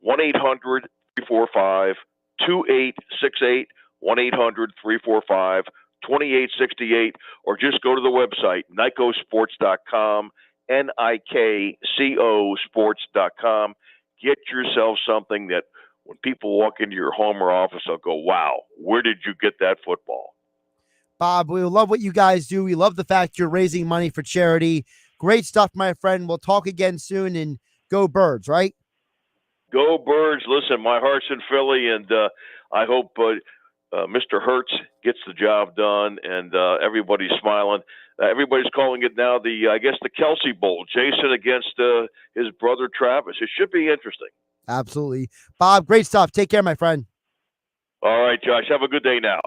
1-800-345-2868, 1-800-345-2868, or just go to the website, NICOsports.com, NIKCO sports.com. Get yourself something that when people walk into your home or office, they'll go, wow, where did you get that football? Bob, we love what you guys do. We love the fact you're raising money for charity. Great stuff, my friend. We'll talk again soon, and go Birds, right? Go Birds. Listen, my heart's in Philly, and I hope Mr. Hertz gets the job done, and everybody's smiling. Everybody's calling it now the Kelsey Bowl. Jason against his brother Travis. It should be interesting. Absolutely. Bob, great stuff. Take care, my friend. All right, Josh. Have a good day now.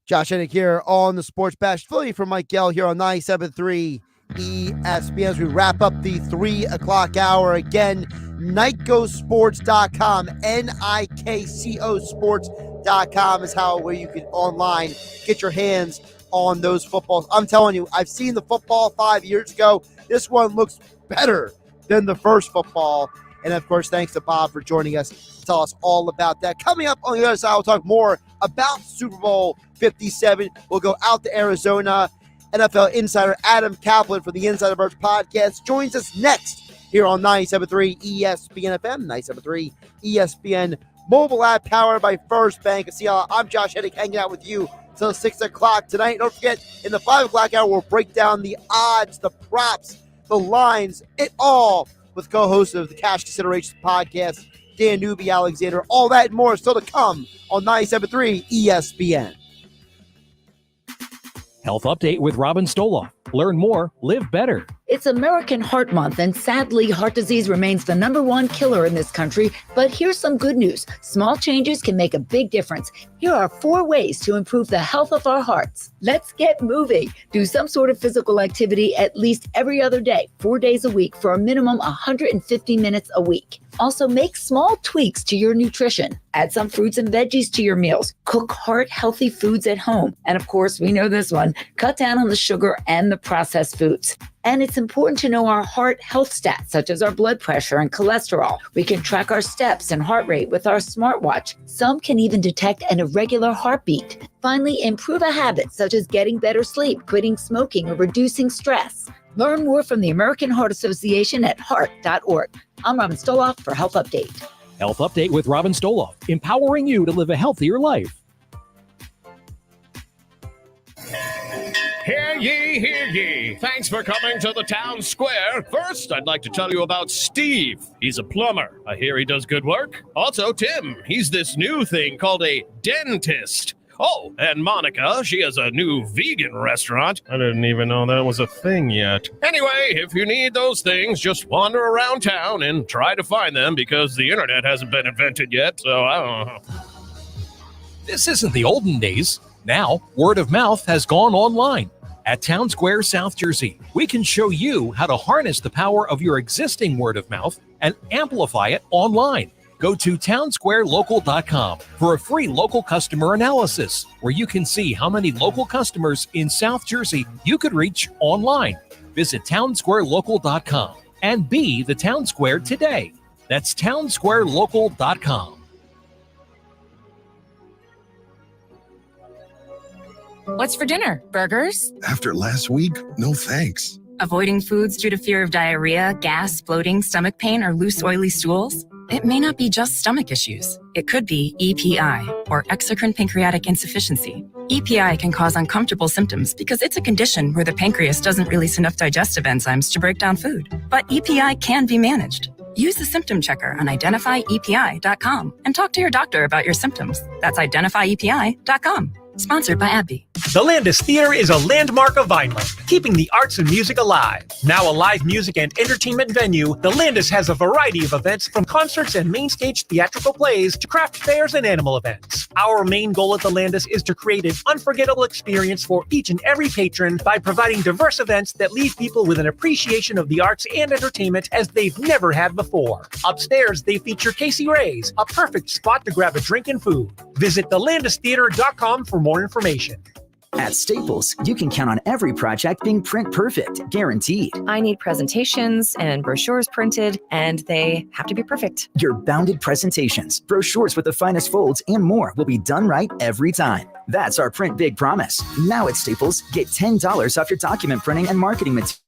Josh Hennig here on the Sports Bash Philly from Mike Gill here on 97.3 ESPN as we wrap up the 3 o'clock hour. Again, NICOsports.com, NIKCO sports.com is where you can online get your hands on those footballs. I'm telling you, I've seen the football 5 years ago. This one looks better than the first football. And, of course, thanks to Bob for joining us to tell us all about that. Coming up on the other side, we'll talk more about Super Bowl 57. We'll go out to Arizona. NFL insider Adam Kaplan from the Insider Birds podcast joins us next here on 97.3 ESPN FM, 97.3 ESPN mobile app powered by First Bank of Seattle. I'm Josh Hennig hanging out with you till 6 o'clock tonight. Don't forget, in the 5 o'clock hour, we'll break down the odds, the props, the lines, it all with co-host of the Cash Considerations podcast, Dan Newby Alexander. All that and more still to come on 97.3 ESPN. Health Update with Robin Stoloff. Learn more, live better. It's American Heart Month, and sadly, heart disease remains the #1 killer in this country. But here's some good news. Small changes can make a big difference. Here are 4 ways to improve the health of our hearts. Let's get moving. Do some sort of physical activity at least every other day, 4 days a week, for a minimum 150 minutes a week. Also, make small tweaks to your nutrition. Add some fruits and veggies to your meals. Cook heart-healthy foods at home. And of course, we know this one, cut down on the sugar and the processed foods. And it's important to know our heart health stats, such as our blood pressure and cholesterol. We can track our steps and heart rate with our smartwatch. Some can even detect an irregular heartbeat. Finally, improve a habit, such as getting better sleep, quitting smoking, or reducing stress. Learn more from the American Heart Association at heart.org. I'm Robin Stoloff for Health Update. Health Update with Robin Stoloff, empowering you to live a healthier life. Hear ye, hear ye. Thanks for coming to the town square. First, I'd like to tell you about Steve. He's a plumber. I hear he does good work. Also, Tim. He's this new thing called a dentist. Oh, and Monica, she has a new vegan restaurant. I didn't even know that was a thing yet. Anyway, if you need those things, just wander around town and try to find them because the internet hasn't been invented yet, so I don't know. This isn't the olden days. Now, word of mouth has gone online. At Town Square, South Jersey, we can show you how to harness the power of your existing word of mouth and amplify it online. Go to townsquarelocal.com for a free local customer analysis where you can see how many local customers in South Jersey you could reach online. Visit townsquarelocal.com and be the Town Square today. That's townsquarelocal.com. What's for dinner? Burgers? After last week, no thanks. Avoiding foods due to fear of diarrhea, gas, bloating, stomach pain, or loose, oily stools? It may not be just stomach issues. It could be EPI, or exocrine pancreatic insufficiency. EPI can cause uncomfortable symptoms because it's a condition where the pancreas doesn't release enough digestive enzymes to break down food. But EPI can be managed. Use the symptom checker on identifyepi.com and talk to your doctor about your symptoms. That's identifyepi.com. Sponsored by AbbVie. The Landis Theater is a landmark of Vineland, keeping the arts and music alive. Now a live music and entertainment venue, the Landis has a variety of events from concerts and main stage theatrical plays to craft fairs and animal events. Our main goal at the Landis is to create an unforgettable experience for each and every patron by providing diverse events that leave people with an appreciation of the arts and entertainment as they've never had before. Upstairs, they feature Casey Ray's, a perfect spot to grab a drink and food. Visit thelandistheater.com for more information. At Staples, you can count on every project being print perfect, guaranteed. I need presentations and brochures printed, and they have to be perfect. Your bounded presentations, brochures with the finest folds, and more will be done right every time. That's our Print Big promise. Now at Staples, get $10 off your document printing and marketing materials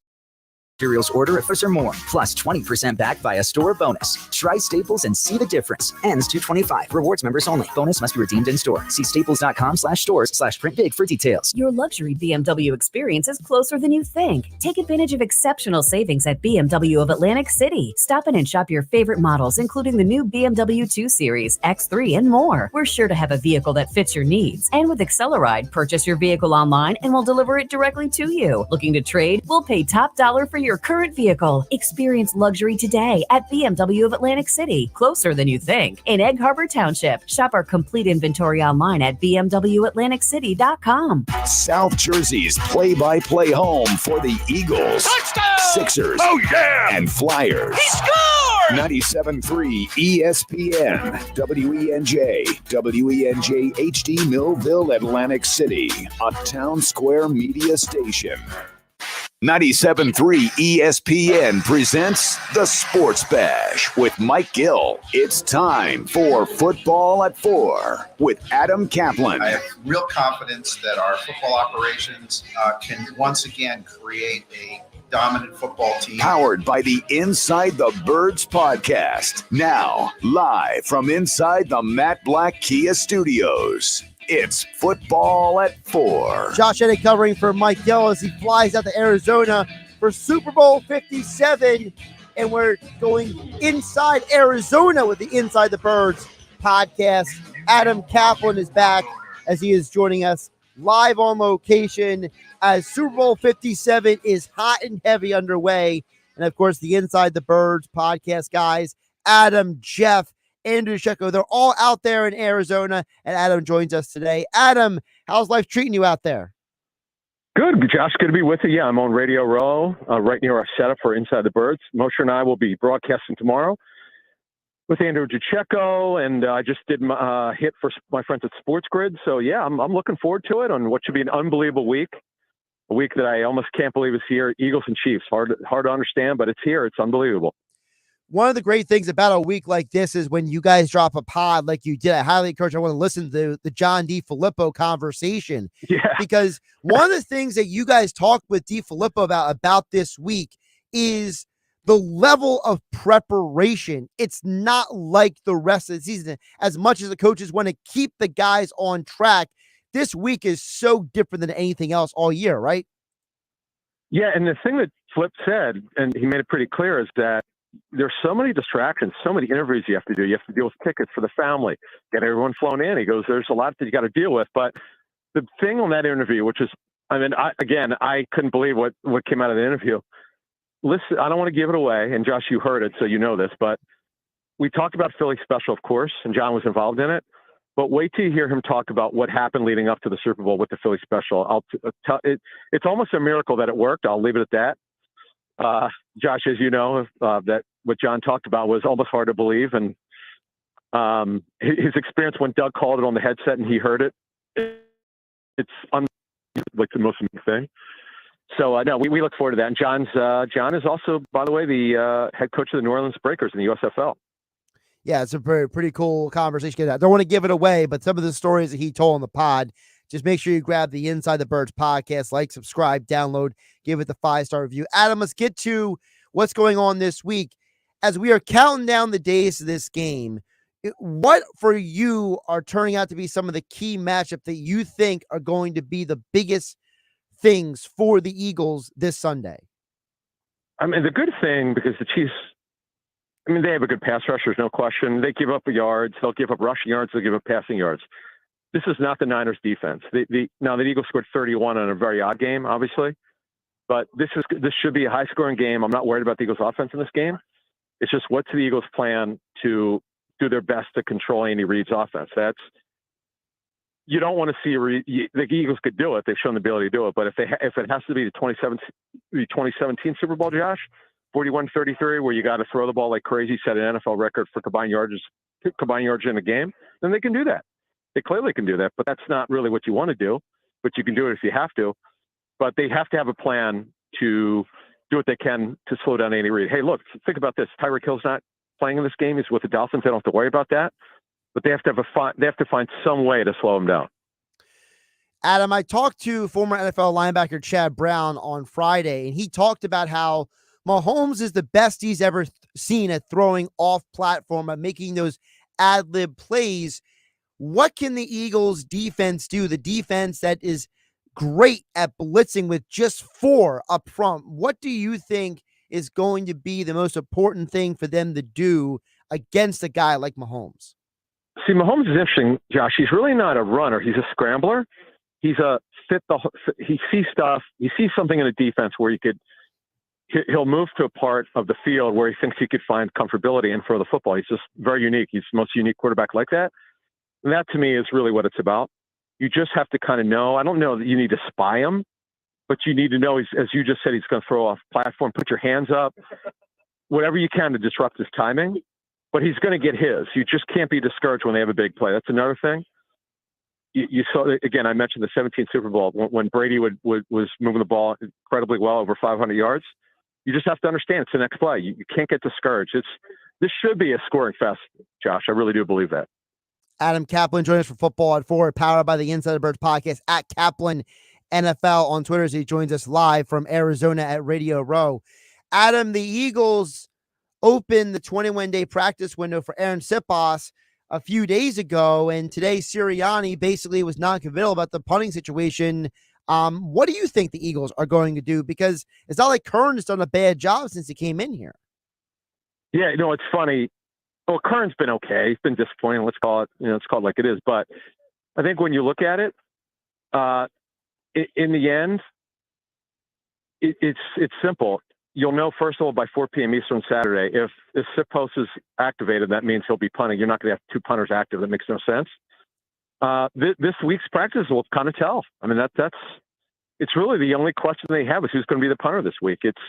order if there's more, plus 20% back via store bonus. Try Staples and see the difference. Ends 2/25. Rewards members only. Bonus must be redeemed in store. See staples.com/stores/printbig for details. Your luxury BMW experience is closer than you think. Take advantage of exceptional savings at BMW of Atlantic City. Stop in and shop your favorite models, including the new BMW 2 Series, X3, and more. We're sure to have a vehicle that fits your needs. And with Acceleride, purchase your vehicle online and we'll deliver it directly to you. Looking to trade? We'll pay top dollar for your current vehicle. Experience luxury today at BMW of Atlantic City, closer than you think, in Egg Harbor Township. Shop our complete inventory online at bmwatlanticcity.com. South Jersey's play-by-play home for the Eagles, Touchdown! Sixers, and Flyers. He scored! 97.3 ESPN, WENJ, WENJ HD Millville, Atlantic City, a Town Square media station. 97.3 ESPN presents the Sports Bash with Mike Gill. It's time for Football at 4 with Adam Kaplan. I have real confidence that our football operations can once again create a dominant football team. Powered by the Inside the Birds podcast. Now, live from inside the Matt Black Kia Studios. It's Football at 4. Josh Hennig covering for Mike Gill as he flies out to Arizona for Super Bowl 57. And we're going inside Arizona with the Inside the Birds podcast. Adam Kaplan is back as he is joining us live on location as Super Bowl 57 is hot and heavy underway. And, of course, the Inside the Birds podcast guys, Adam, Jeff, Andrew Shecko, they're all out there in Arizona, and Adam joins us today. Adam, how's life treating you out there? Good, Josh. Good to be with you. Yeah, I'm on Radio Row, right near our setup for Inside the Birds. Moshe and I will be broadcasting tomorrow with Andrew Shecko, and I just did my hit for my friends at Sports Grid. So, yeah, I'm looking forward to it on what should be an unbelievable week, a week that I almost can't believe is here. Eagles and Chiefs, hard to understand, but it's here. It's unbelievable. One of the great things about a week like this is when you guys drop a pod like you did. I highly encourage everyone to listen to the John DiFilippo conversation. Yeah. Because one of the things that you guys talked with DiFilippo about this week is the level of preparation. It's not like the rest of the season. As much as the coaches want to keep the guys on track, this week is so different than anything else all year, right? Yeah, and the thing that Flip said, and he made it pretty clear, is that there's so many distractions, so many interviews you have to do. You have to deal with tickets for the family, get everyone flown in. He goes, there's a lot that you got to deal with. But the thing on that interview, which is, I couldn't believe what came out of the interview. Listen, I don't want to give it away. And Josh, you heard it, so you know this, but we talked about Philly Special, of course, and John was involved in it. But wait till you hear him talk about what happened leading up to the Super Bowl with the Philly Special. It's almost a miracle that it worked. I'll leave it at that. Josh, as you know, that what John talked about was almost hard to believe. And his experience when Doug called it on the headset and he heard it, it's like the most amazing thing. So no, we look forward to that. And John is also, by the way, the head coach of the New Orleans Breakers in the USFL. Yeah, it's a pretty cool conversation. I don't want to give it away, but some of the stories that he told on the pod, just make sure you grab the Inside the Birds podcast, like, subscribe, download, give it the 5-star review. Adam, let's get to what's going on this week. As we are counting down the days to this game, what for you are turning out to be some of the key matchups that you think are going to be the biggest things for the Eagles this Sunday? I mean, the good thing, because the Chiefs, I mean, they have a good pass rush, there's no question. They give up yards. They'll give up rushing yards. They'll give up passing yards. This is not the Niners defense. Now, the Eagles scored 31 on a very odd game, obviously. But this should be a high-scoring game. I'm not worried about the Eagles' offense in this game. It's just what's the Eagles' plan to do their best to control Andy Reid's offense. You don't want to see the Eagles could do it. They've shown the ability to do it. But if it has to be the 2017 Super Bowl, Josh, 41-33, where you got to throw the ball like crazy, set an NFL record for combined yards in a game, then they can do that. They clearly can do that, but that's not really what you want to do. But you can do it if you have to. But they have to have a plan to do what they can to slow down Andy Reid. Hey, look, think about this. Tyreek Hill's not playing in this game. He's with the Dolphins. They don't have to worry about that. But they have to find some way to slow him down. Adam, I talked to former NFL linebacker Chad Brown on Friday, and he talked about how Mahomes is the best he's ever seen at throwing off platform, at making those ad-lib plays. What can the Eagles defense do? The defense that is great at blitzing with just 4 up front. What do you think is going to be the most important thing for them to do against a guy like Mahomes? See, Mahomes is interesting, Josh. He's really not a runner. He's a scrambler. He sees stuff. He sees something in a defense where he'll move to a part of the field where he thinks he could find comfortability and throw the football. He's just very unique. He's the most unique quarterback like that. And that, to me, is really what it's about. You just have to kind of know. I don't know that you need to spy him, but you need to know, as you just said, he's going to throw off platform. Put your hands up, whatever you can to disrupt his timing. But he's going to get his. You just can't be discouraged when they have a big play. That's another thing. You saw, again, I mentioned the 17th Super Bowl when Brady was moving the ball incredibly well, over 500 yards. You just have to understand it's the next play. You can't get discouraged. This should be a scoring fest, Josh. I really do believe that. Adam Kaplan joins us for Football at 4, powered by the Inside the Birds podcast at Kaplan NFL on Twitter, as he joins us live from Arizona at Radio Row. Adam, the Eagles opened the 21-day practice window for Aaron Sipos a few days ago, and today Sirianni basically was non-committal about the punting situation. What do you think the Eagles are going to do? Because it's not like Kern has done a bad job since he came in here. Yeah, it's funny. Well, Kern's been okay. He's been disappointing. Let's call it like it is. But I think when you look at it, in the end, it's simple. You'll know, first of all, by 4 p.m. Eastern Saturday, if Sipos is activated, that means he'll be punting. You're not going to have 2 punters active. That makes no sense. This week's practice will kind of tell. I mean, it's really the only question they have is who's going to be the punter this week. It's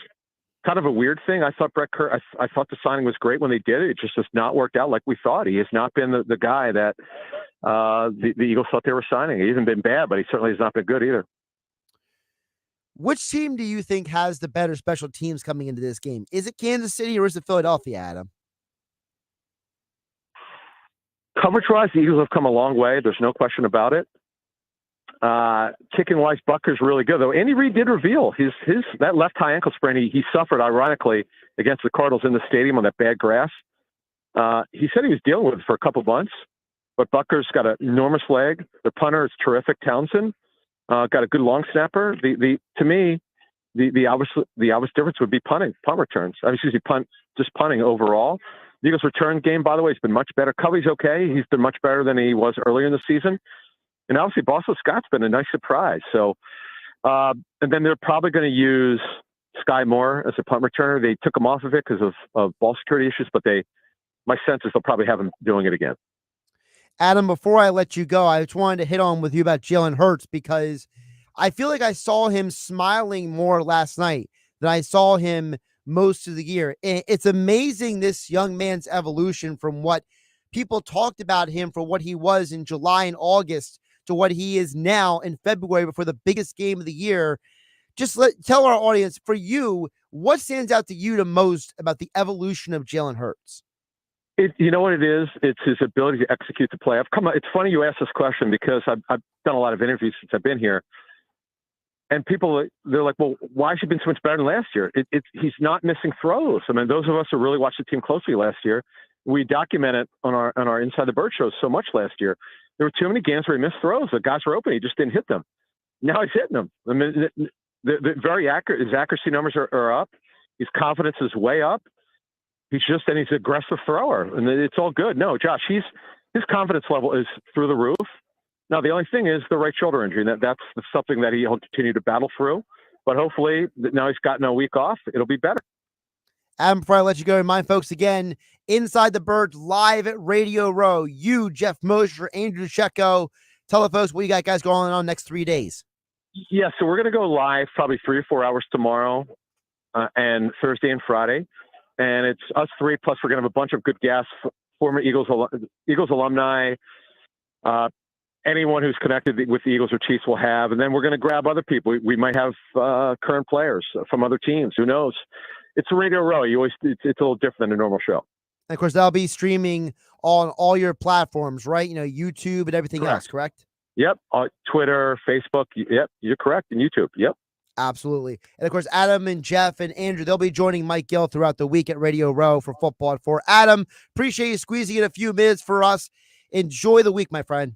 kind of a weird thing. I thought Brett Kerr, I thought the signing was great when they did it. It just has not worked out like we thought. He has not been the guy that the Eagles thought they were signing. He hasn't been bad, but he certainly has not been good either. Which team do you think has the better special teams coming into this game? Is it Kansas City or is it Philadelphia, Adam? Coverage-wise, the Eagles have come a long way. There's no question about it. Kicking-wise, Butker's really good, though. Andy Reid did reveal that left high ankle sprain he suffered, ironically, against the Cardinals in the stadium on that bad grass. He said he was dealing with it for a couple months, but Butker's got an enormous leg. The punter is terrific, Townsend. Got a good long snapper. To me, the obvious difference would be punt returns. Punting overall. The Eagles' return game, by the way, has been much better. Covey's okay. He's been much better than he was earlier in the season. And obviously, Boston Scott's been a nice surprise. So, and then they're probably going to use Sky Moore as a punt returner. They took him off of it because of ball security issues, but my sense is they'll probably have him doing it again. Adam, before I let you go, I just wanted to hit on with you about Jalen Hurts, because I feel like I saw him smiling more last night than I saw him most of the year. It's amazing, this young man's evolution from what people talked about him for what he was in July and August to what he is now in February before the biggest game of the year. Just tell our audience, for you, what stands out to you the most about the evolution of Jalen Hurts? You know what it is? It's his ability to execute the play. It's funny you asked this question because I've done a lot of interviews since I've been here. And people, they're like, well, why has he been so much better than last year? He's not missing throws. I mean, those of us who really watched the team closely last year, we documented on our Inside the Bird show so much last year. There were too many games where he missed throws. The guys were open. He just didn't hit them. Now he's hitting them. I mean, the very accurate. His accuracy numbers are up. His confidence is way up. He's an aggressive thrower, and it's all good. No, Josh, his confidence level is through the roof. Now, the only thing is the right shoulder injury. That's something that he'll continue to battle through. But hopefully, now he's gotten a week off, it'll be better. Adam, before I let you go, remind folks again, Inside the Birds live at Radio Row. You, Jeff Mosher, Andrew Shecko. Tell the folks what you got guys going on next 3 days. Yeah, so we're going to go live probably 3 or 4 hours tomorrow and Thursday and Friday. And it's us three, plus we're going to have a bunch of good guests, former Eagles alumni, anyone who's connected with the Eagles or Chiefs will have. And then we're going to grab other people. We might have current players from other teams. Who knows? It's a Radio Row. It's a little different than a normal show. And of course, that'll be streaming on all your platforms, right? YouTube and everything else, correct? Yep. Twitter, Facebook. Yep. You're correct. And YouTube. Yep. Absolutely. And of course, Adam and Jeff and Andrew, they'll be joining Mike Gill throughout the week at Radio Row for Football at 4. Adam, appreciate you squeezing in a few minutes for us. Enjoy the week, my friend.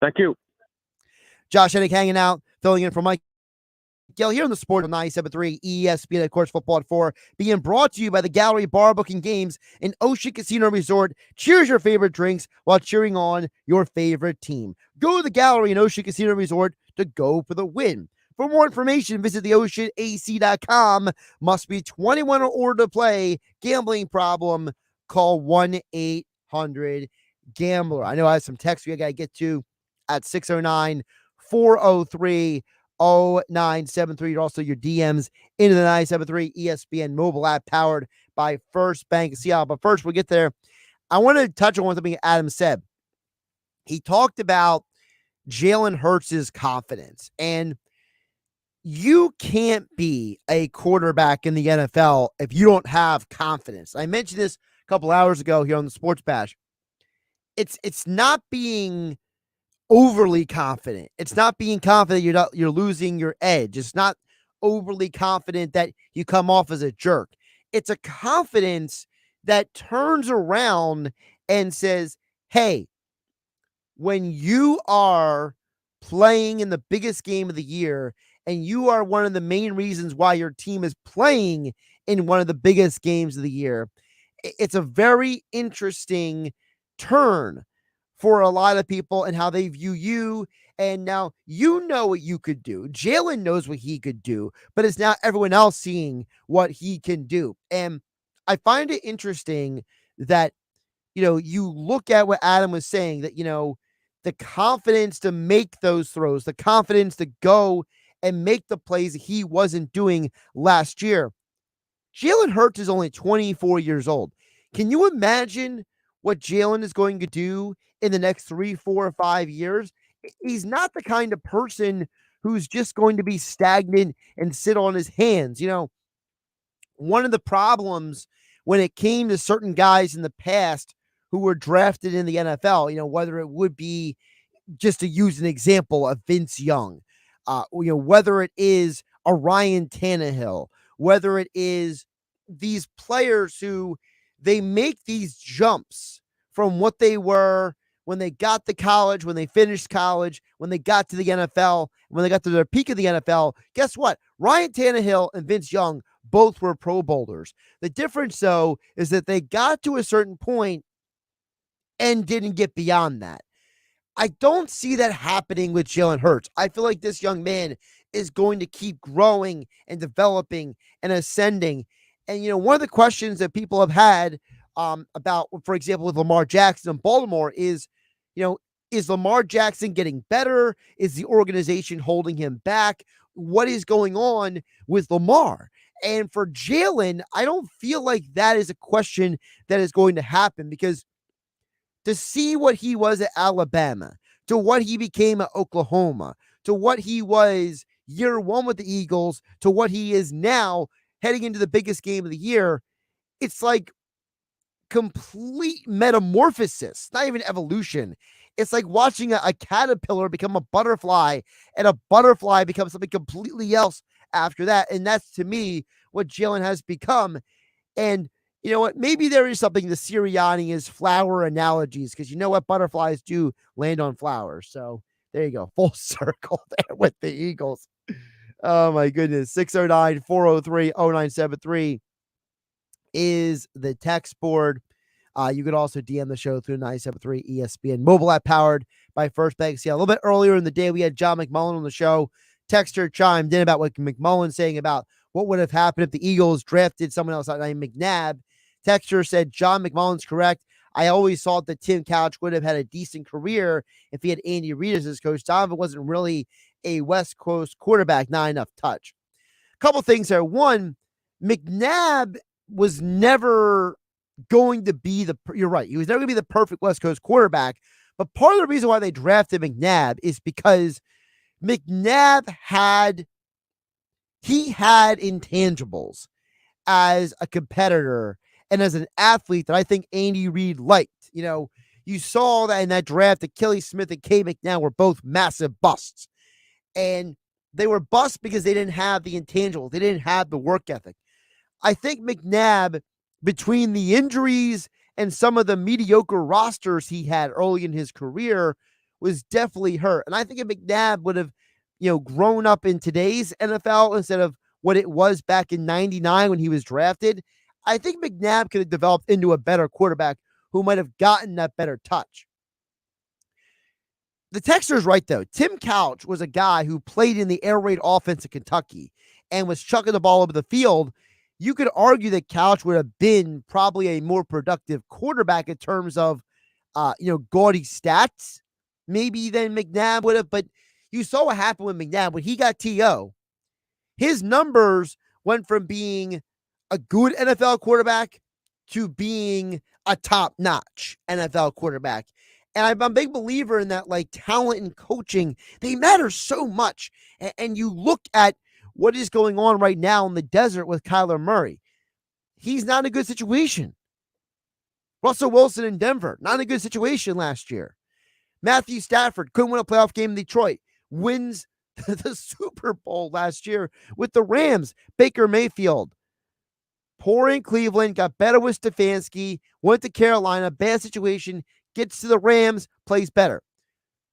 Thank you. Josh Hennig hanging out, filling in for Mike Gill here on the Sport of 97.3 ESPN, of course, Football at 4, being brought to you by the Gallery Bar Booking Games and Ocean Casino Resort. Cheers your favorite drinks while cheering on your favorite team. Go to the Gallery and Ocean Casino Resort to go for the win. For more information, visit theoceanac.com. Must be 21 or older to play. Gambling problem, call 1-800-GAMBLER. I know I have some texts we got to get to at 609-403-0973. Also, your DMs into the 973 ESPN mobile app powered by First Bank of Seattle. But first, we'll get there. I want to touch on something Adam said. He talked about Jalen Hurts' confidence, and you can't be a quarterback in the NFL if you don't have confidence. I mentioned this a couple hours ago here on the Sports Bash. It's not being overly confident. It's not being confident you're losing your edge. It's not overly confident that you come off as a jerk. It's a confidence that turns around and says, hey, when you are playing in the biggest game of the year and you are one of the main reasons why your team is playing in one of the biggest games of the year, it's a very interesting turn for a lot of people and how they view you. And now you know what you could do. Jalen knows what he could do, but it's now everyone else seeing what he can do. And I find it interesting that, you look at what Adam was saying, that, the confidence to make those throws, the confidence to go and make the plays he wasn't doing last year. Jalen Hurts is only 24 years old. Can you imagine what Jalen is going to do in the next 3, 4, or 5 years? He's not the kind of person who's just going to be stagnant and sit on his hands. One of the problems when it came to certain guys in the past who were drafted in the NFL, whether it would be, just to use an example, of Vince Young, whether it is a Ryan Tannehill, whether it is these players who they make these jumps from what they were when they got to college, when they finished college, when they got to the NFL, when they got to their peak of the NFL. Guess what? Ryan Tannehill and Vince Young both were Pro Bowlers. The difference, though, is that they got to a certain point and didn't get beyond that. I don't see that happening with Jalen Hurts. I feel like this young man is going to keep growing and developing and ascending. And, one of the questions that people have had about, for example, with Lamar Jackson in Baltimore is, is Lamar Jackson getting better? Is the organization holding him back? What is going on with Lamar? And for Jalen, I don't feel like that is a question that is going to happen, because to see what he was at Alabama, to what he became at Oklahoma, to what he was year one with the Eagles, to what he is now heading into the biggest game of the year, it's like complete metamorphosis, not even evolution. It's like watching a caterpillar become a butterfly, and a butterfly becomes something completely else after that. And that's, to me, what Jalen has become. And you know what? Maybe there is something to Sirianni is flower analogies, because you know what? Butterflies do land on flowers. So there you go. Full circle there with the Eagles. Oh my goodness. 609-403-0973 is the text board. You could also DM the show through 973 ESPN mobile app, powered by First Bank. See, a little bit earlier in the day, we had John McMullen on the show. Texter chimed in about what McMullen's saying about what would have happened if the Eagles drafted someone else named McNabb. Texter said John McMullen's correct. I always thought that Tim Couch would have had a decent career if he had Andy Reid as his coach. Donovan wasn't really a West Coast quarterback, not enough touch. A couple things there. One, McNabb was never going to be you're right, he was never going to be the perfect West Coast quarterback. But part of the reason why they drafted McNabb is because McNabb had intangibles as a competitor and as an athlete that I think Andy Reid liked. You know, you saw that in that draft, Achilles Smith and K. McNabb were both massive busts. And they were busts because they didn't have the intangibles. They didn't have the work ethic. I think McNabb, between the injuries and some of the mediocre rosters he had early in his career, was definitely hurt. And I think if McNabb would have, grown up in today's NFL instead of what it was back in 99 when he was drafted, I think McNabb could have developed into a better quarterback who might have gotten that better touch. The texter's right, though. Tim Couch was a guy who played in the air raid offense in Kentucky and was chucking the ball over the field. You could argue that Couch would have been probably a more productive quarterback in terms of, gaudy stats, maybe than McNabb would have. But you saw what happened with McNabb when he got TO. His numbers went from being a good NFL quarterback to being a top-notch NFL quarterback. And I'm a big believer in that, like, talent and coaching, they matter so much. And you look at what is going on right now in the desert with Kyler Murray. He's not in a good situation. Russell Wilson in Denver, not in a good situation last year. Matthew Stafford couldn't win a playoff game in Detroit. Wins the Super Bowl last year with the Rams. Baker Mayfield, poor in Cleveland, got better with Stefanski, went to Carolina, bad situation, gets to the Rams, plays better.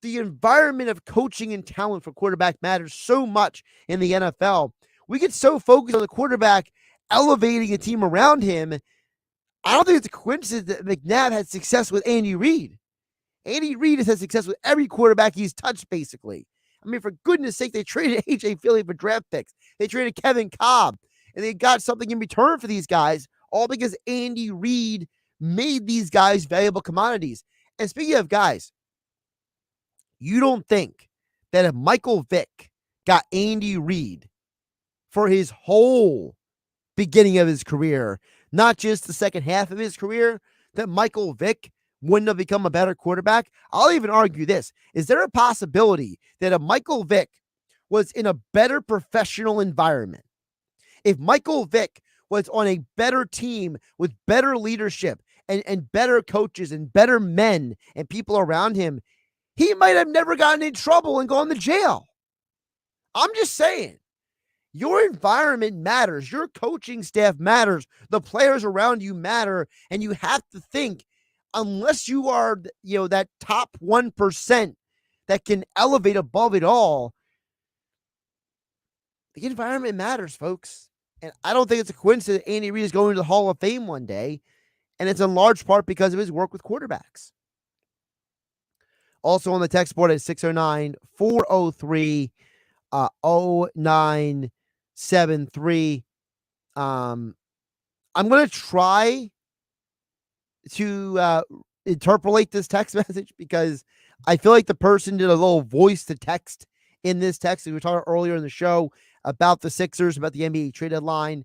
The environment of coaching and talent for quarterback matters so much in the NFL. We get so focused on the quarterback elevating a team around him. I don't think it's a coincidence that McNabb had success with Andy Reid. Andy Reid has had success with every quarterback he's touched, basically. I mean, for goodness sake, they traded A.J. Philly for draft picks. They traded Kevin Cobb, and they got something in return for these guys, all because Andy Reid made these guys valuable commodities. And speaking of guys, you don't think that if Michael Vick got Andy Reid for his whole beginning of his career, not just the second half of his career, that Michael Vick wouldn't have become a better quarterback? I'll even argue this. Is there a possibility that if Michael Vick was in a better professional environment, if Michael Vick was on a better team with better leadership and better coaches and better men and people around him, he might have never gotten in trouble and gone to jail? I'm just saying. Your environment matters. Your coaching staff matters. The players around you matter. And you have to think, unless you are, that top 1% that can elevate above it all, the environment matters, folks. And I don't think it's a coincidence that Andy Reid is going to the Hall of Fame one day. And it's in large part because of his work with quarterbacks. Also on the text board at 609-403-0973. I'm going to try to interpolate this text message because I feel like the person did a little voice to text in this text. We were talking earlier in the show about the Sixers, about the NBA trade deadline,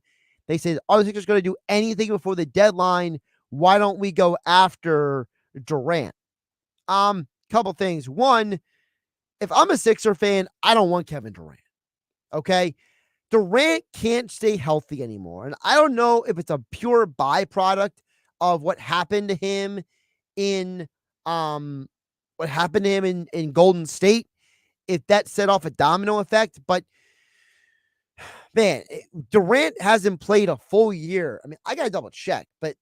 They said, are the Sixers going to do anything before the deadline? Why don't we go after Durant? Couple things. One, if I'm a Sixer fan, I don't want Kevin Durant. Okay. Durant can't stay healthy anymore. And I don't know if it's a pure byproduct of what happened to him in Golden State, if that set off a domino effect. But man, Durant hasn't played a full year. I mean, I got to double check, but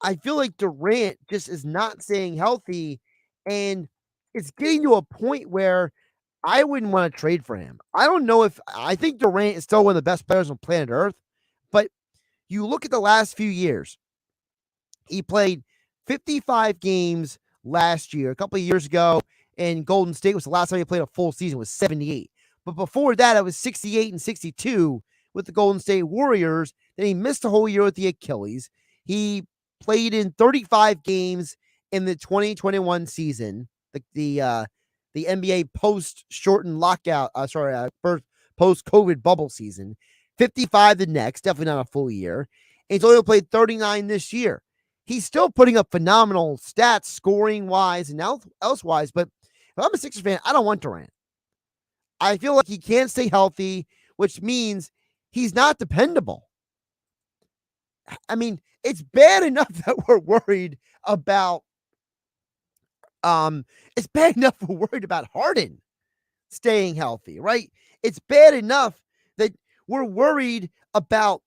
I feel like Durant just is not staying healthy, and it's getting to a point where I wouldn't want to trade for him. I think Durant is still one of the best players on planet Earth, but you look at the last few years, he played 55 games last year. A couple of years ago in Golden State was the last time he played a full season, was 78. But before that, it was 68 and 62 with the Golden State Warriors. Then he missed a whole year with the Achilles. He played in 35 games in the 2021 season, the NBA post-shortened lockout, post-COVID bubble season. 55 the next, definitely not a full year. And he's only played 39 this year. He's still putting up phenomenal stats, scoring-wise and elsewise, but if I'm a Sixers fan, I don't want Durant. I feel like he can't stay healthy, which means he's not dependable. I mean, it's bad enough that we're worried about Harden staying healthy, right? It's bad enough that we're worried about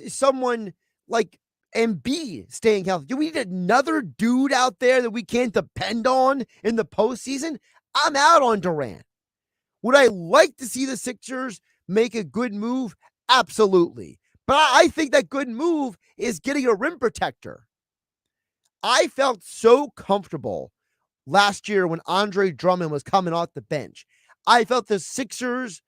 someone like Embiid staying healthy. Do we need another dude out there that we can't depend on in the postseason? I'm out on Durant. Would I like to see the Sixers make a good move? Absolutely. But I think that good move is getting a rim protector. I felt so comfortable last year when Andre Drummond was coming off the bench. I felt the Sixers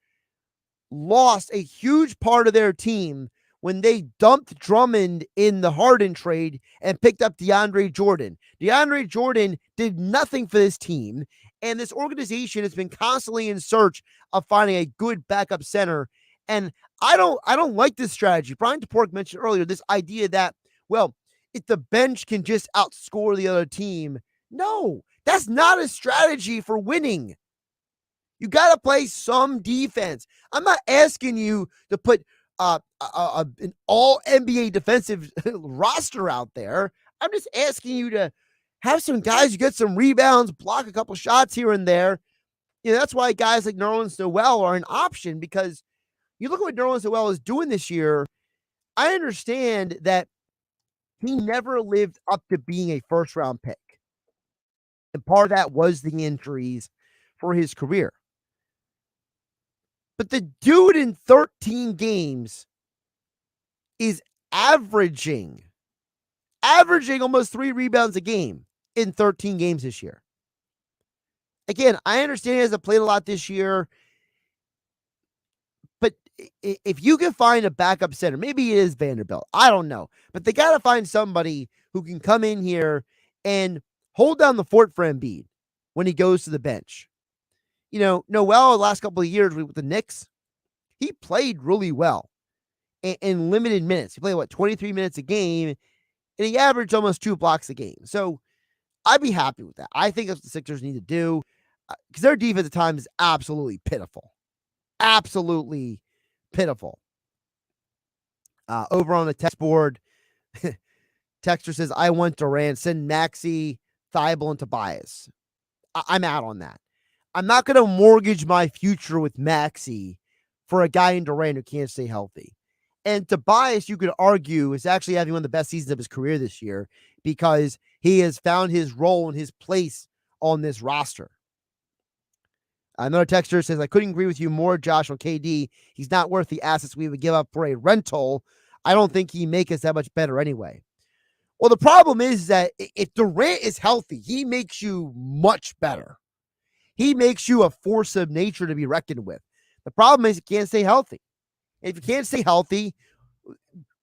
lost a huge part of their team when they dumped Drummond in the Harden trade and picked up DeAndre Jordan. DeAndre Jordan did nothing for this team, and this organization has been constantly in search of finding a good backup center. And I don't like this strategy. Brian DePork mentioned earlier this idea that, well, if the bench can just outscore the other team. No, that's not a strategy for winning. You got to play some defense. I'm not asking you to put an all NBA defensive roster out there. I'm just asking you to have some guys who get some rebounds, block a couple shots here and there. You know, that's why guys like Nerlens Noel are an option, because you look at what Nerlens Noel is doing this year. I understand that he never lived up to being a first-round pick. And part of that was the injuries for his career. But the dude in 13 games is averaging almost 3 rebounds a game in 13 games this year. Again, I understand he hasn't played a lot this year, but if you can find a backup center, maybe it is Vanderbilt, I don't know, but they got to find somebody who can come in here and hold down the fort for Embiid when he goes to the bench. You know, Noel, the last couple of years with the Knicks, he played really well in limited minutes. He played, 23 minutes a game, and he averaged almost 2 blocks a game. So I'd be happy with that. I think that's what the Sixers need to do, because their defense at times is absolutely pitiful. Absolutely pitiful. Over on the text board, Texter says, I want Durant, send Maxey, Thibault, and Tobias. I'm out on that. I'm not going to mortgage my future with Maxey for a guy in Durant who can't stay healthy. And Tobias, you could argue, is actually having one of the best seasons of his career this year, because he has found his role and his place on this roster. Another texter says, I couldn't agree with you more, Josh, on KD. He's not worth the assets we would give up for a rental. I don't think he'd make us that much better anyway. Well, the problem is that if Durant is healthy, he makes you much better. He makes you a force of nature to be reckoned with. The problem is he can't stay healthy. If you can't stay healthy,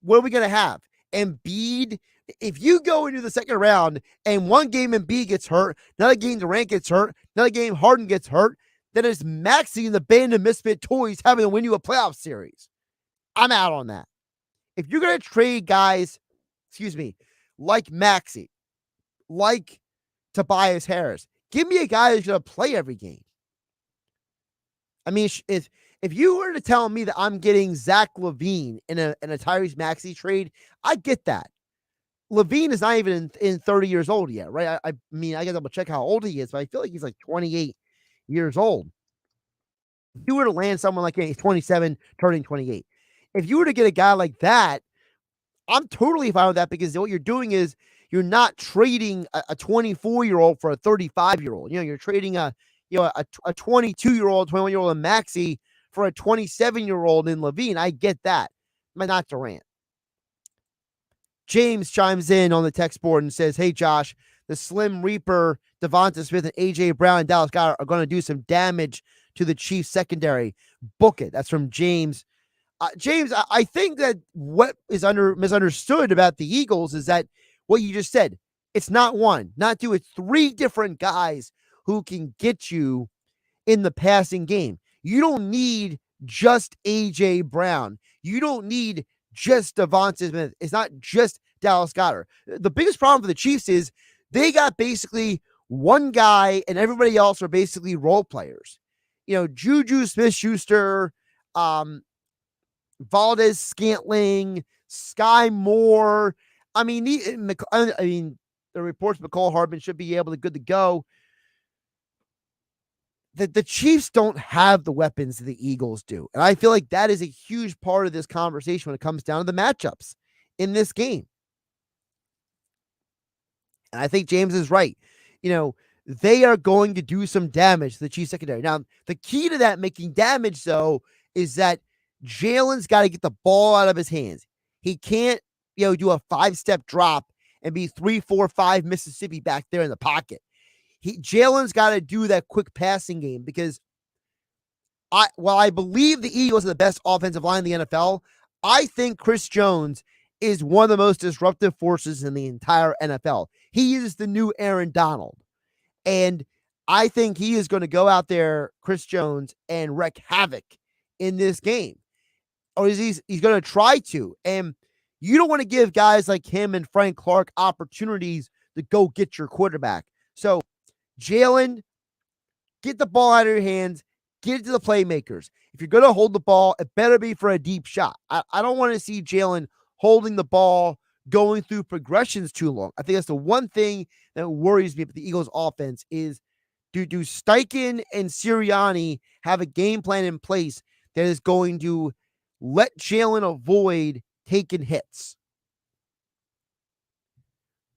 what are we going to have? Embiid, if you go into the second round and one game Embiid gets hurt, another game Durant gets hurt, another game Harden gets hurt, then it's Maxey and the band of misfit toys having to win you a playoff series. I'm out on that. If you're going to trade guys, like Maxey, like Tobias Harris, give me a guy who's going to play every game. I mean, if you were to tell me that I'm getting Zach LaVine in a Tyrese Maxey trade, I get that. LaVine is not even in 30 years old yet, right? I mean, I got to double check how old he is, but I feel like he's like 28 years old. If you were to land someone like he's 27, turning 28, if you were to get a guy like that, I'm totally fine with that, because what you're doing is you're not trading a 24-year-old for a 35-year-old. You're trading a 22-year-old, 21-year-old in Maxey for a 27-year-old in LaVine. I get that, but not Durant. James chimes in on the text board and says, "Hey, Josh, the Slim Reaper, Devonta Smith, and A.J. Brown and Dallas Goedert are going to do some damage to the Chiefs secondary. Book it." That's from James. James, I think that what is misunderstood about the Eagles is that what you just said, it's not one, not two, it's three different guys who can get you in the passing game. You don't need just A.J. Brown. You don't need just Devonta Smith. It's not just Dallas Goedert. The biggest problem for the Chiefs is they got basically one guy and everybody else are basically role players. Juju Smith-Schuster, Valdez Scantling, Sky Moore. I mean, the reports McCall Hardman should be able to good to go. The Chiefs don't have the weapons that the Eagles do. And I feel like that is a huge part of this conversation when it comes down to the matchups in this game. And I think James is right. They are going to do some damage to the Chiefs secondary. Now, the key to that making damage, though, is that Jalen's got to get the ball out of his hands. He can't, do a 5-step drop and be 3-4-5 Mississippi back there in the pocket. Jalen's got to do that quick passing game, because while I believe the Eagles are the best offensive line in the NFL, I think Chris Jones is one of the most disruptive forces in the entire NFL. He is the new Aaron Donald. And I think he is going to go out there, Chris Jones, and wreak havoc in this game. Or he's going to try to. And you don't want to give guys like him and Frank Clark opportunities to go get your quarterback. So, Jalen, get the ball out of your hands, get it to the playmakers. If you're going to hold the ball, it better be for a deep shot. I don't want to see Jalen holding the ball, going through progressions too long. I think that's the one thing that worries me about the Eagles offense is, do Steichen and Sirianni have a game plan in place that is going to let Jalen avoid taking hits?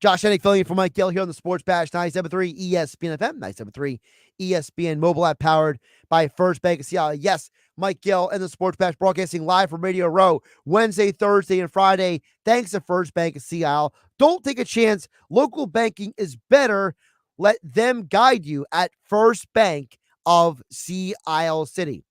Josh Hennig filling in for Mike Gill here on the Sports Bash, 97.3 ESPN FM, 97.3 ESPN mobile app powered by First Bank of Seattle. Yes, Mike Gill and the Sports Bash broadcasting live from Radio Row Wednesday, Thursday, and Friday. Thanks to First Bank of Seattle. Don't take a chance. Local banking is better. Let them guide you at First Bank of Sea Isle City.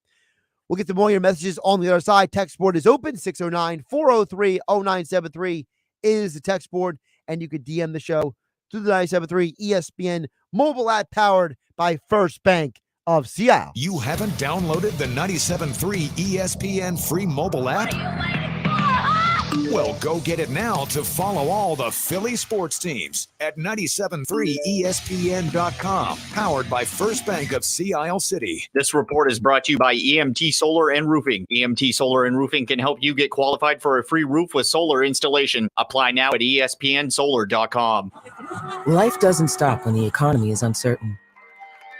We'll get to more of your messages on the other side. Text board is open. 609-403-0973 is the text board. And you could DM the show through the 97.3 ESPN mobile app powered by First Bank of Seattle. You haven't downloaded the 97.3 ESPN free mobile app? Well, go get it now to follow all the Philly sports teams at 97.3ESPN.com, powered by First Bank of Sea Isle City. This report is brought to you by EMT Solar and Roofing. EMT Solar and Roofing can help you get qualified for a free roof with solar installation. Apply now at ESPNsolar.com. Life doesn't stop when the economy is uncertain.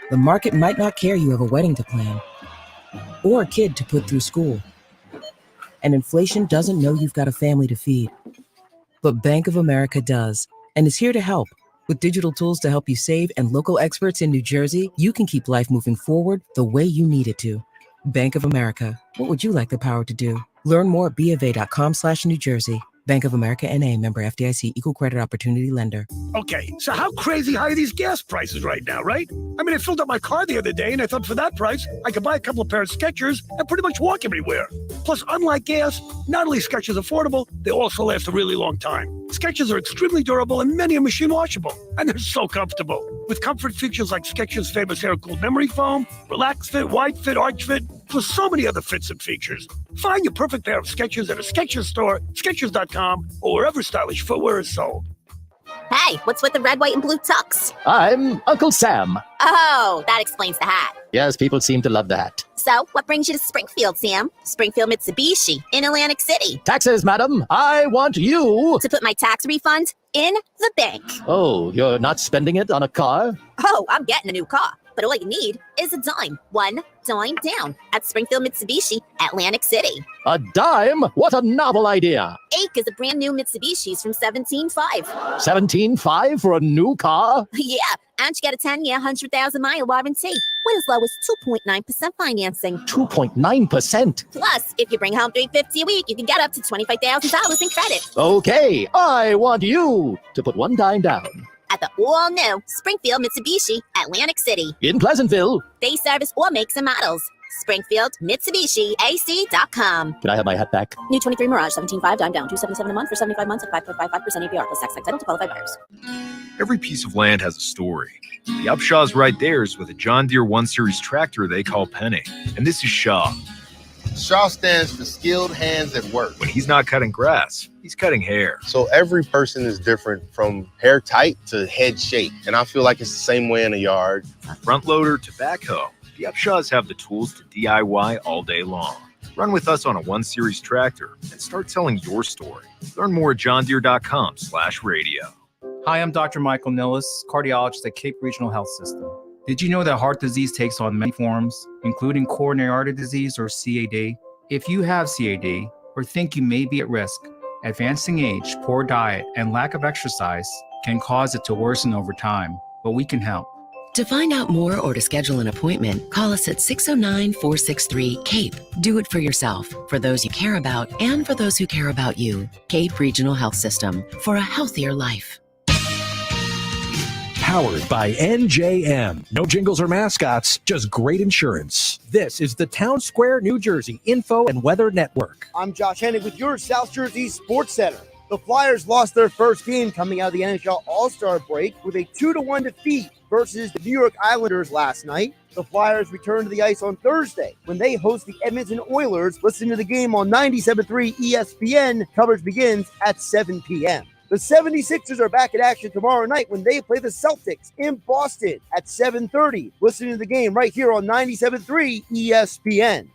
The market might not care you have a wedding to plan or a kid to put through school. And inflation doesn't know you've got a family to feed. But Bank of America does, and is here to help. With digital tools to help you save and local experts in New Jersey, you can keep life moving forward the way you need it to. Bank of America, what would you like the power to do? Learn more at BofA.com/New Jersey. Bank of America N.A., member FDIC, equal credit opportunity lender. Okay, so how crazy high are these gas prices right now, right? I mean, I filled up my car the other day and I thought for that price, I could buy a couple of pairs of Skechers and pretty much walk everywhere. Plus, unlike gas, not only is Skechers affordable, they also last a really long time. Skechers are extremely durable and many are machine washable. And they're so comfortable. With comfort features like Skechers' famous air-cooled memory foam, Relax Fit, Wide Fit, Arch Fit, plus so many other fits and features. Find your perfect pair of Skechers at a Skechers store, Skechers.com, or wherever stylish footwear is sold. Hey, what's with the red, white, and blue tux? I'm Uncle Sam. Oh, that explains the hat. Yes, people seem to love the hat. So, what brings you to Springfield, Sam? Springfield Mitsubishi in Atlantic City. Taxes, madam. I want you to put my tax refund in the bank. Oh, you're not spending it on a car? Oh, I'm getting a new car. But all you need is a dime. One dime down at Springfield Mitsubishi, Atlantic City. A dime? What a novel idea. 8 is a brand new Mitsubishi's from 17.5. 17.5 for a new car? Yeah, and you get a 10-year, 100,000-mile warranty with as low as 2.9% financing. 2.9%? Plus, if you bring home $350 a week, you can get up to $25,000 in credit. Okay, I want you to put one dime down. At the all-new Springfield Mitsubishi, Atlantic City. In Pleasantville. They service all makes and models. Springfield Mitsubishi AC.com. Can I have my hat back? New 23 Mirage, 17.5, dime down, $277 a month for 75 months at 5.55% APR plus tax title to qualify buyers. Every piece of land has a story. The Upshaws write theirs with a John Deere 1 Series tractor they call Penny. And this is Shaw. Shaw stands for skilled hands at work. When he's not cutting grass, he's cutting hair. So every person is different, from hair tight to head shape. And I feel like it's the same way in a yard. From front loader to backhoe, the Upshaws have the tools to DIY all day long. Run with us on a 1 Series tractor and start telling your story. Learn more at johndeere.com/radio. Hi, I'm Dr. Michael Nillis, cardiologist at Cape Regional Health System. Did you know that heart disease takes on many forms, including coronary artery disease or CAD? If you have CAD or think you may be at risk, advancing age, poor diet, and lack of exercise can cause it to worsen over time, but we can help. To find out more or to schedule an appointment, call us at 609-463-CAPE. Do it for yourself, for those you care about, and for those who care about you. Cape Regional Health System, for a healthier life. Powered by NJM. No jingles or mascots, just great insurance. This is the Town Square, New Jersey Info and Weather Network. I'm Josh Hennig with your South Jersey Sports Center. The Flyers lost their first game coming out of the NHL All-Star break with a 2-1 defeat versus the New York Islanders last night. The Flyers return to the ice on Thursday when they host the Edmonton Oilers. Listen to the game on 97.3 ESPN. Coverage begins at 7 p.m. The 76ers are back in action tomorrow night when they play the Celtics in Boston at 7:30. Listen to the game right here on 97.3 ESPN.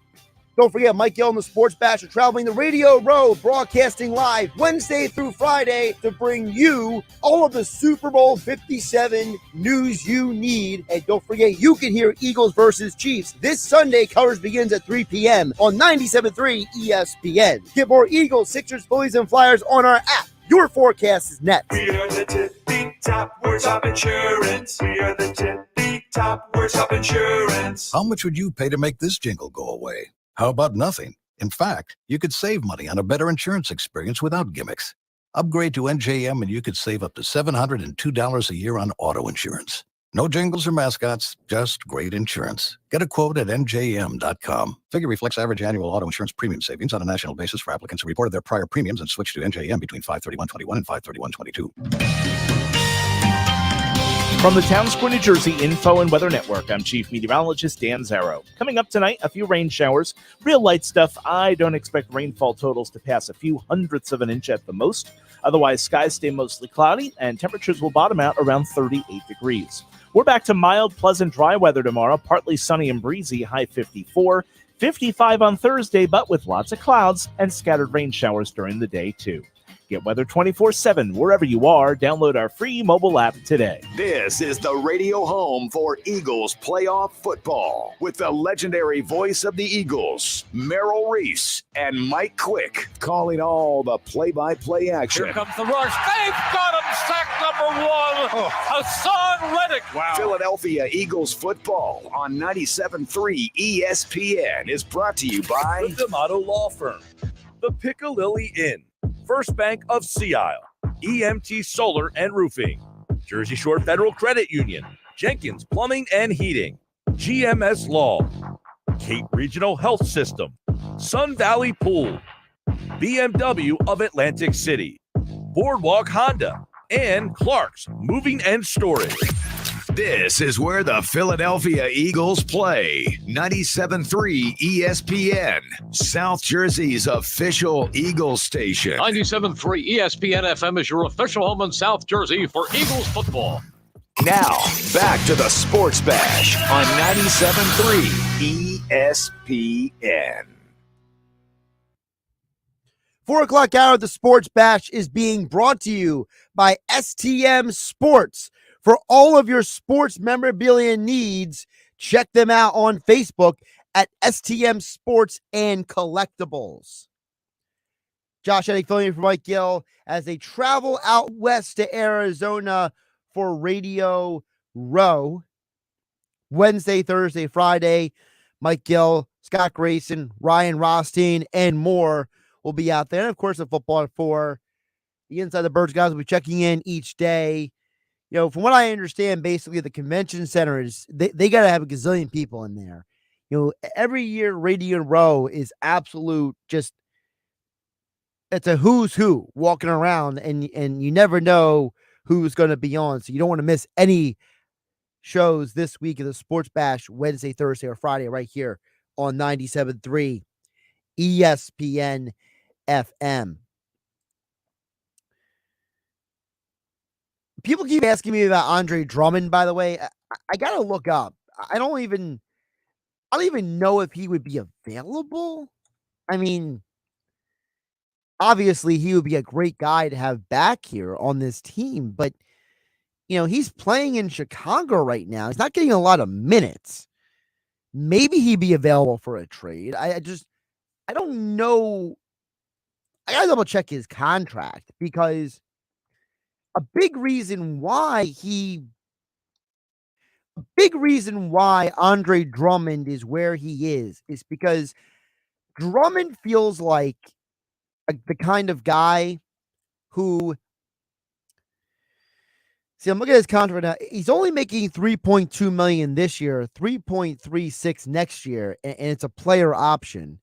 Don't forget, Mike Gill and the Sports Bash are traveling the Radio Row, broadcasting live Wednesday through Friday to bring you all of the Super Bowl 57 news you need. And don't forget, you can hear Eagles versus Chiefs this Sunday. Coverage begins at 3 p.m. on 97.3 ESPN. Get more Eagles, Sixers, Phillies, and Flyers on our app. Your forecast is next. We are the tippy top workshop insurance. We are the tippy top workshop insurance. How much would you pay to make this jingle go away? How about nothing? In fact, you could save money on a better insurance experience without gimmicks. Upgrade to NJM and you could save up to $702 a year on auto insurance. No jingles or mascots, just great insurance. Get a quote at njm.com. Figure reflects average annual auto insurance premium savings on a national basis for applicants who reported their prior premiums and switched to NJM between 5/31/21 and 5/31/22. From the Town Square, New Jersey Info and Weather Network, I'm Chief Meteorologist Dan Zarrow. Coming up tonight, a few rain showers. Real light stuff. I don't expect rainfall totals to pass a few hundredths of an inch at the most. Otherwise, skies stay mostly cloudy, and temperatures will bottom out around 38 degrees. We're back to mild, pleasant, dry weather tomorrow, partly sunny and breezy, high 54, 55 on Thursday, but with lots of clouds and scattered rain showers during the day, too. Get weather 24/7 wherever you are. Download our free mobile app today. This is the radio home for Eagles playoff football with the legendary voice of the Eagles, Merrill Reese and Mike Quick, calling all the play-by-play action. Here comes the rush. They've got him. Sack number 1. Hassan Reddick. Wow. Philadelphia Eagles football on 97.3 ESPN is brought to you by the D'Amato Law Firm, the Piccalilli Inn, First Bank of Sea Isle, EMT Solar and Roofing, Jersey Shore Federal Credit Union, Jenkins Plumbing and Heating, GMS Law, Cape Regional Health System, Sun Valley Pool, BMW of Atlantic City, Boardwalk Honda, and Clark's Moving and Storage. This is where the Philadelphia Eagles play. 97.3 ESPN, South Jersey's official Eagles station. 97.3 ESPN FM is your official home in South Jersey for Eagles football. Now, back to the Sports Bash on 97.3 ESPN. 4 o'clock hour of the Sports Bash is being brought to you by STM Sports. For all of your sports memorabilia needs, check them out on Facebook at STM Sports and Collectibles. Josh Hennig filling in for Mike Gill as they travel out west to Arizona for Radio Row. Wednesday, Thursday, Friday, Mike Gill, Scott Grayson, Ryan Rothstein, and more will be out there. And of course, the football at 4. The Inside the Birds guys will be checking in each day. You know, from what I understand, basically the convention center is they got to have a gazillion people in there. You know, every year Radio Row is absolute, just it's a who's who walking around, and you never know who's going to be on. So you don't want to miss any shows this week of the Sports Bash, Wednesday, Thursday, or Friday, right here on 97.3 ESPN FM. People keep asking me about Andre Drummond, by the way. I got to look up. I don't even know if he would be available. I mean, obviously he would be a great guy to have back here on this team, but you know, he's playing in Chicago right now. He's not getting a lot of minutes. Maybe he'd be available for a trade. I don't know. I got to double check his contract, because a big reason why Andre Drummond is where he is because Drummond feels like the kind of guy who, see, I'm looking at his contract now. He's only making $3.2 million this year, $3.36 next year, and it's a player option.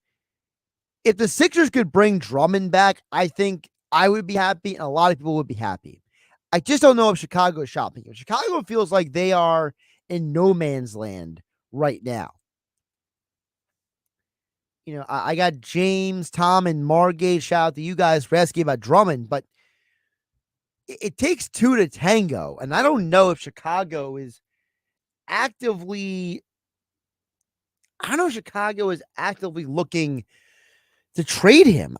If the Sixers could bring Drummond back, I think I would be happy, and a lot of people would be happy. I just don't know if Chicago is shopping. Chicago feels like they are in no man's land right now. You know, I got James, Tom, and Margate. Shout out to you guys for asking about Drummond, but it takes two to tango, and I don't know if Chicago is actively looking to trade him.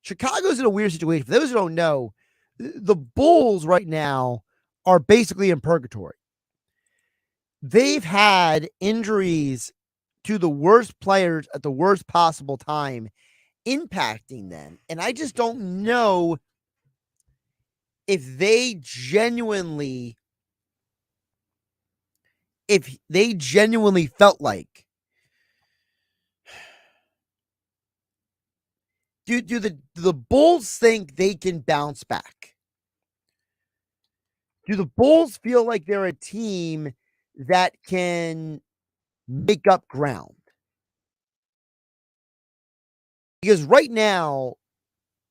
Chicago's in a weird situation. For those who don't know, the Bulls right now are basically in purgatory. They've had injuries to the worst players at the worst possible time impacting them. And I just don't know if they genuinely felt like, do the Bulls think they can bounce back? Do the Bulls feel like they're a team that can make up ground? Because right now,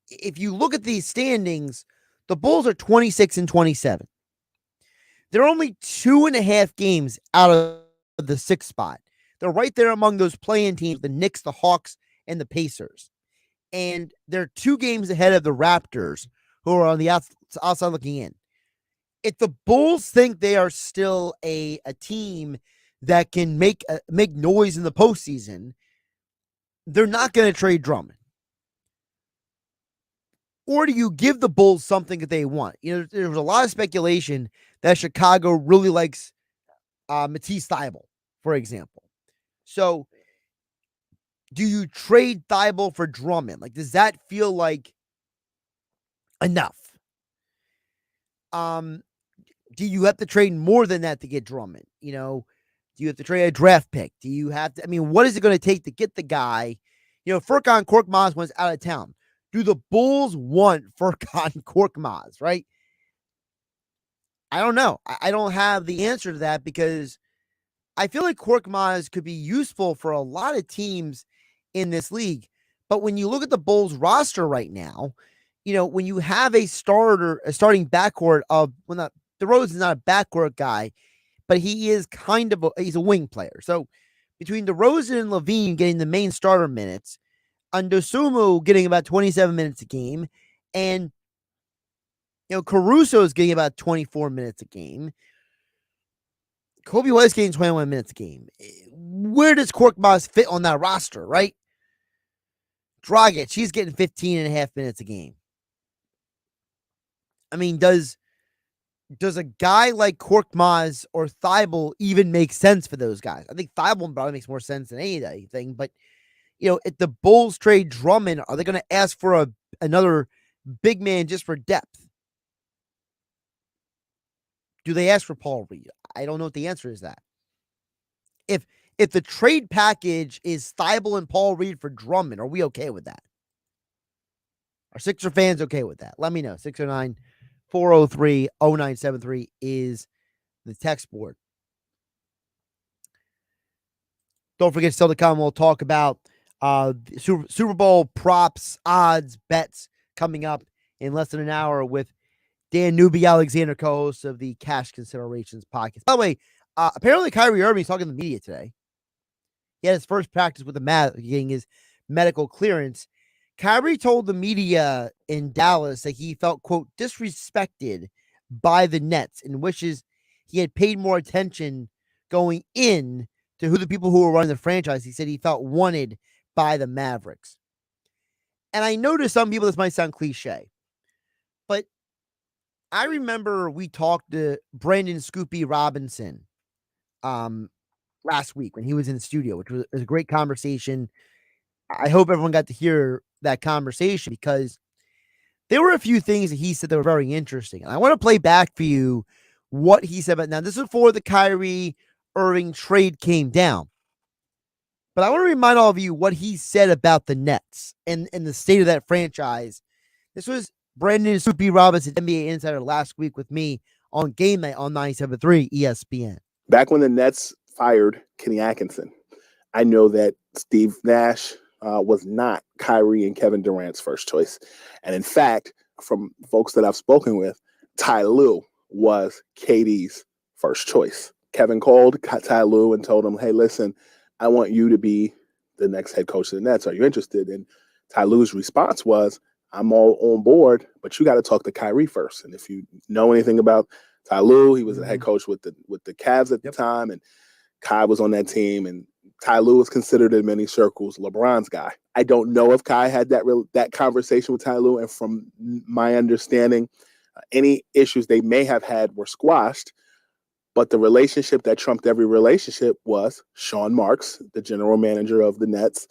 if you look at these standings, the Bulls are 26 and 27. They're only 2.5 games out of the 6th spot. They're right there among those play-in teams, the Knicks, the Hawks, and the Pacers. And they're 2 games ahead of the Raptors, who are on the outside looking in. If the Bulls think they are still a team that can make noise in the postseason, they're not going to trade Drummond. Or do you give the Bulls something that they want? You know, there's a lot of speculation that Chicago really likes Matisse Thybulle, for example. So, do you trade Thybulle for Drummond? Like, does that feel like enough? Do you have to trade more than that to get Drummond? You know, do you have to trade a draft pick? Do you have to, I mean, what is it going to take to get the guy? You know, Furkan Korkmaz was out of town. Do the Bulls want Furkan Korkmaz, right? I don't know. I don't have the answer to that, because I feel like Korkmaz could be useful for a lot of teams in this league. But when you look at the Bulls roster right now, when you have a starting backcourt of, well, not DeRozan's not a backcourt guy, but he is he's a wing player. So between DeRozan and Levine getting the main starter minutes, Andosumu getting about 27 minutes a game, and Caruso is getting about 24 minutes a game. Kobe White's getting 21 minutes a game. Where does Korkmaz fit on that roster, right? Dragic, he's getting 15 and a half minutes a game. I mean, does a guy like Korkmaz or Thibault even make sense for those guys? I think Thibault probably makes more sense than anything, but if the Bulls trade Drummond, are they going to ask for another big man just for depth? Do they ask for Paul Reed? I don't know what the answer is that. If the trade package is Thibault and Paul Reed for Drummond, are we okay with that? Are Sixer fans okay with that? Let me know. 609-403-0973 is the text board. Don't forget still to come. We'll talk about Super Bowl props, odds, bets coming up in less than an hour with Dan Newby Alexander, co-host of the Cash Considerations podcast. By the way, apparently Kyrie Irving is talking to the media today. He had his first practice with the getting his medical clearance. Kyrie told the media in Dallas that he felt, quote, disrespected by the Nets and wishes he had paid more attention going in to who the people who were running the franchise. He said he felt wanted by the Mavericks. And I know to some people this might sound cliche, but I remember we talked to Brandon Scoopy Robinson last week when he was in the studio, which was a great conversation. I hope everyone got to hear that conversation because there were a few things that he said that were very interesting. And I want to play back for you what he said about now. This is before the Kyrie Irving trade came down. But I want to remind all of you what he said about the Nets and the state of that franchise. This was Brandon Soupy Robinson, NBA Insider, last week with me on Game Night on 97.3 ESPN. Back when the Nets fired Kenny Atkinson, I know that Steve Nash was not Kyrie and Kevin Durant's first choice. And in fact, from folks that I've spoken with, Ty Lue was KD's first choice. Kevin called Ty Lue and told him, hey, listen, I want you to be the next head coach of the Nets. Are you interested? And Ty Lue's response was, I'm all on board, but you got to talk to Kyrie first. And if you know anything about Ty Lue, he was the head coach with the Cavs at the time, and Kai was on that team. And Ty Lue is considered in many circles LeBron's guy. I don't know if Kai had that conversation with Ty Lue, and from my understanding, any issues they may have had were squashed. But the relationship that trumped every relationship was Sean Marks, the general manager of the Nets,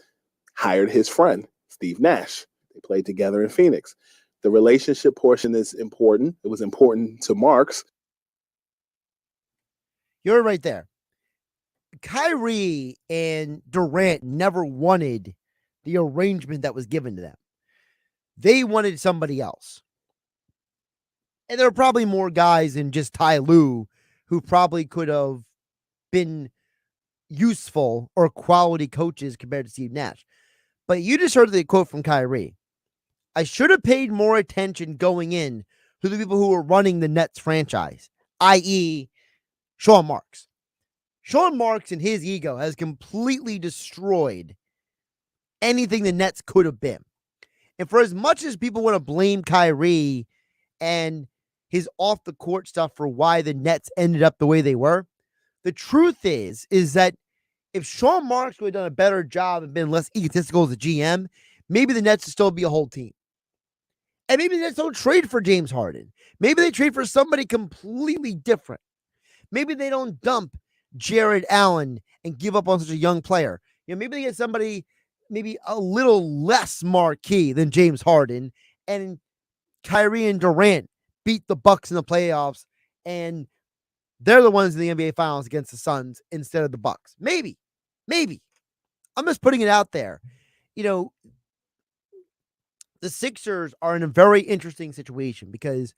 hired his friend, Steve Nash. They played together in Phoenix. The relationship portion is important. It was important to Marks. You're right there. Kyrie and Durant never wanted the arrangement that was given to them. They wanted somebody else. And there were probably more guys than just Ty Lue who probably could have been useful or quality coaches compared to Steve Nash. But you just heard the quote from Kyrie. I should have paid more attention going in to the people who were running the Nets franchise, i.e. Sean Marks. Sean Marks and his ego has completely destroyed anything the Nets could have been. And for as much as people want to blame Kyrie and his off-the-court stuff for why the Nets ended up the way they were, the truth is that if Sean Marks would have done a better job and been less egotistical as a GM, maybe the Nets would still be a whole team. And maybe the Nets don't trade for James Harden. Maybe they trade for somebody completely different. Maybe they don't dump Jared Allen and give up on such a young player. Maybe they get somebody maybe a little less marquee than James Harden, and Kyrie and Durant beat the Bucks in the playoffs, and they're the ones in the NBA Finals against the Suns instead of the Bucks. Maybe. I'm just putting it out there. The Sixers are in a very interesting situation because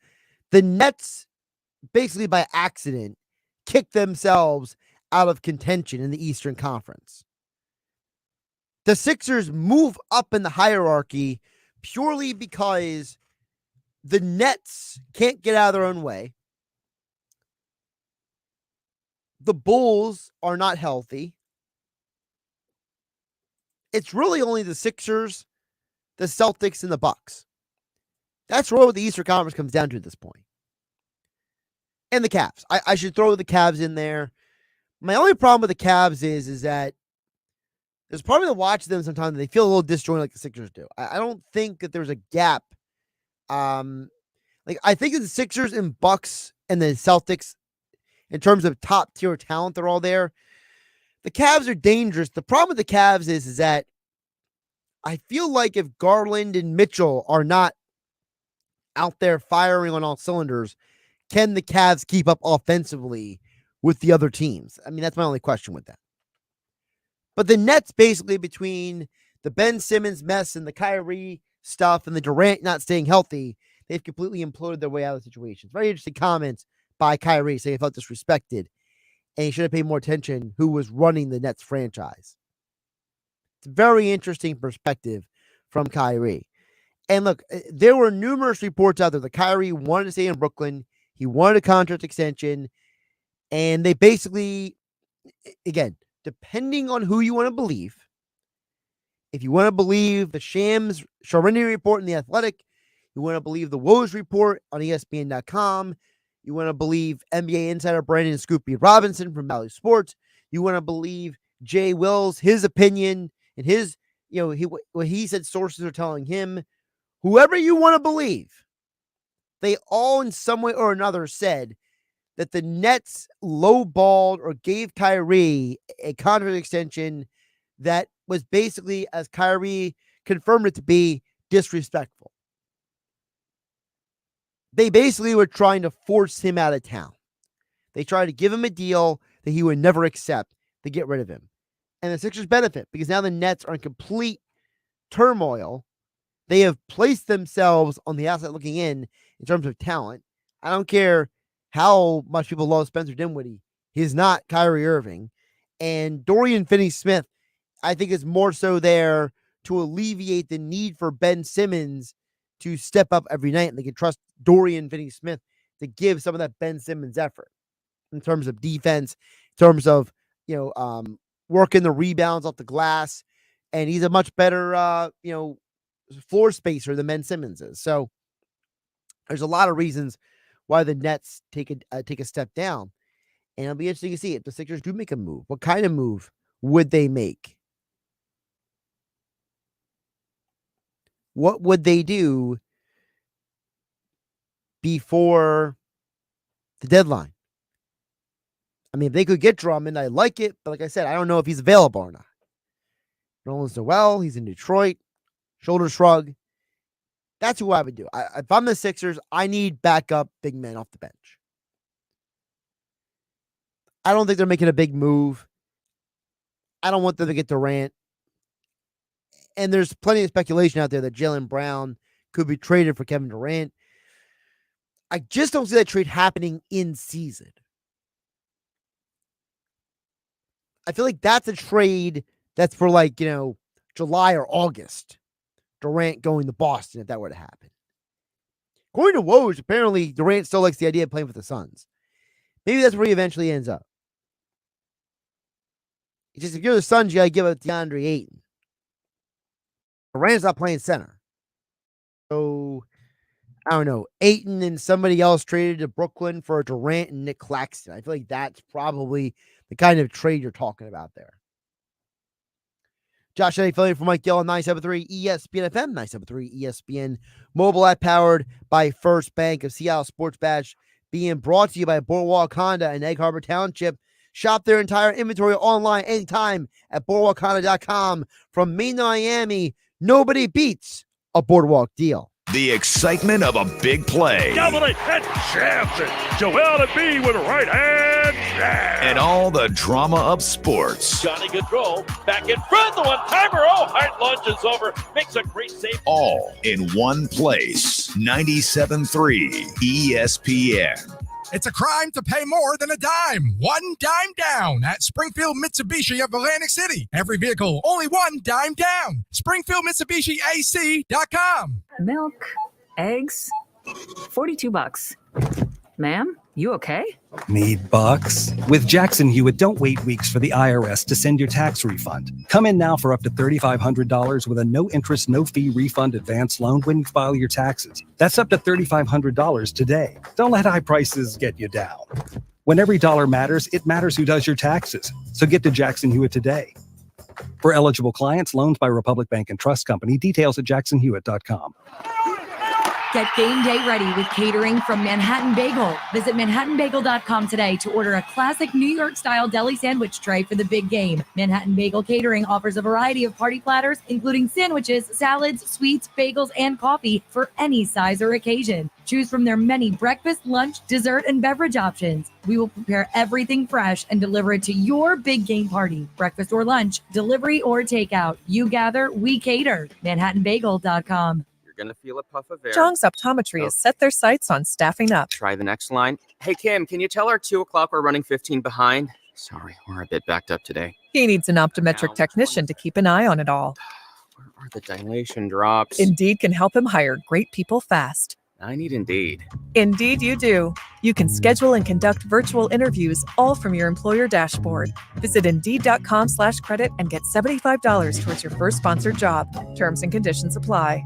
the Nets, basically by accident, kicked themselves out of contention in the Eastern Conference. The Sixers move up in the hierarchy purely because the Nets can't get out of their own way. The Bulls are not healthy. It's really only the Sixers, the Celtics, and the Bucks. That's really what the Eastern Conference comes down to at this point. And the Cavs. I should throw the Cavs in there. My only problem with the Cavs is that there's probably to watch them sometimes. They feel a little disjointed like the Sixers do. I don't think that there's a gap. I think that the Sixers and Bucks and the Celtics, in terms of top tier talent, they're all there. The Cavs are dangerous. The problem with the Cavs is that I feel like if Garland and Mitchell are not out there firing on all cylinders, can the Cavs keep up offensively with the other teams? I mean, that's my only question with that. But the Nets, basically, between the Ben Simmons mess and the Kyrie stuff and the Durant not staying healthy, they've completely imploded their way out of the situation. Very interesting comments by Kyrie saying he felt disrespected and he should have paid more attention who was running the Nets franchise. It's a very interesting perspective from Kyrie. And look, there were numerous reports out there that Kyrie wanted to stay in Brooklyn. He wanted a contract extension. And they basically, again, depending on who you want to believe, if you want to believe the Shams Charania report in The Athletic, you want to believe the Woj report on ESPN.com, you want to believe NBA insider Brandon Scoopy Robinson from Valley Sports, you want to believe Jay Wills, his opinion, and his, what he said sources are telling him, whoever you want to believe, they all in some way or another said that the Nets lowballed or gave Kyrie a contract extension that was basically, as Kyrie confirmed it to be, disrespectful. They basically were trying to force him out of town. They tried to give him a deal that he would never accept to get rid of him. And the Sixers benefit because now the Nets are in complete turmoil. They have placed themselves on the outside looking in terms of talent. I don't care how much people love Spencer Dinwiddie. He's not Kyrie Irving. And Dorian Finney-Smith, I think, is more so there to alleviate the need for Ben Simmons to step up every night. And they can trust Dorian Finney-Smith to give some of that Ben Simmons effort in terms of defense, in terms of, working the rebounds off the glass. And he's a much better, floor spacer than Ben Simmons is. So there's a lot of reasons why the Nets take a step down. And it'll be interesting to see if the Sixers do make a move. What kind of move would they make? What would they do before the deadline? I mean, if they could get Drummond, I like it. But like I said, I don't know if he's available or not. Nerlens Noel, he's in Detroit. Shoulder shrug. That's who I would do. If I'm the Sixers, I need backup big men off the bench. I don't think they're making a big move. I don't want them to get Durant. And there's plenty of speculation out there that Jaylen Brown could be traded for Kevin Durant. I just don't see that trade happening in season. I feel like that's a trade that's for July or August. Durant going to Boston if that were to happen. According to Woj, apparently Durant still likes the idea of playing for the Suns. Maybe that's where he eventually ends up. It's just if you're the Suns, you got to give up DeAndre Ayton. Durant's not playing center. So, I don't know. Ayton and somebody else traded to Brooklyn for Durant and Nick Claxton. I feel like that's probably the kind of trade you're talking about there. Josh Hennig filling in for Mike Gill on 97.3 ESPN FM, 97.3 ESPN mobile app powered by First Bank of Seattle Sports Bash, being brought to you by Boardwalk Honda in Egg Harbor Township. Shop their entire inventory online anytime at BoardwalkHonda.com. From Maine to Miami, nobody beats a Boardwalk deal. The excitement of a big play. Dominate and jams it. Joel Embiid with a right hand jam. And all the drama of sports. Johnny Gaudreau back in front. The one-timer. Oh, Hart lunges over. Makes a great save. All in one place. 97.3 ESPN. It's a crime to pay more than a dime. One dime down at Springfield Mitsubishi of Atlantic City. Every vehicle, only one dime down. SpringfieldMitsubishiAC.com. Milk, eggs, $42. Ma'am, you okay? Need bucks? With Jackson Hewitt, don't wait weeks for the IRS to send your tax refund. Come in now for up to $3,500 with a no-interest, no-fee refund advance loan when you file your taxes. That's up to $3,500 today. Don't let high prices get you down. When every dollar matters, it matters who does your taxes. So get to Jackson Hewitt today. For eligible clients, loans by Republic Bank and Trust Company. Details at jacksonhewitt.com. Get game day ready with catering from Manhattan Bagel. Visit manhattanbagel.com today to order a classic New York-style deli sandwich tray for the big game. Manhattan Bagel Catering offers a variety of party platters, including sandwiches, salads, sweets, bagels, and coffee for any size or occasion. Choose from their many breakfast, lunch, dessert, and beverage options. We will prepare everything fresh and deliver it to your big game party. Breakfast or lunch, delivery or takeout. You gather, we cater. manhattanbagel.com. Gonna feel a puff of air. Zhang's Optometry has set their sights on staffing up. Try the next line. Hey, Kim, can you tell our 2 o'clock we're running 15 behind? Sorry, we're a bit backed up today. He needs an optometric technician to keep an eye on it all. Where are the dilation drops? Indeed can help him hire great people fast. I need Indeed. Indeed you do. You can schedule and conduct virtual interviews all from your employer dashboard. Visit Indeed.com/credit and get $75 towards your first sponsored job. Terms and conditions apply.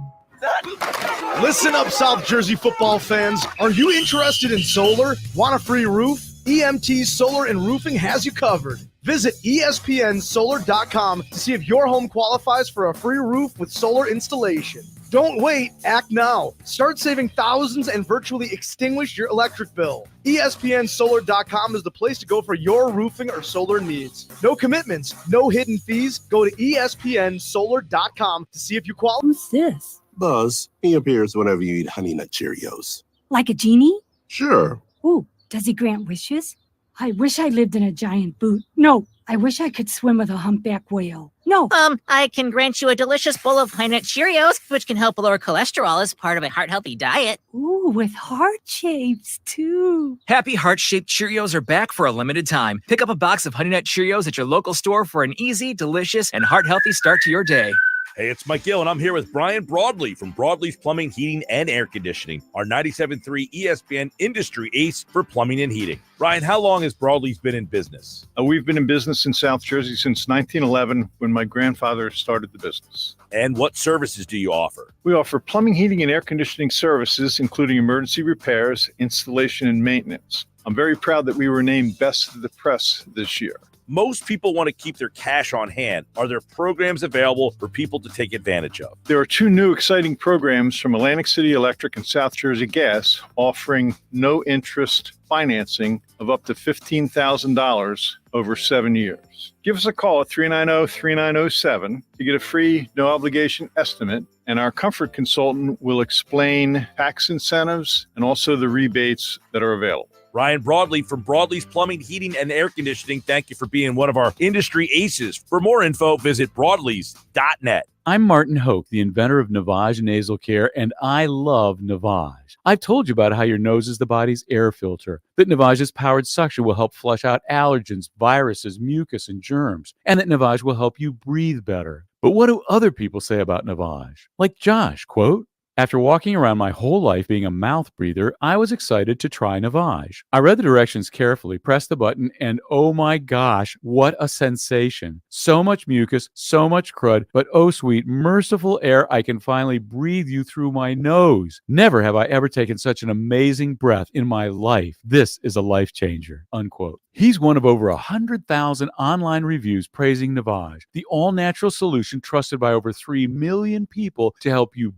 Listen up, South Jersey football fans. Are you interested in solar? Want a free roof? EMT Solar and Roofing has you covered. Visit ESPNsolar.com to see if your home qualifies for a free roof with solar installation. Don't wait, act now. Start saving thousands and virtually extinguish your electric bill. ESPNsolar.com is the place to go for your roofing or solar needs. No commitments, no hidden fees. Go to ESPNsolar.com to see if you qualify. Who's this? Buzz, he appears whenever you eat Honey Nut Cheerios. Like a genie? Sure. Ooh, does he grant wishes? I wish I lived in a giant boot. No, I wish I could swim with a humpback whale. No. I can grant you a delicious bowl of Honey Nut Cheerios, which can help lower cholesterol as part of a heart-healthy diet. Ooh, with heart shapes, too. Happy heart-shaped Cheerios are back for a limited time. Pick up a box of Honey Nut Cheerios at your local store for an easy, delicious, and heart-healthy start to your day. Hey, it's Mike Gill, and I'm here with Brian Broadley from Broadley's Plumbing, Heating, and Air Conditioning, our 97.3 ESPN industry ace for plumbing and heating. Brian, how long has Broadley's been in business? We've been in business in South Jersey since 1911 when my grandfather started the business. And what services do you offer? We offer plumbing, heating, and air conditioning services, including emergency repairs, installation, and maintenance. I'm very proud that we were named Best of the Press this year. Most people want to keep their cash on hand. Are there programs available for people to take advantage of? There are 2 new exciting programs from Atlantic City Electric and South Jersey Gas offering no interest financing of up to $15,000 over 7 years. Give us a call at 390-3907 to get a free, no obligation estimate, and our comfort consultant will explain tax incentives and also the rebates that are available. Ryan Broadley from Broadley's Plumbing, Heating, and Air Conditioning. Thank you for being one of our industry aces. For more info, visit broadleys.net. I'm Martin Hoke, the inventor of Navage Nasal Care, and I love Navage. I've told you about how your nose is the body's air filter, that Navage's powered suction will help flush out allergens, viruses, mucus, and germs, and that Navage will help you breathe better. But what do other people say about Navage? Like Josh, quote, "After walking around my whole life being a mouth breather, I was excited to try Navage. I read the directions carefully, pressed the button, and oh my gosh, what a sensation. So much mucus, so much crud, but oh sweet, merciful air, I can finally breathe you through my nose. Never have I ever taken such an amazing breath in my life. This is a life changer," unquote. He's one of over 100,000 online reviews praising Navage, the all-natural solution trusted by over 3 million people to help you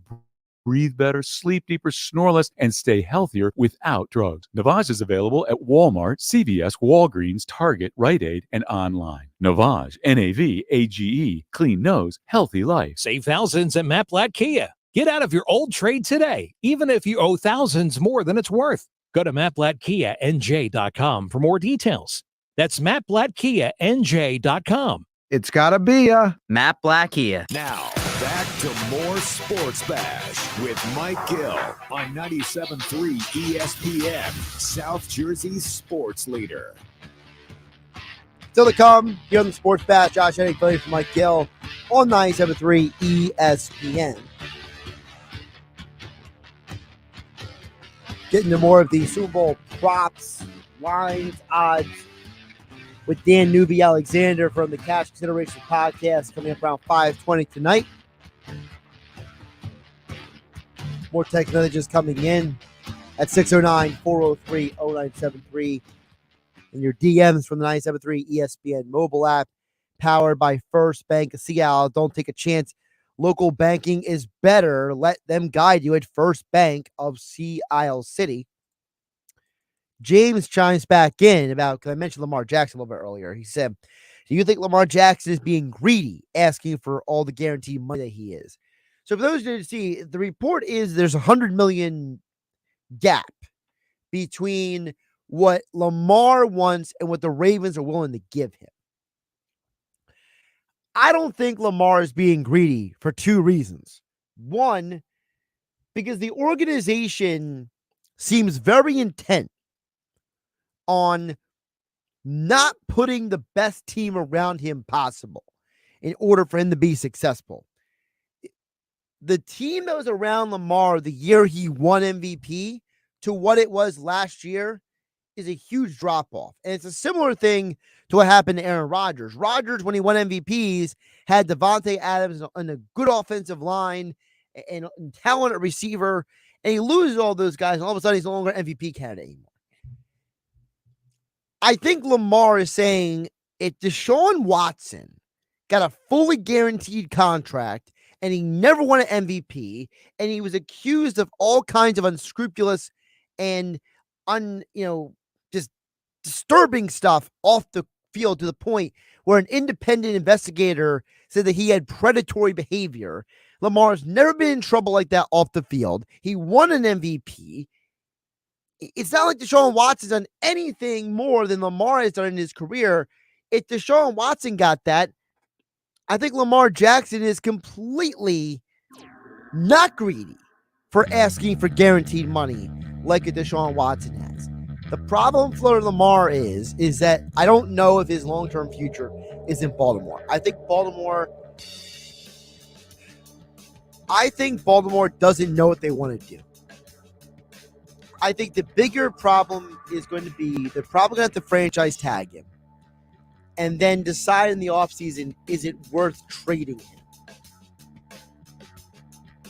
breathe better, sleep deeper, snore less, and stay healthier without drugs. Navage is available at Walmart, CVS, Walgreens, Target, Rite Aid, and online. Navage, Navage, clean nose, healthy life. Save thousands at Matt Blatt Kia. Get out of your old trade today, even if you owe thousands more than it's worth. Go to mattblattkianj.com for more details. That's mattblattkianj.com. It's gotta be a Matt Blatt Kia. Now, back to more Sports Bash with Mike Gill on 97.3 ESPN, South Jersey's sports leader. Still to come here on the Sports Bash. Josh Hennig filling for Mike Gill on 97.3 ESPN. get into more of the Super Bowl props, lines, odds with Dan Newby Alexander from the Cash Consideration Podcast coming up around 5:20 tonight. More text messages coming in at 609-403-0973. And your DMs from the 97.3 ESPN mobile app, powered by First Bank of Seattle. Don't take a chance. Local banking is better. Let them guide you at First Bank of Sea Isle City. James chimes back in about, because I mentioned Lamar Jackson a little bit earlier. He said, do you think Lamar Jackson is being greedy, asking for all the guaranteed money that he is? So for those who didn't see, the report is there's $100 million gap between what Lamar wants and what the Ravens are willing to give him. I don't think Lamar is being greedy for two reasons. One, because the organization seems very intent on not putting the best team around him possible in order for him to be successful. The team that was around Lamar the year he won MVP to what it was last year is a huge drop-off. And it's a similar thing to what happened to Aaron Rodgers. Rodgers, when he won MVPs, had Devontae Adams and a good offensive line and talented receiver, and he loses all those guys, and all of a sudden he's no longer an MVP candidate anymore. I think Lamar is saying if Deshaun Watson got a fully guaranteed contract and he never won an MVP, and he was accused of all kinds of unscrupulous and just disturbing stuff off the field to the point where an independent investigator said that he had predatory behavior. Lamar's never been in trouble like that off the field. He won an MVP. It's not like Deshaun Watson's done anything more than Lamar has done in his career. If Deshaun Watson got that, I think Lamar Jackson is completely not greedy for asking for guaranteed money like a Deshaun Watson has. The problem for Lamar is that I don't know if his long-term future is in Baltimore. I think Baltimore doesn't know what they want to do. I think the bigger problem is going to be they're probably going to have to franchise tag him and then decide in the offseason, is it worth trading him?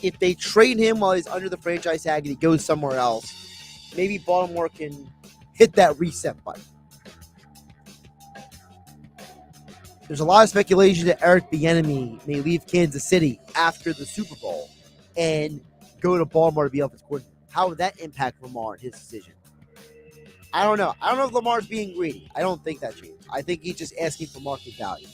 If they trade him while he's under the franchise tag and he goes somewhere else, maybe Baltimore can hit that reset button. There's a lot of speculation that Eric Bieniemy may leave Kansas City after the Super Bowl and go to Baltimore to be offensive coordinator. How would that impact Lamar and his decision? I don't know. I don't know if Lamar's being greedy. I don't think that changed. I think he's just asking for market value.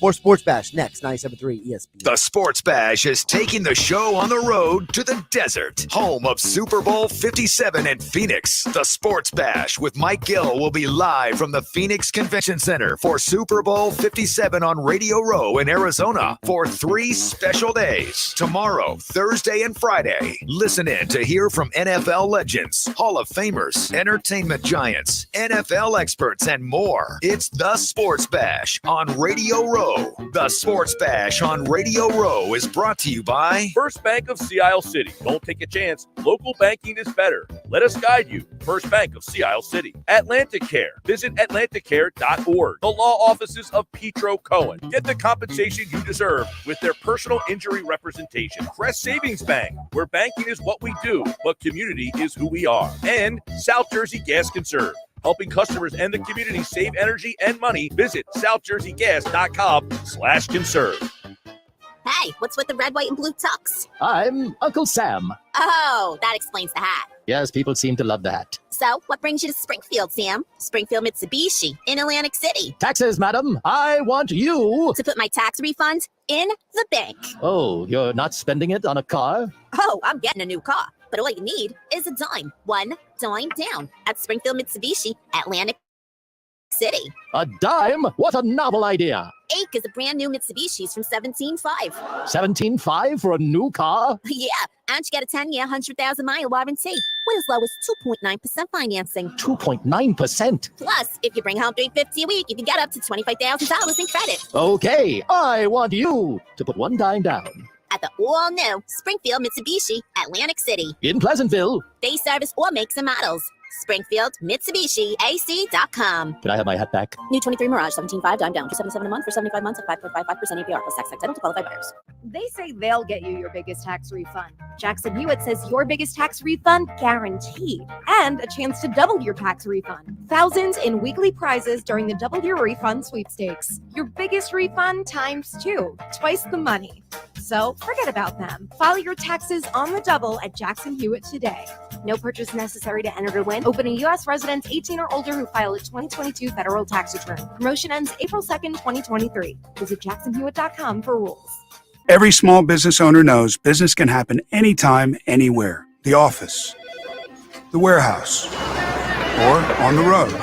More Sports Bash next, 97.3 ESPN. The Sports Bash is taking the show on the road to the desert, home of Super Bowl 57 in Phoenix. The Sports Bash with Mike Gill will be live from the Phoenix Convention Center for Super Bowl 57 on Radio Row in Arizona for 3 special days. Tomorrow, Thursday, and Friday. Listen in to hear from NFL legends, Hall of Famers, entertainment giants, NFL experts, and more. It's the Sports Bash on Radio Row. The Sports Bash on Radio Row is brought to you by First Bank of Sea Isle City. Don't take a chance. Local banking is better. Let us guide you. First Bank of Sea Isle City. Atlantic Care. Visit atlanticare.org. The law offices of Petro Cohen. Get the compensation you deserve with their personal injury representation. Crest Savings Bank, where banking is what we do, but community is who we are. And South Jersey Gas Conserve, helping customers and the community save energy and money. Visit southjerseygas.com/conserve. Hey, what's with the red, white, and blue tux? I'm Uncle Sam. Oh, that explains the hat. Yes, people seem to love the hat. So, what brings you to Springfield, Sam? Springfield Mitsubishi in Atlantic City. Taxes, madam. I want you to put my tax refund in the bank. Oh, you're not spending it on a car? Oh, I'm getting a new car. But all you need is a dime. One dime down at Springfield Mitsubishi, Atlantic City. A dime? What a novel idea. Ake is a brand new Mitsubishi's from 17.5. 17.5 for a new car? Yeah, and you get a 10-year, 100,000-mile warranty with as low as 2.9% financing. 2.9%? Plus, if you bring home $350 a week, you can get up to $25,000 in credit. Okay, I want you to put one dime down. at the all-new Springfield Mitsubishi Atlantic City. In Pleasantville. They service all makes and models. SpringfieldMitsubishiAC.com. Can I have my hat back? New 23 Mirage 17.5 dime down. 277 a month for 75 months at 5.55% APR plus tax title to qualify buyers. They say they'll get you your biggest tax refund. Jackson Hewitt says your biggest tax refund guaranteed, and a chance to double your tax refund. Thousands in weekly prizes during the Double Your Refund sweepstakes. Your biggest refund times 2, twice the money. So forget about them. File your taxes on the double at Jackson Hewitt today. No purchase necessary to enter to win. Open a U.S. residents 18 or older who file a 2022 federal tax return. Promotion ends April 2nd, 2023. Visit jacksonhewitt.com for rules. Every small business owner knows business can happen anytime, anywhere. The office, the warehouse, or on the road.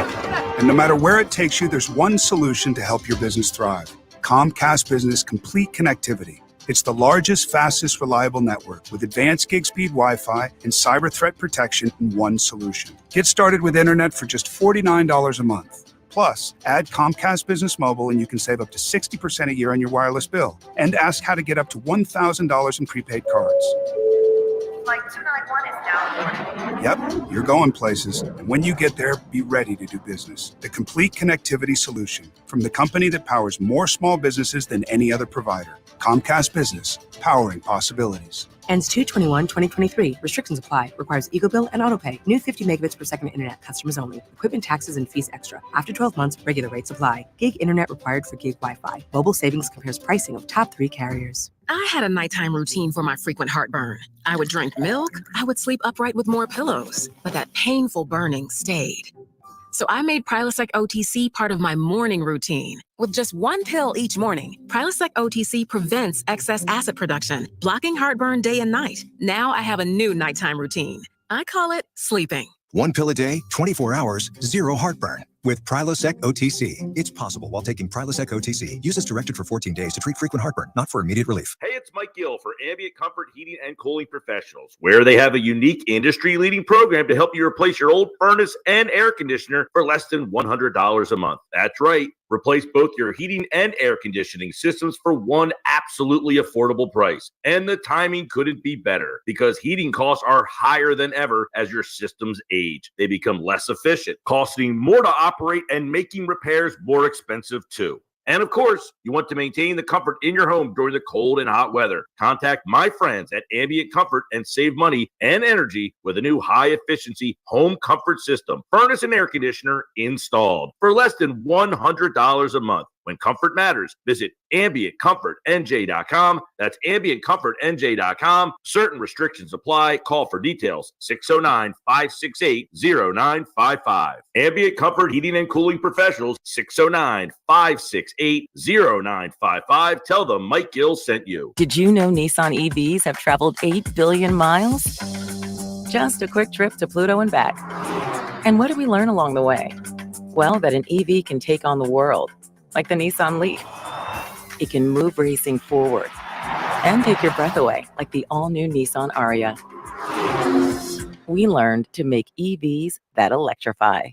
And no matter where it takes you, there's one solution to help your business thrive. Comcast Business Complete Connectivity. It's the largest, fastest, reliable network with advanced gig speed Wi-Fi and cyber threat protection in one solution. Get started with internet for just $49 a month. Plus, add Comcast Business Mobile and you can save up to 60% a year on your wireless bill. And ask how to get up to $1,000 in prepaid cards. Flight 291 is down. Yep, you're going places. And when you get there, be ready to do business. The complete connectivity solution from the company that powers more small businesses than any other provider. Comcast Business, powering possibilities. Ends 2/21/2023. Restrictions apply. Requires EcoBill and AutoPay. New 50 megabits per second internet. Customers only. Equipment taxes and fees extra. After 12 months, regular rates apply. Gig internet required for gig Wi-Fi. Mobile Savings compares pricing of top 3 carriers. I had a nighttime routine for my frequent heartburn. I would drink milk. I would sleep upright with more pillows. But that painful burning stayed. So I made Prilosec OTC part of my morning routine. With just one pill each morning, Prilosec OTC prevents excess acid production, blocking heartburn day and night. Now I have a new nighttime routine. I call it sleeping. One pill a day, 24 hours, zero heartburn. With Prilosec OTC. It's possible while taking Prilosec OTC. Use as directed for 14 days to treat frequent heartburn, not for immediate relief. Hey, it's Mike Gill for Ambient Comfort Heating and Cooling Professionals, where they have a unique industry-leading program to help you replace your old furnace and air conditioner for less than $100 a month. That's right. Replace both your heating and air conditioning systems for one absolutely affordable price. And the timing couldn't be better because heating costs are higher than ever as your systems age. They become less efficient, costing more to operate and making repairs more expensive too. And of course, you want to maintain the comfort in your home during the cold and hot weather. Contact my friends at Ambient Comfort and save money and energy with a new high-efficiency home comfort system, furnace and air conditioner installed for less than $100 a month. When comfort matters, visit AmbientComfortNJ.com. That's AmbientComfortNJ.com. Certain restrictions apply. Call for details. 609-568-0955. Ambient Comfort Heating and Cooling Professionals. 609-568-0955. Tell them Mike Gill sent you. Did you know Nissan EVs have traveled 8 billion miles? Just a quick trip to Pluto and back. And what did we learn along the way? Well, that an EV can take on the world. Like the Nissan Leaf. It can move racing forward and take your breath away, like the all-new Nissan Ariya. We learned to make EVs that electrify.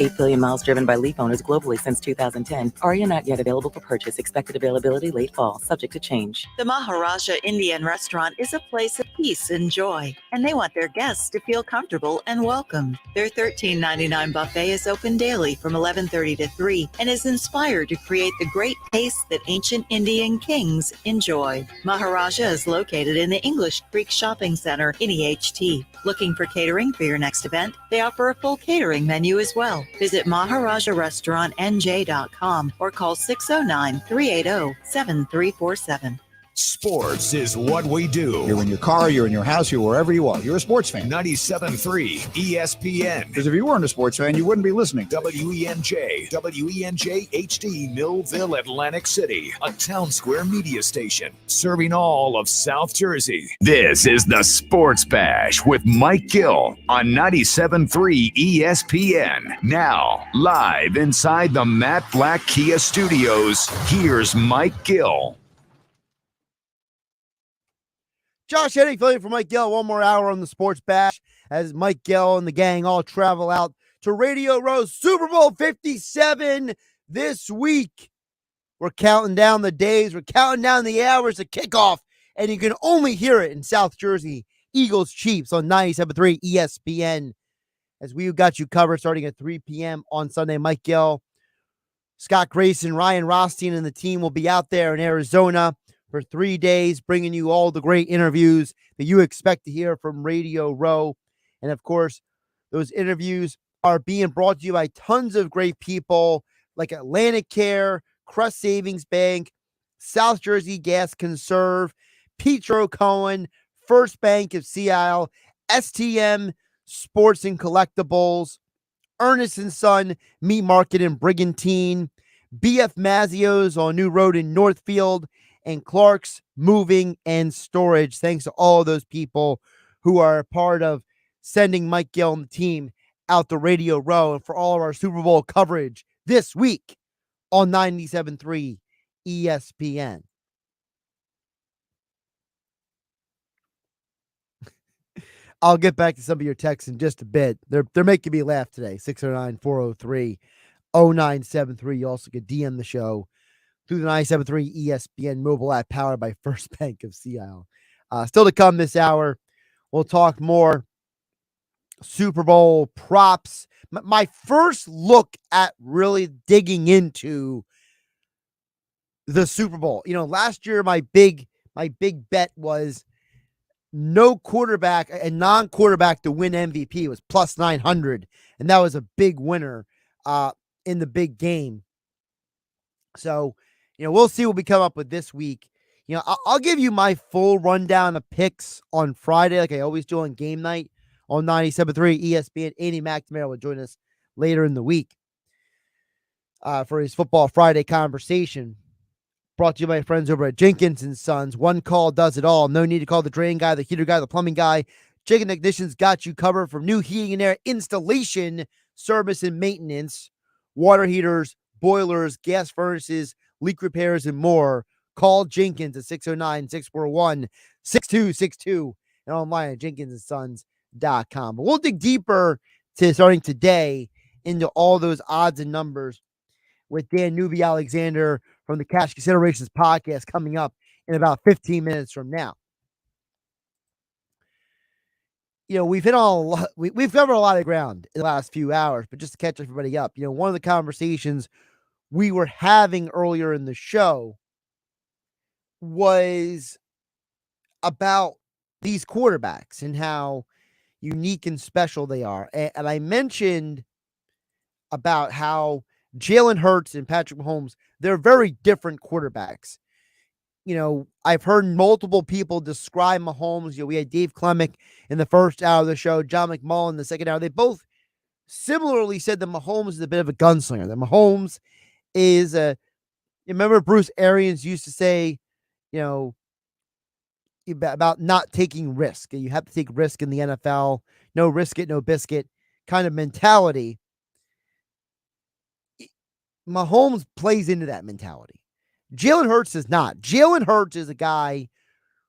8 billion miles driven by Leaf owners globally since 2010. Ariya not yet available for purchase. Expected availability late fall, subject to change. The Maharaja Indian Restaurant is a place of peace and joy, and they want their guests to feel comfortable and welcomed. Their $13.99 buffet is open daily from 11:30 to 3 and is inspired to create the great taste that ancient Indian kings enjoyed. Maharaja is located in the English Creek Shopping Center in EHT. Looking for catering for your next event? They offer a full catering menu as well. Visit MaharajaRestaurantNJ.com or call 609-380-7347. Sports is what we do. You're in your car, you're in your house, you're wherever you are. You're a sports fan. 97.3 ESPN. Because if you weren't a sports fan, you wouldn't be listening. WENJ HD, Millville, Atlantic City, a town square media station serving all of South Jersey. This is the Sports Bash with Mike Gill on 97.3 ESPN. Now, live inside the Matt Black Kia Studios, here's Mike Gill. Josh Hennig filling in for Mike Gill. One more hour on the Sports Bash as Mike Gill and the gang all travel out to Radio Row Super Bowl 57 this week. We're counting down the days. We're counting down the hours to kickoff and you can only hear it in South Jersey. Eagles Chiefs on 97.3 ESPN. As we got you covered starting at 3 p.m. on Sunday. Mike Gill, Scott Grayson, Ryan Rothstein, and the team will be out there in Arizona for 3 days, bringing you all the great interviews that you expect to hear from Radio Row. And of course, those interviews are being brought to you by tons of great people like Atlantic Care, Crest Savings Bank, South Jersey Gas Conserve, Petro Cohen, First Bank of Sea Isle, STM Sports and Collectibles, Ernest & Son Meat Market in Brigantine, BF Mazio's on New Road in Northfield, and Clark's Moving and Storage. Thanks to all those people who are a part of sending Mike Gill and the team out to Radio Row and for all of our Super Bowl coverage this week on 97.3 ESPN. I'll get back to some of your texts in just a bit. They're making me laugh today. 609-403-0973. You also can DM the show through the 97.3 ESPN mobile app powered by First Bank of Sea Isle. Still to come this hour, we'll talk more Super Bowl props. My first look at really digging into the Super Bowl. Last year my big bet was no quarterback, a non-quarterback to win MVP was plus 900, and that was a big winner in the big game. So, we'll see what we come up with this week. I'll give you my full rundown of picks on Friday, like I always do on game night on 97.3 ESPN. Andy McNamara will join us later in the week for his Football Friday conversation. Brought to you by my friends over at Jenkins & Sons. One call does it all. No need to call the drain guy, the heater guy, the plumbing guy. Jenkins Technicians got you covered from new heating and air installation, service, and maintenance. Water heaters, boilers, gas furnaces, leak repairs, and more. Call Jenkins at 609-641-6262 and online at jenkinsandsons.com. But we'll dig deeper starting today into all those odds and numbers with Dan Newby Alexander from the Cash Considerations podcast coming up in about 15 minutes from now. We've hit on a lot, we've covered a lot of ground in the last few hours, but just to catch everybody up, one of the conversations we were having earlier in the show was about these quarterbacks and how unique and special they are. And I mentioned about how Jalen Hurts and Patrick Mahomes, they're very different quarterbacks. I've heard multiple people describe Mahomes. We had Dave Clemick in the first hour of the show, John McMullen in the second hour. They both similarly said that Mahomes is a bit of a gunslinger. That Mahomes is remember Bruce Arians used to say, about not taking risk. You have to take risk in the NFL. No risk it, no biscuit kind of mentality. Mahomes plays into that mentality. Jalen Hurts does not. Jalen Hurts is a guy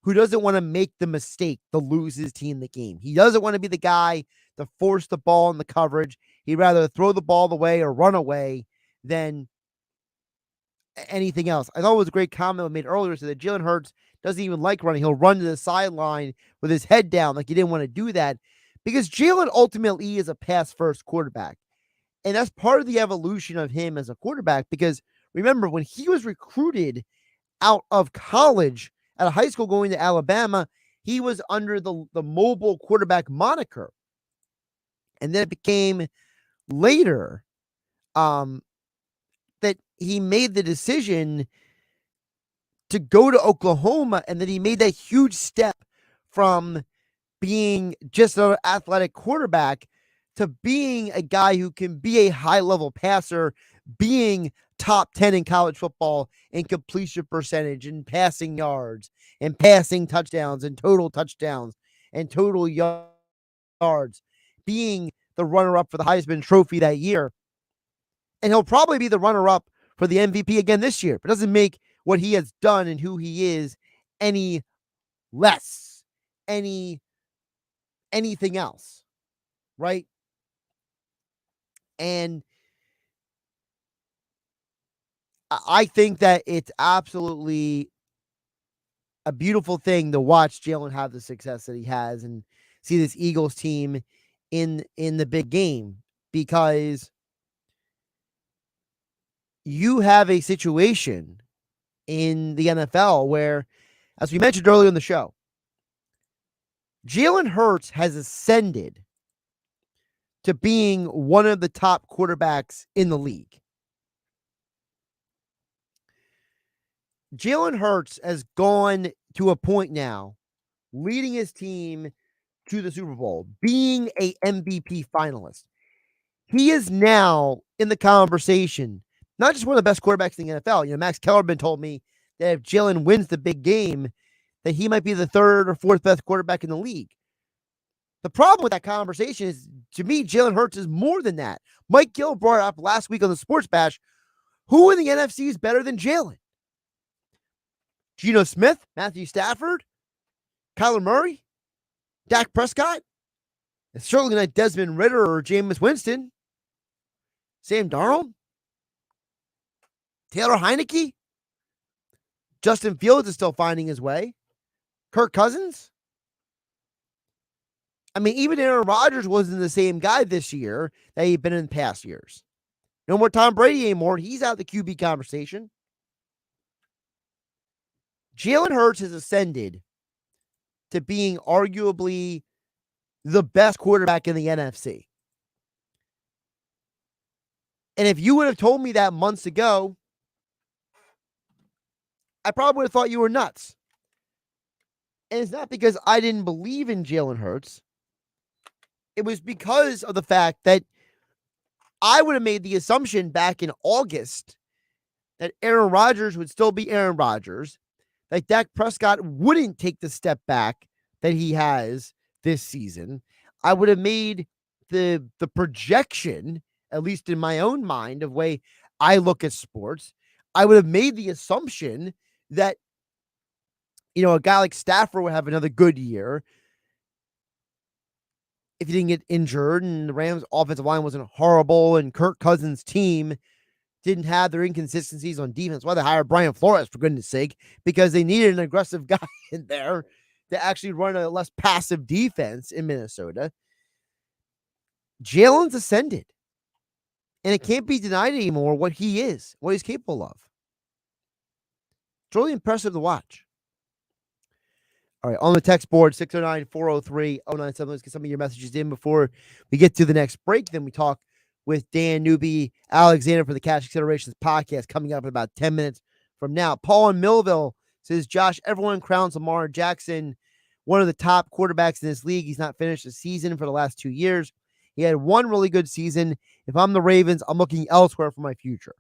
who doesn't want to make the mistake to lose his team the game. He doesn't want to be the guy to force the ball in the coverage. He'd rather throw the ball away or run away than anything else. I thought it was a great comment I made earlier, so that Jalen Hurts doesn't even like running. He'll run to the sideline with his head down like he didn't want to do that because Jalen ultimately is a pass-first quarterback. And that's part of the evolution of him as a quarterback because remember, when he was recruited out of college at a high school going to Alabama, he was under the mobile quarterback moniker. And then it became later that he made the decision to go to Oklahoma, and then he made that huge step from being just an athletic quarterback to being a guy who can be a high-level passer, being top 10 in college football in completion percentage and passing yards and passing touchdowns and total yards, being the runner-up for the Heisman Trophy that year. And he'll probably be the runner-up for the MVP again this year, but it doesn't make what he has done and who he is any less, anything else, right? And I think that it's absolutely a beautiful thing to watch Jalen have the success that he has and see this Eagles team in the big game, because you have a situation in the NFL where, as we mentioned earlier in the show, Jalen Hurts has ascended to being one of the top quarterbacks in the league. Jalen Hurts has gone to a point now, leading his team to the Super Bowl, being a MVP finalist. He is now in the conversation, not just one of the best quarterbacks in the NFL. Max Kellerman told me that if Jalen wins the big game, that he might be the third or fourth best quarterback in the league. The problem with that conversation is, to me, Jalen Hurts is more than that. Mike Gill brought it up last week on the Sports Bash. Who in the NFC is better than Jalen? Geno Smith, Matthew Stafford, Kyler Murray, Dak Prescott? It's certainly not Desmond Ridder or Jameis Winston. Sam Darnold? Taylor Heineke? Justin Fields is still finding his way. Kirk Cousins? I mean, even Aaron Rodgers wasn't the same guy this year that he'd been in past years. No more Tom Brady anymore. He's out of the QB conversation. Jalen Hurts has ascended to being arguably the best quarterback in the NFC. And if you would have told me that months ago, I probably would have thought you were nuts. And it's not because I didn't believe in Jalen Hurts. It was because of the fact that I would have made the assumption back in August that Aaron Rodgers would still be Aaron Rodgers, that Dak Prescott wouldn't take the step back that he has this season. I would have made the projection, at least in my own mind, of the way I look at sports. I would have made the assumption that, a guy like Stafford would have another good year if he didn't get injured, and the Rams' offensive line wasn't horrible, and Kirk Cousins' team didn't have their inconsistencies on defense. Why they hired Brian Flores, for goodness sake, because they needed an aggressive guy in there to actually run a less passive defense in Minnesota. Jalen's ascended, and it can't be denied anymore what he is, what he's capable of. It's really impressive to watch. All right, on the text board, 609-403-0970. Let's get some of your messages in before we get to the next break. Then we talk with Dan Newby, Alexander for the Cash Considerations podcast coming up in about 10 minutes from now. Paul in Millville says, Josh, everyone crowns Lamar Jackson one of the top quarterbacks in this league. He's not finished the season for the last 2 years. He had one really good season. If I'm the Ravens, I'm looking elsewhere for my future.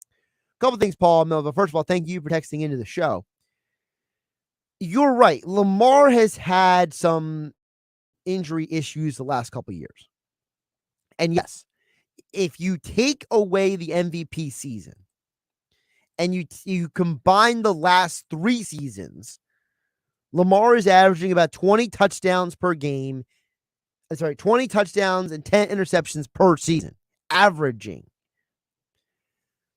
A couple things, Paul in Millville. First of all, thank you for texting into the show. You're right. Lamar has had some injury issues the last couple of years. And yes, if you take away the MVP season and you combine the last 3 seasons, Lamar is averaging about 20 touchdowns per game. 20 touchdowns and 10 interceptions per season, averaging.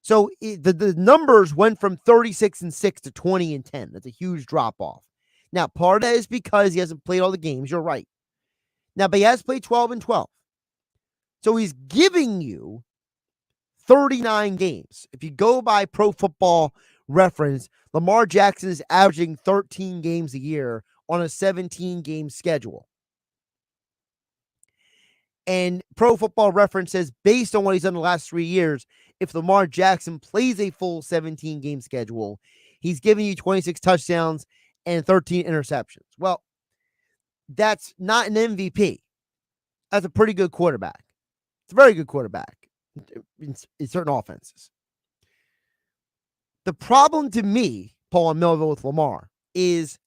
So the numbers went from 36-6 to 20-10. That's a huge drop off. Now, part of that is because he hasn't played all the games. You're right. Now, but he has played 12-12. So he's giving you 39 games. If you go by Pro Football Reference, Lamar Jackson is averaging 13 games a year on a 17-game schedule. And Pro Football Reference says, based on what he's done the last 3 years, if Lamar Jackson plays a full 17-game schedule, he's giving you 26 touchdowns and 13 interceptions. Well, that's not an MVP. That's a pretty good quarterback. It's a very good quarterback in certain offenses. The problem to me, Paul and Millville, with Lamar is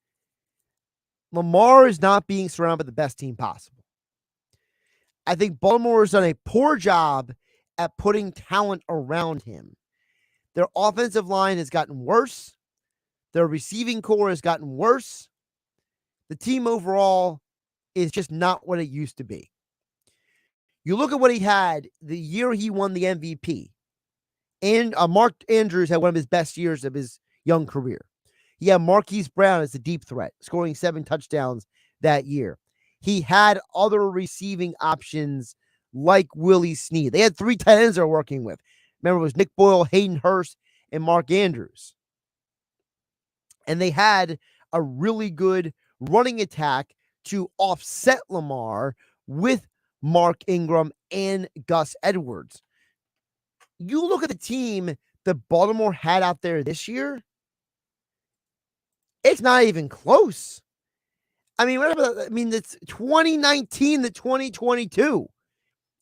not being surrounded by the best team possible. I think Baltimore has done a poor job at putting talent around him. Their offensive line has gotten worse. Their receiving core has gotten worse. The team overall is just not what it used to be. You look at what he had the year he won the MVP. And Mark Andrews had one of his best years of his young career. He had Marquise Brown as the deep threat, scoring 7 touchdowns that year. He had other receiving options like Willie Snead. They had 3 tight ends they were working with. Remember, it was Nick Boyle, Hayden Hurst, and Mark Andrews. And they had a really good running attack to offset Lamar with Mark Ingram and Gus Edwards. You look at the team that Baltimore had out there this year, it's not even close. I mean, it's 2019 to 2022.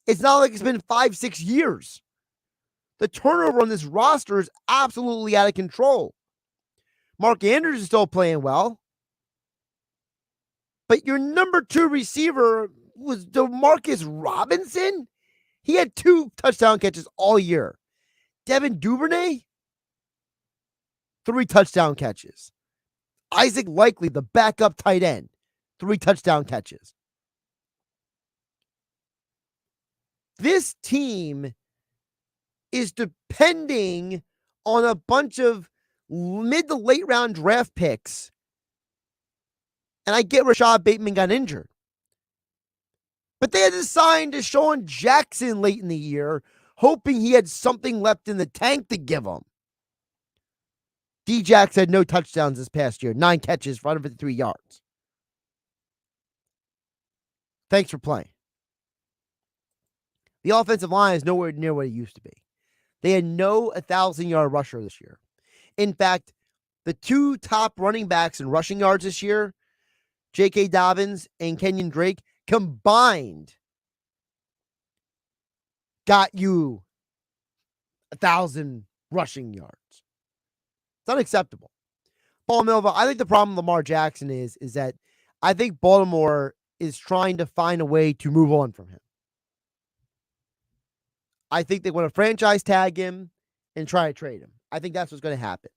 It's not like it's been 5-6 years. The turnover on this roster is absolutely out of control. Mark Andrews is still playing well. But your number 2 receiver was DeMarcus Robinson. He had 2 touchdown catches all year. Devin Duvernay, 3 touchdown catches. Isaac Likely, the backup tight end, 3 touchdown catches. This team is depending on a bunch of mid to late round draft picks. And I get Rashad Bateman got injured. But they had to sign Deshaun Jackson late in the year, hoping he had something left in the tank to give him. D-Jax had no touchdowns this past year, 9 catches for 153 yards. Thanks for playing. The offensive line is nowhere near what it used to be. They had no 1,000-yard rusher this year. In fact, the 2 top running backs in rushing yards this year, J.K. Dobbins and Kenyon Drake, combined got you 1,000 rushing yards. It's unacceptable. Paul Milva, I think the problem with Lamar Jackson is that I think Baltimore is trying to find a way to move on from him. I think they want to franchise tag him and try to trade him. I think that's what's going to happen.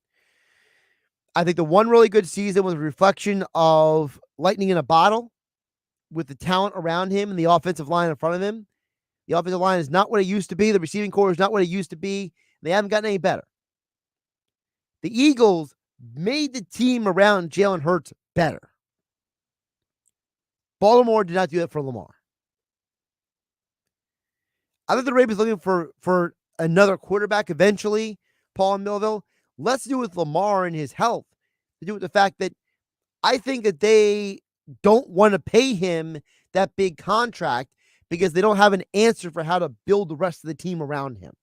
I think the one really good season was a reflection of lightning in a bottle with the talent around him and the offensive line in front of him. The offensive line is not what it used to be. The receiving core is not what it used to be. They haven't gotten any better. The Eagles made the team around Jalen Hurts better. Baltimore did not do that for Lamar. I think the Ravens looking for another quarterback eventually, Paul and Millville. Less to do with Lamar and his health, to do with the fact that I think that they don't want to pay him that big contract because they don't have an answer for how to build the rest of the team around him.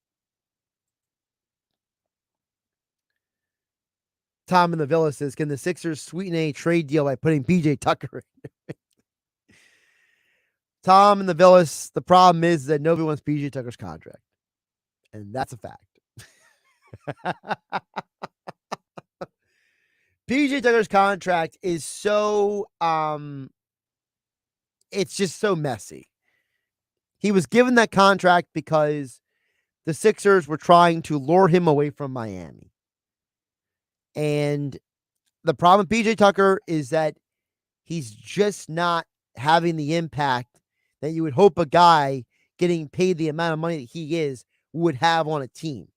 Tom in the Villa says, can the Sixers sweeten a trade deal by putting PJ Tucker in? Tom in the Villas, the problem is that nobody wants PJ Tucker's contract. And that's a fact. PJ Tucker's contract is so, it's just so messy. He was given that contract because the Sixers were trying to lure him away from Miami. And the problem with PJ Tucker is that he's just not having the impact that you would hope a guy getting paid the amount of money that he is would have on a team.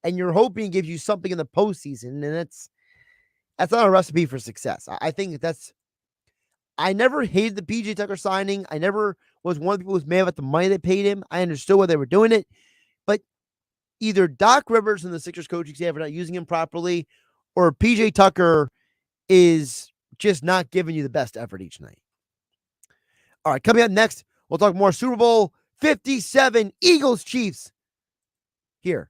And you're hoping he gives you something in the postseason, and that's not a recipe for success. I think I never hated the PJ Tucker signing. I never was one of the people who was mad about the money they paid him. I understood why they were doing it. But either Doc Rivers and the Sixers coaching staff are not using him properly, or PJ Tucker is just not giving you the best effort each night. All right, coming up next, we'll talk more Super Bowl 57 Eagles Chiefs here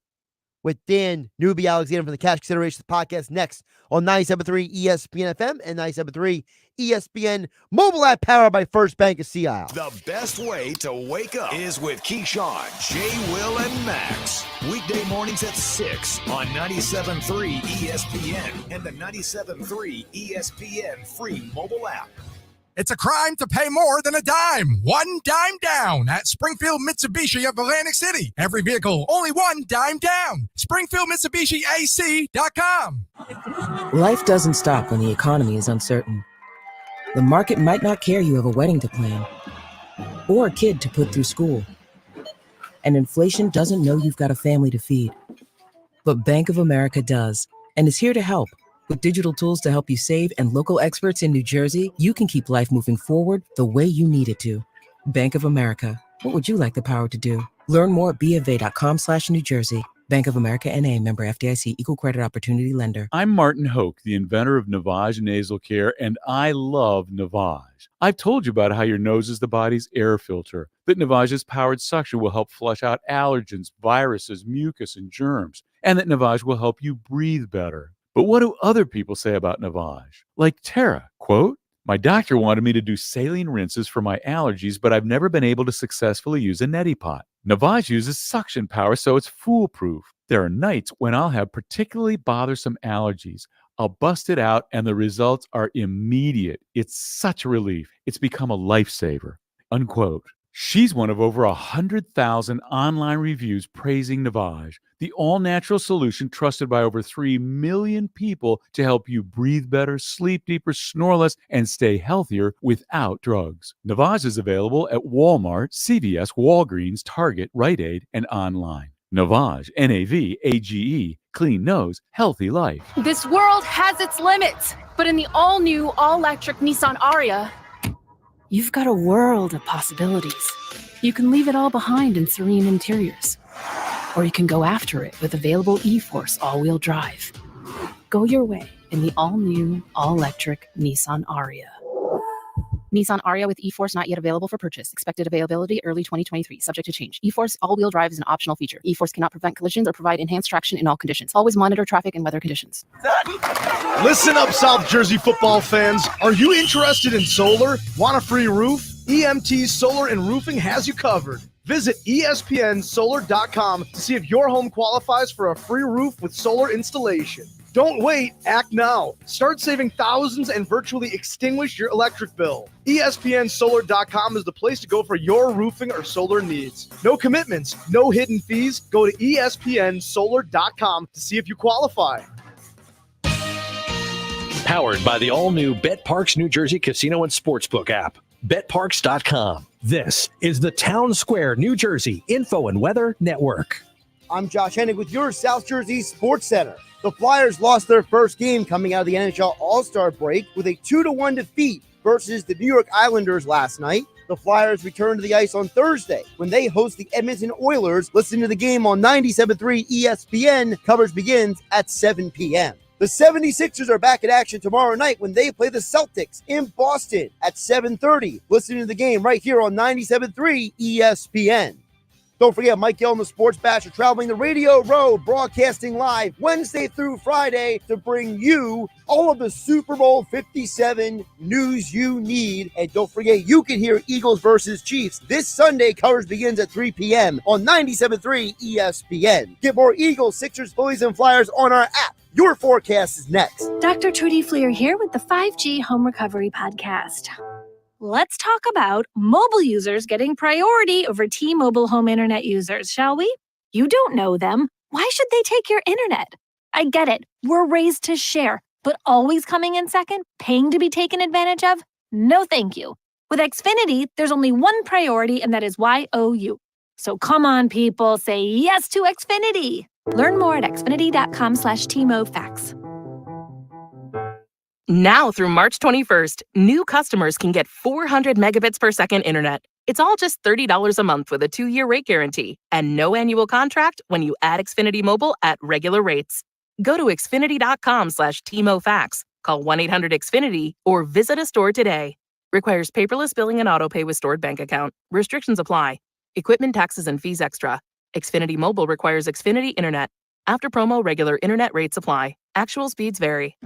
with Dan Newby Alexander from the Cash Considerations podcast next on 97.3 ESPN FM and 97.3 ESPN mobile app powered by First Bank of Sea Isle. The best way to wake up is with Keyshawn, Jay, Will, and Max. Weekday mornings at 6 on 97.3 ESPN and the 97.3 ESPN free mobile app. It's a crime to pay more than a dime. One dime down at Springfield Mitsubishi of Atlantic City. Every vehicle, only one dime down. SpringfieldMitsubishiAC.com. Life doesn't stop when the economy is uncertain. The market might not care you have a wedding to plan or a kid to put through school. And inflation doesn't know you've got a family to feed. But Bank of America does and is here to help With digital tools to help you save and local experts in New Jersey, you can keep life moving forward the way you need it to. Bank of America. What would you like the power to do? Learn more at BofA.com/New Jersey. Bank of America N.A. member FDIC equal credit opportunity lender. I'm Martin Hoke, the inventor of Navage Nasal Care, and I love Navage. I've told you about how your nose is the body's air filter, that Navage's powered suction will help flush out allergens, viruses, mucus, and germs, and that Navage will help you breathe better. But what do other people say about Navage? Like Tara, quote, "My doctor wanted me to do saline rinses for my allergies, but I've never been able to successfully use a neti pot. Navage uses suction power, so it's foolproof. There are nights when I'll have particularly bothersome allergies. I'll bust it out, and the results are immediate. It's such a relief. It's become a lifesaver," unquote. She's one of over 100,000 online reviews praising Navage, the all-natural solution trusted by over 3 million people to help you breathe better, sleep deeper, snore less, and stay healthier without drugs. Navage is available at Walmart, CVS, Walgreens, Target, Rite Aid, and online. Navage, Navage, clean nose, healthy life. This world has its limits, but in the all-new, all-electric Nissan Ariya, you've got a world of possibilities. You can leave it all behind in serene interiors, or you can go after it with available e-Force all-wheel drive. Go your way in the all-new, all-electric Nissan Ariya. Nissan Ariya with e-Force not yet available for purchase. Expected availability early 2023, subject to change. e-Force all-wheel drive is an optional feature. e-Force cannot prevent collisions or provide enhanced traction in all conditions. Always monitor traffic and weather conditions. Listen up, South Jersey football fans. Are you interested in solar? Want a free roof? EMT Solar and Roofing has you covered. Visit ESPNsolar.com to see if your home qualifies for a free roof with solar installation. Don't wait, act now. Start saving thousands and virtually extinguish your electric bill. ESPNsolar.com is the place to go for your roofing or solar needs. No commitments, no hidden fees. Go to ESPNsolar.com to see if you qualify. Powered by the all-new BetParks New Jersey Casino and Sportsbook app. BetParks.com. This is the Town Square, New Jersey Info and Weather Network. I'm Josh Hennig with your South Jersey Sports Center. The Flyers lost their first game coming out of the NHL All-Star break with a 2-1 defeat versus the New York Islanders last night. The Flyers return to the ice on Thursday when they host the Edmonton Oilers. Listen to the game on 97.3 ESPN. Coverage begins at 7 p.m. The 76ers are back in action tomorrow night when they play the Celtics in Boston at 7:30. Listen to the game right here on 97.3 ESPN. Don't forget, Mike Gill and the Sports Bash are traveling the Radio Row, broadcasting live Wednesday through Friday to bring you all of the Super Bowl 57 news you need. And don't forget, you can hear Eagles versus Chiefs this Sunday. Coverage begins at 3 p.m. on 97.3 ESPN. Get more Eagles, Sixers, Phillies, and Flyers on our app. Your forecast is next. Dr. Trudy Fleer here with the 5G Home Recovery Podcast. Let's talk about mobile users getting priority over T-Mobile home internet users, shall we? You don't know them. Why should they take your internet? I get it. We're raised to share, but always coming in second, paying to be taken advantage of? No, thank you. With Xfinity, there's only one priority, and that is YOU. So come on, people, say yes to Xfinity. Learn more at xfinity.com/TMOFax. Now through March 21st, new customers can get 400 megabits per second internet. It's all just $30 a month with a 2-year rate guarantee and no annual contract when you add Xfinity Mobile at regular rates. Go to xfinity.com/TMOFax, call 1-800-XFINITY, or visit a store today. Requires paperless billing and autopay with stored bank account. Restrictions apply. Equipment taxes and fees extra. Xfinity Mobile requires Xfinity Internet. After promo, regular internet rates apply. Actual speeds vary.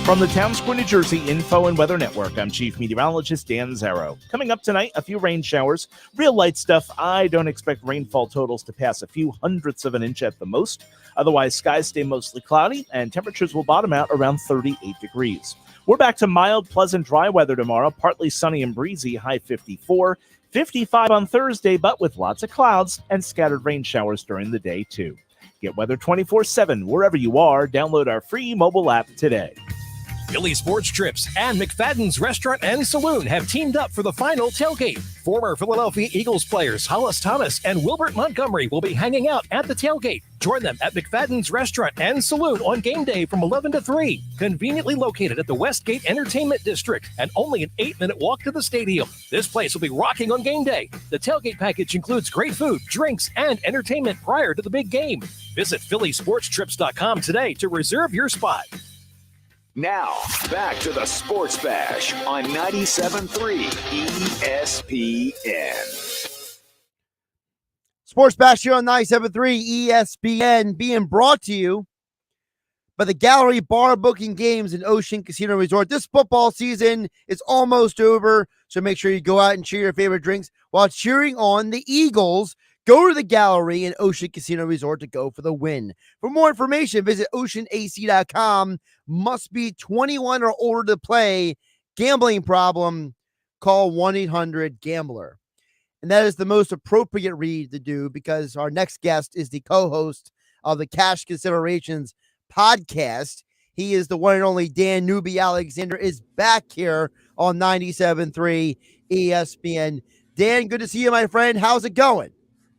From the Town Square, New Jersey Info and Weather Network, I'm Chief Meteorologist Dan Zarrow. Coming up tonight, a few rain showers. Real light stuff. I don't expect rainfall totals to pass a few hundredths of an inch at the most. Otherwise, skies stay mostly cloudy, and temperatures will bottom out around 38 degrees. We're back to mild, pleasant, dry weather tomorrow. Partly sunny and breezy, high 54. 55 on Thursday, but with lots of clouds and scattered rain showers during the day, too. Get weather 24/7 wherever you are. Download our free mobile app today. Philly Sports Trips and McFadden's Restaurant and Saloon have teamed up for the final tailgate. Former Philadelphia Eagles players Hollis Thomas and Wilbert Montgomery will be hanging out at the tailgate. Join them at McFadden's Restaurant and Saloon on game day from 11 to 3. Conveniently located at the Westgate Entertainment District and only an 8-minute walk to the stadium. This place will be rocking on game day. The tailgate package includes great food, drinks, and entertainment prior to the big game. Visit PhillySportsTrips.com today to reserve your spot. Now, back to the Sports Bash on 97.3 ESPN. Sports Bash here on 97.3 ESPN, being brought to you by the Gallery Bar Booking Games and Ocean Casino Resort. This football season is almost over, so make sure you go out and cheer your favorite drinks while cheering on the Eagles. Go to the Gallery and Ocean Casino Resort to go for the win. For more information, visit oceanac.com. Must be 21 or older to play. Gambling problem, call 1-800-GAMBLER. And that is the most appropriate read to do because our next guest is the co-host of the Cash Considerations podcast. He is the one and only Dan Newby Alexander is back here on 97.3 ESPN. Dan, good to see you, my friend. How's it going?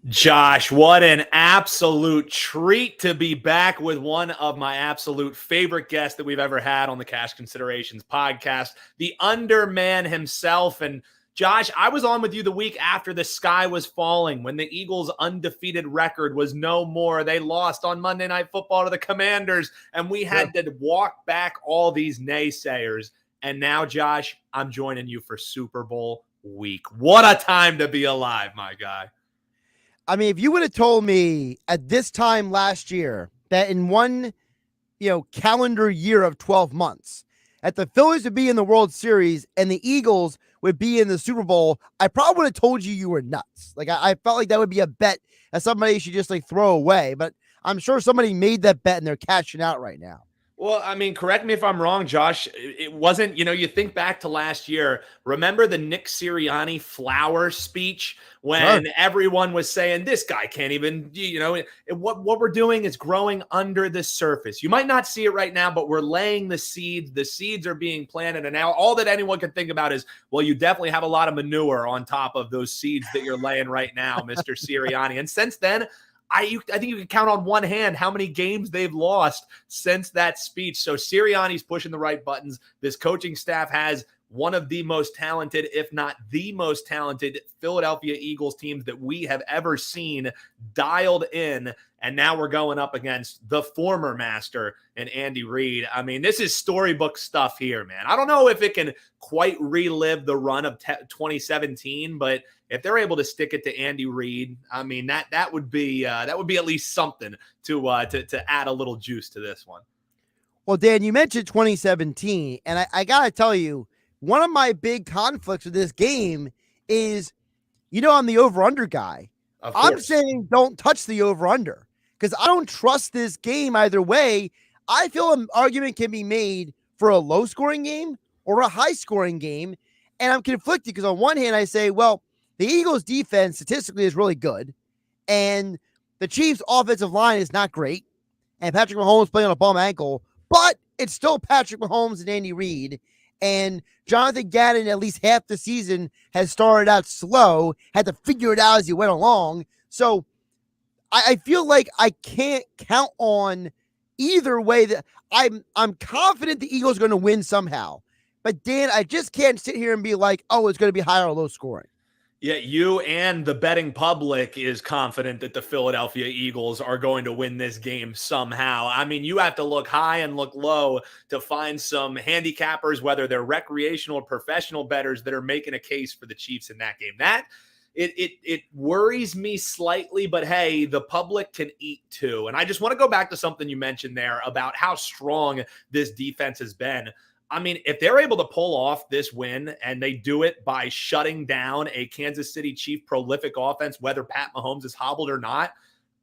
Josh, what an absolute treat to be back with one of my absolute favorite guests that we've ever had on the Cash Considerations podcast, the Underman himself. And Josh, I was on with you the week after the sky was falling, when the Eagles' undefeated record was no more. They lost on Monday Night Football to the Commanders, and we had to walk back all these naysayers. And now, Josh, I'm joining you for Super Bowl week. What a time to be alive, my guy. I mean, if you would have told me at this time last year that in one, calendar year of 12 months, that the Phillies would be in the World Series and the Eagles would be in the Super Bowl, I probably would have told you were nuts. Like, I felt like that would be a bet that somebody should just throw away. But I'm sure somebody made that bet and they're cashing out right now. Well, I mean, correct me if I'm wrong, Josh. It wasn't, you think back to last year. Remember the Nick Sirianni flower speech when everyone was saying, this guy can't even, what we're doing is growing under the surface. You might not see it right now, but we're laying the seeds. The seeds are being planted. And now all that anyone can think about is, well, you definitely have a lot of manure on top of those seeds that you're laying right now, Mr. Sirianni. And since then, I think you can count on one hand how many games they've lost since that speech. So Sirianni's pushing the right buttons. This coaching staff has one of the most talented, if not the most talented, Philadelphia Eagles teams that we have ever seen dialed in. And now we're going up against the former master and Andy Reid. I mean, this is storybook stuff here, man. I don't know if it can quite relive the run of 2017, but if they're able to stick it to Andy Reid, I mean, that would be at least something to add a little juice to this one. Well, Dan, you mentioned 2017, and I got to tell you, one of my big conflicts with this game is, I'm the over-under guy. I'm saying don't touch the over-under because I don't trust this game either way. I feel an argument can be made for a low-scoring game or a high-scoring game, and I'm conflicted because on one hand I say, well, the Eagles' defense statistically is really good, and the Chiefs' offensive line is not great, and Patrick Mahomes playing on a bum ankle, but it's still Patrick Mahomes and Andy Reid. And Jonathan Gannon, at least half the season, has started out slow, had to figure it out as he went along. So I feel like I can't count on either way. That I'm confident the Eagles are going to win somehow. But, Dan, I just can't sit here and be like, oh, it's going to be high or low scoring. Yeah, you and the betting public is confident that the Philadelphia Eagles are going to win this game somehow. I mean, you have to look high and look low to find some handicappers, whether they're recreational or professional bettors, that are making a case for the Chiefs in that game. That it worries me slightly, but hey, the public can eat too. And I just want to go back to something you mentioned there about how strong this defense has been. I mean, if they're able to pull off this win and they do it by shutting down a Kansas City Chief prolific offense, whether Pat Mahomes is hobbled or not,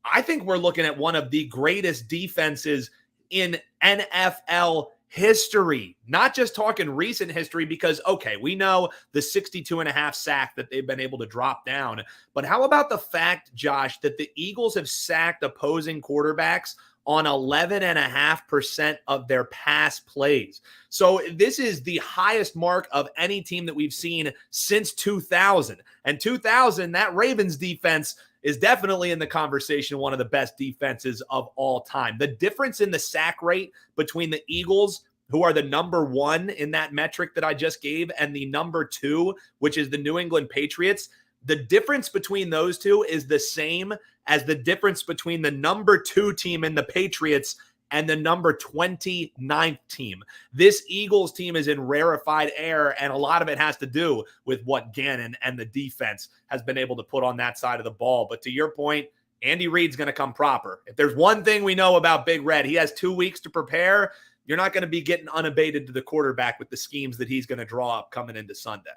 I think we're looking at one of the greatest defenses in NFL history, not just talking recent history, because, okay, we know the 62.5 sack that they've been able to drop down. But how about the fact, Josh, that the Eagles have sacked opposing quarterbacks on 11.5% of their pass plays. So this is the highest mark of any team that we've seen since 2000. And 2000, that Ravens defense, is definitely in the conversation, one of the best defenses of all time. The difference in the sack rate between the Eagles, who are the number one in that metric that I just gave, and the number two, which is the New England Patriots, the difference between those two is the same as the difference between the number two team in the Patriots and the number 29th team. This Eagles team is in rarefied air, and a lot of it has to do with what Gannon and the defense has been able to put on that side of the ball. But to your point, Andy Reid's going to come proper. If there's one thing we know about Big Red, he has 2 weeks to prepare. You're not going to be getting unabated to the quarterback with the schemes that he's going to draw up coming into Sunday.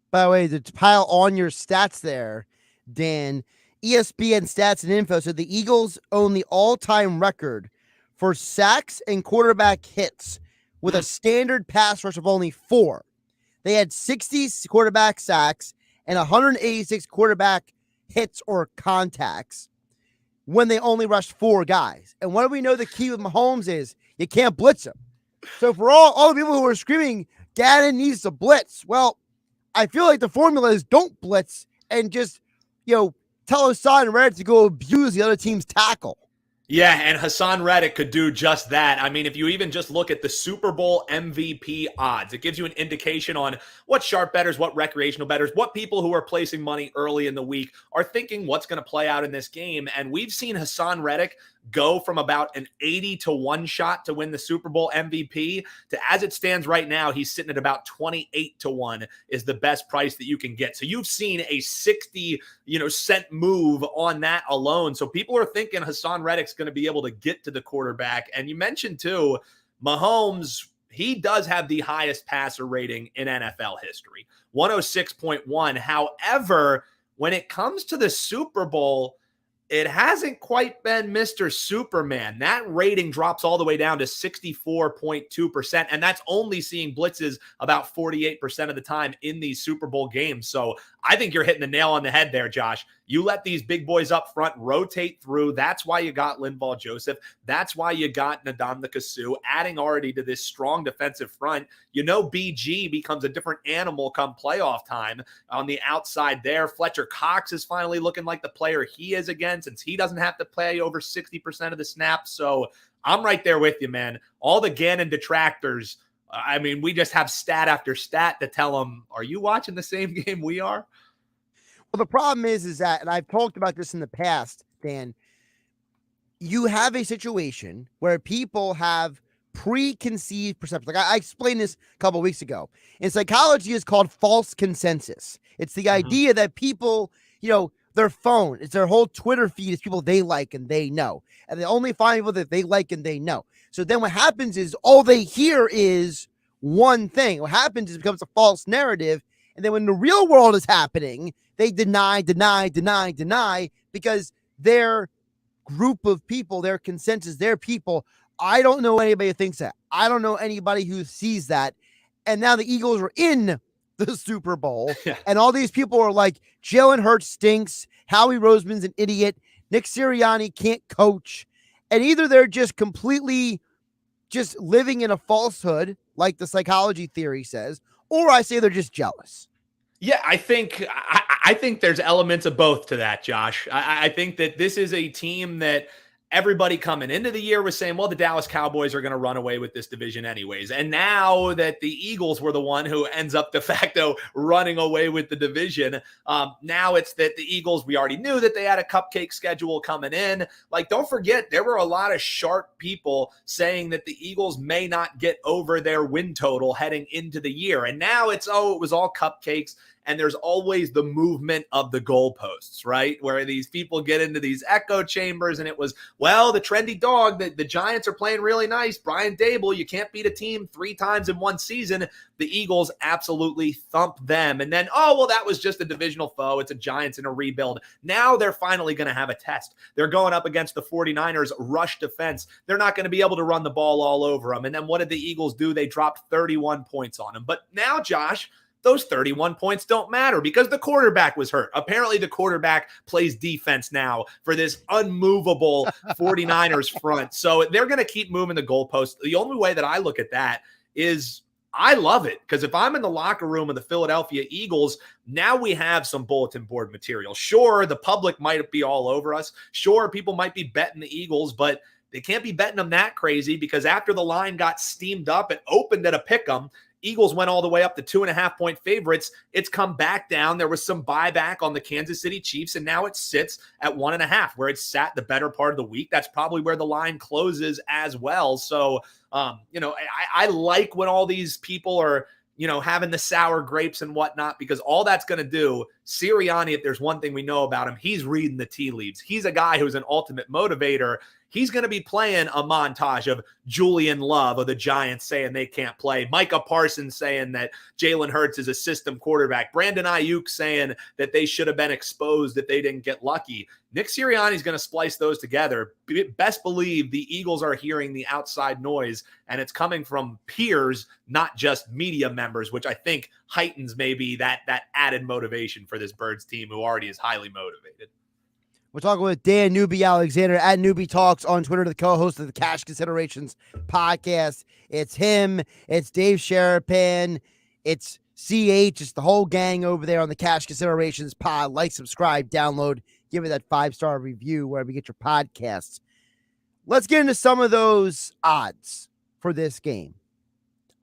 By the way, to pile on your stats there, Dan, ESPN Stats and Info said the Eagles own the all-time record for sacks and quarterback hits with a standard pass rush of only 4. They had 60 quarterback sacks and 186 quarterback hits or contacts when they only rushed 4 guys. And what do we know the key with Mahomes is? You can't blitz him. So for all the people who are screaming, Gannon needs to blitz, well, I feel like the formula is don't blitz and just, tell Hassan Reddick to go abuse the other team's tackle. Yeah, and Hassan Reddick could do just that. I mean, if you even just look at the Super Bowl MVP odds, it gives you an indication on what sharp bettors, what recreational bettors, what people who are placing money early in the week are thinking what's going to play out in this game. And we've seen Hassan Reddick go from about an 80-1 shot to win the Super Bowl MVP to, as it stands right now, he's sitting at about 28-1 is the best price that you can get. So you've seen a 60 cent move on that alone. So people are thinking Hassan Reddick's going to be able to get to the quarterback. And you mentioned too, Mahomes, he does have the highest passer rating in NFL history, 106.1. However, when it comes to the Super Bowl, it hasn't quite been Mr. Superman. That rating drops all the way down to 64.2%, and that's only seeing blitzes about 48% of the time in these Super Bowl games. So I think you're hitting the nail on the head there, Josh. You let these big boys up front rotate through. That's why you got Linval Joseph. That's why you got Ndamukong Suh, adding already to this strong defensive front. BG becomes a different animal come playoff time on the outside there. Fletcher Cox is finally looking like the player he is again, since he doesn't have to play over 60% of the snaps. So I'm right there with you, man. All the Gannon detractors, I mean, we just have stat after stat to tell them, are you watching the same game we are? Well, the problem is that, and I've talked about this in the past, Dan, you have a situation where people have preconceived perceptions. Like I explained this a couple of weeks ago. In psychology, it's called false consensus. It's the idea that people, their phone, it's their whole Twitter feed is people they like and they know. And they only find people that they like and they know. So then what happens is all they hear is one thing. What happens is it becomes a false narrative. And then when the real world is happening, they deny, because their group of people, their consensus, their people, I don't know anybody who thinks that. I don't know anybody who sees that. And now the Eagles are in the Super Bowl, and all these people are like, Jalen Hurts stinks, Howie Roseman's an idiot, Nick Sirianni can't coach. And either they're just completely just living in a falsehood, like the psychology theory says, or I say they're just jealous. Yeah, I think there's elements of both to that, Josh. I think that this is a team that everybody coming into the year was saying, well, the Dallas Cowboys are going to run away with this division anyways. And now that the Eagles were the one who ends up de facto running away with the division, now it's that the Eagles, we already knew that they had a cupcake schedule coming in. Like, don't forget, there were a lot of sharp people saying that the Eagles may not get over their win total heading into the year. And now it's, it was all cupcakes. And there's always the movement of the goalposts, right? Where these people get into these echo chambers, and it was, well, the trendy dog, the Giants are playing really nice. Brian Dable, you can't beat a team 3 times in one season. The Eagles absolutely thumped them. And then, that was just a divisional foe. It's a Giants in a rebuild. Now they're finally going to have a test. They're going up against the 49ers rush defense. They're not going to be able to run the ball all over them. And then what did the Eagles do? They dropped 31 points on them. But now, Josh, those 31 points don't matter because the quarterback was hurt. Apparently the quarterback plays defense now for this unmovable 49ers front. So they're going to keep moving the goalposts. The only way that I look at that is I love it because if I'm in the locker room of the Philadelphia Eagles, now we have some bulletin board material. Sure, the public might be all over us. Sure, people might be betting the Eagles, but they can't be betting them that crazy because after the line got steamed up, it opened at a pick 'em. Eagles went all the way up to 2.5-point favorites. It's come back down. There was some buyback on the Kansas City Chiefs, and now it sits at 1.5, where it sat the better part of the week. That's probably where the line closes as well. So, I like when all these people are, having the sour grapes and whatnot, because all that's going to do, Sirianni, if there's one thing we know about him, he's reading the tea leaves. He's a guy who's an ultimate motivator. He's going to be playing a montage of Julian Love of the Giants saying they can't play, Micah Parsons saying that Jalen Hurts is a system quarterback, Brandon Ayuk saying that they should have been exposed if they didn't get lucky. Nick Sirianni is going to splice those together. Best believe the Eagles are hearing the outside noise, and it's coming from peers, not just media members, which I think heightens maybe that added motivation for this Birds team who already is highly motivated. We're talking with Dan Newbie Alexander at Newbie Talks on Twitter, the co-host of the Cash Considerations podcast. It's him. It's Dave Sherapan. It's CH. It's the whole gang over there on the Cash Considerations pod. Like, subscribe, download, give it that 5-star review wherever you get your podcasts. Let's get into some of those odds for this game.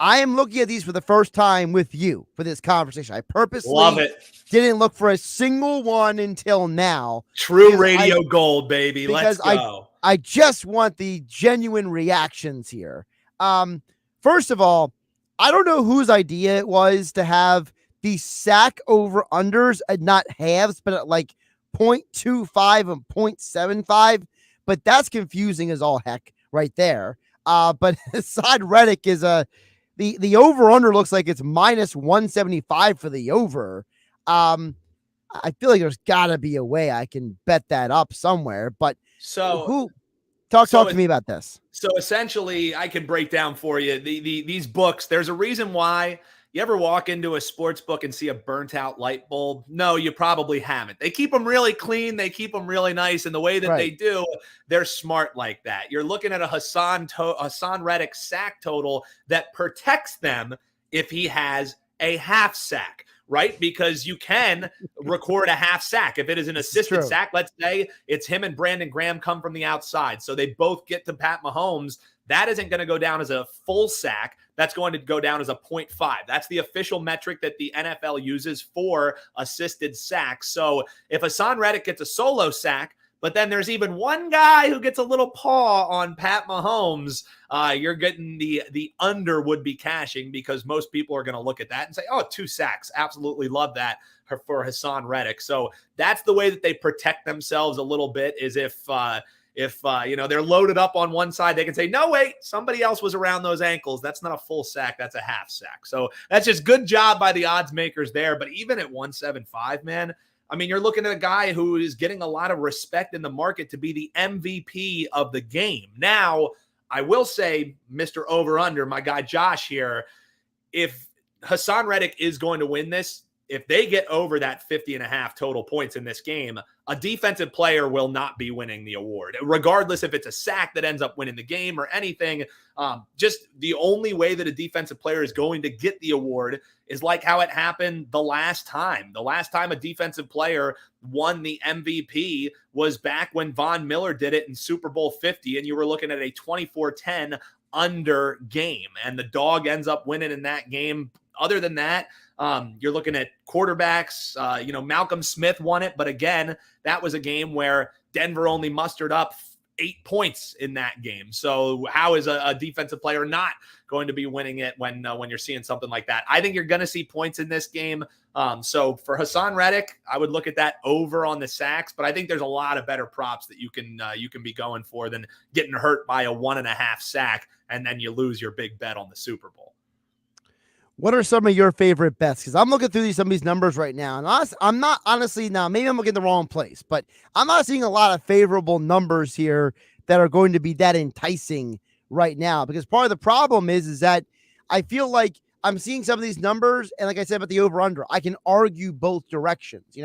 I am looking at these for the first time with you for this conversation. I purposely love it. Didn't look for a single one until now. True radio gold, baby. Let's go. I just want the genuine reactions here. First of all, I don't know whose idea it was to have the sack over unders at not halves, but at like 0.25 and 0.75. But that's confusing as all heck right there. But Hassan Reddick is the over-under looks like it's minus 175 for the over. I feel like there's got to be a way I can bet that up somewhere. But talk to me about this. So essentially, I can break down for you these books. There's a reason why. You ever walk into a sports book and see a burnt out light bulb? No, you probably haven't. They keep them really clean. They keep them really nice. And the way that they do, they're smart like that. You're looking at a Hassan Reddick sack total that protects them if he has a half sack, right? Because you can record a half sack. If it is an assisted sack, let's say it's him and Brandon Graham come from the outside. So they both get to Pat Mahomes. That isn't going to go down as a full sack. That's going to go down as a 0.5. That's the official metric that the NFL uses for assisted sacks. So if Hassan Reddick gets a solo sack, but then there's even one guy who gets a little paw on Pat Mahomes, you're getting the under would be cashing, because most people are going to look at that and say, oh, 2 sacks. Absolutely love that for Hassan Reddick. So that's the way that they protect themselves a little bit, is if they're loaded up on one side, they can say, no, wait, somebody else was around those ankles. That's not a full sack. That's a half sack. So that's just good job by the odds makers there. But even at 175, man, I mean, you're looking at a guy who is getting a lot of respect in the market to be the MVP of the game. Now, I will say, Mr. Over-Under, my guy Josh here, if Hassan Reddick is going to win this, if they get over that 50.5 total points in this game, a defensive player will not be winning the award, regardless if it's a sack that ends up winning the game or anything. Just the only way that a defensive player is going to get the award is like how it happened the last time. The last time a defensive player won the MVP was back when Von Miller did it in Super Bowl 50, and you were looking at a 24-10 under game, and the dog ends up winning in that game. Other than that, you're looking at quarterbacks. Malcolm Smith won it, but again, that was a game where Denver only mustered up 8 points in that game. So how is a defensive player not going to be winning it when you're seeing something like that? I think you're going to see points in this game. So for Hassan Reddick, I would look at that over on the sacks, but I think there's a lot of better props that you can be going for than getting hurt by a 1.5 sack and then you lose your big bet on the Super Bowl. What are some of your favorite bets? Because I'm looking through some of these numbers right now, and I'm not honestly now. Maybe I'm looking in the wrong place, but I'm not seeing a lot of favorable numbers here that are going to be that enticing right now. Because part of the problem is that I feel like I'm seeing some of these numbers, and like I said about the over/under, I can argue both directions.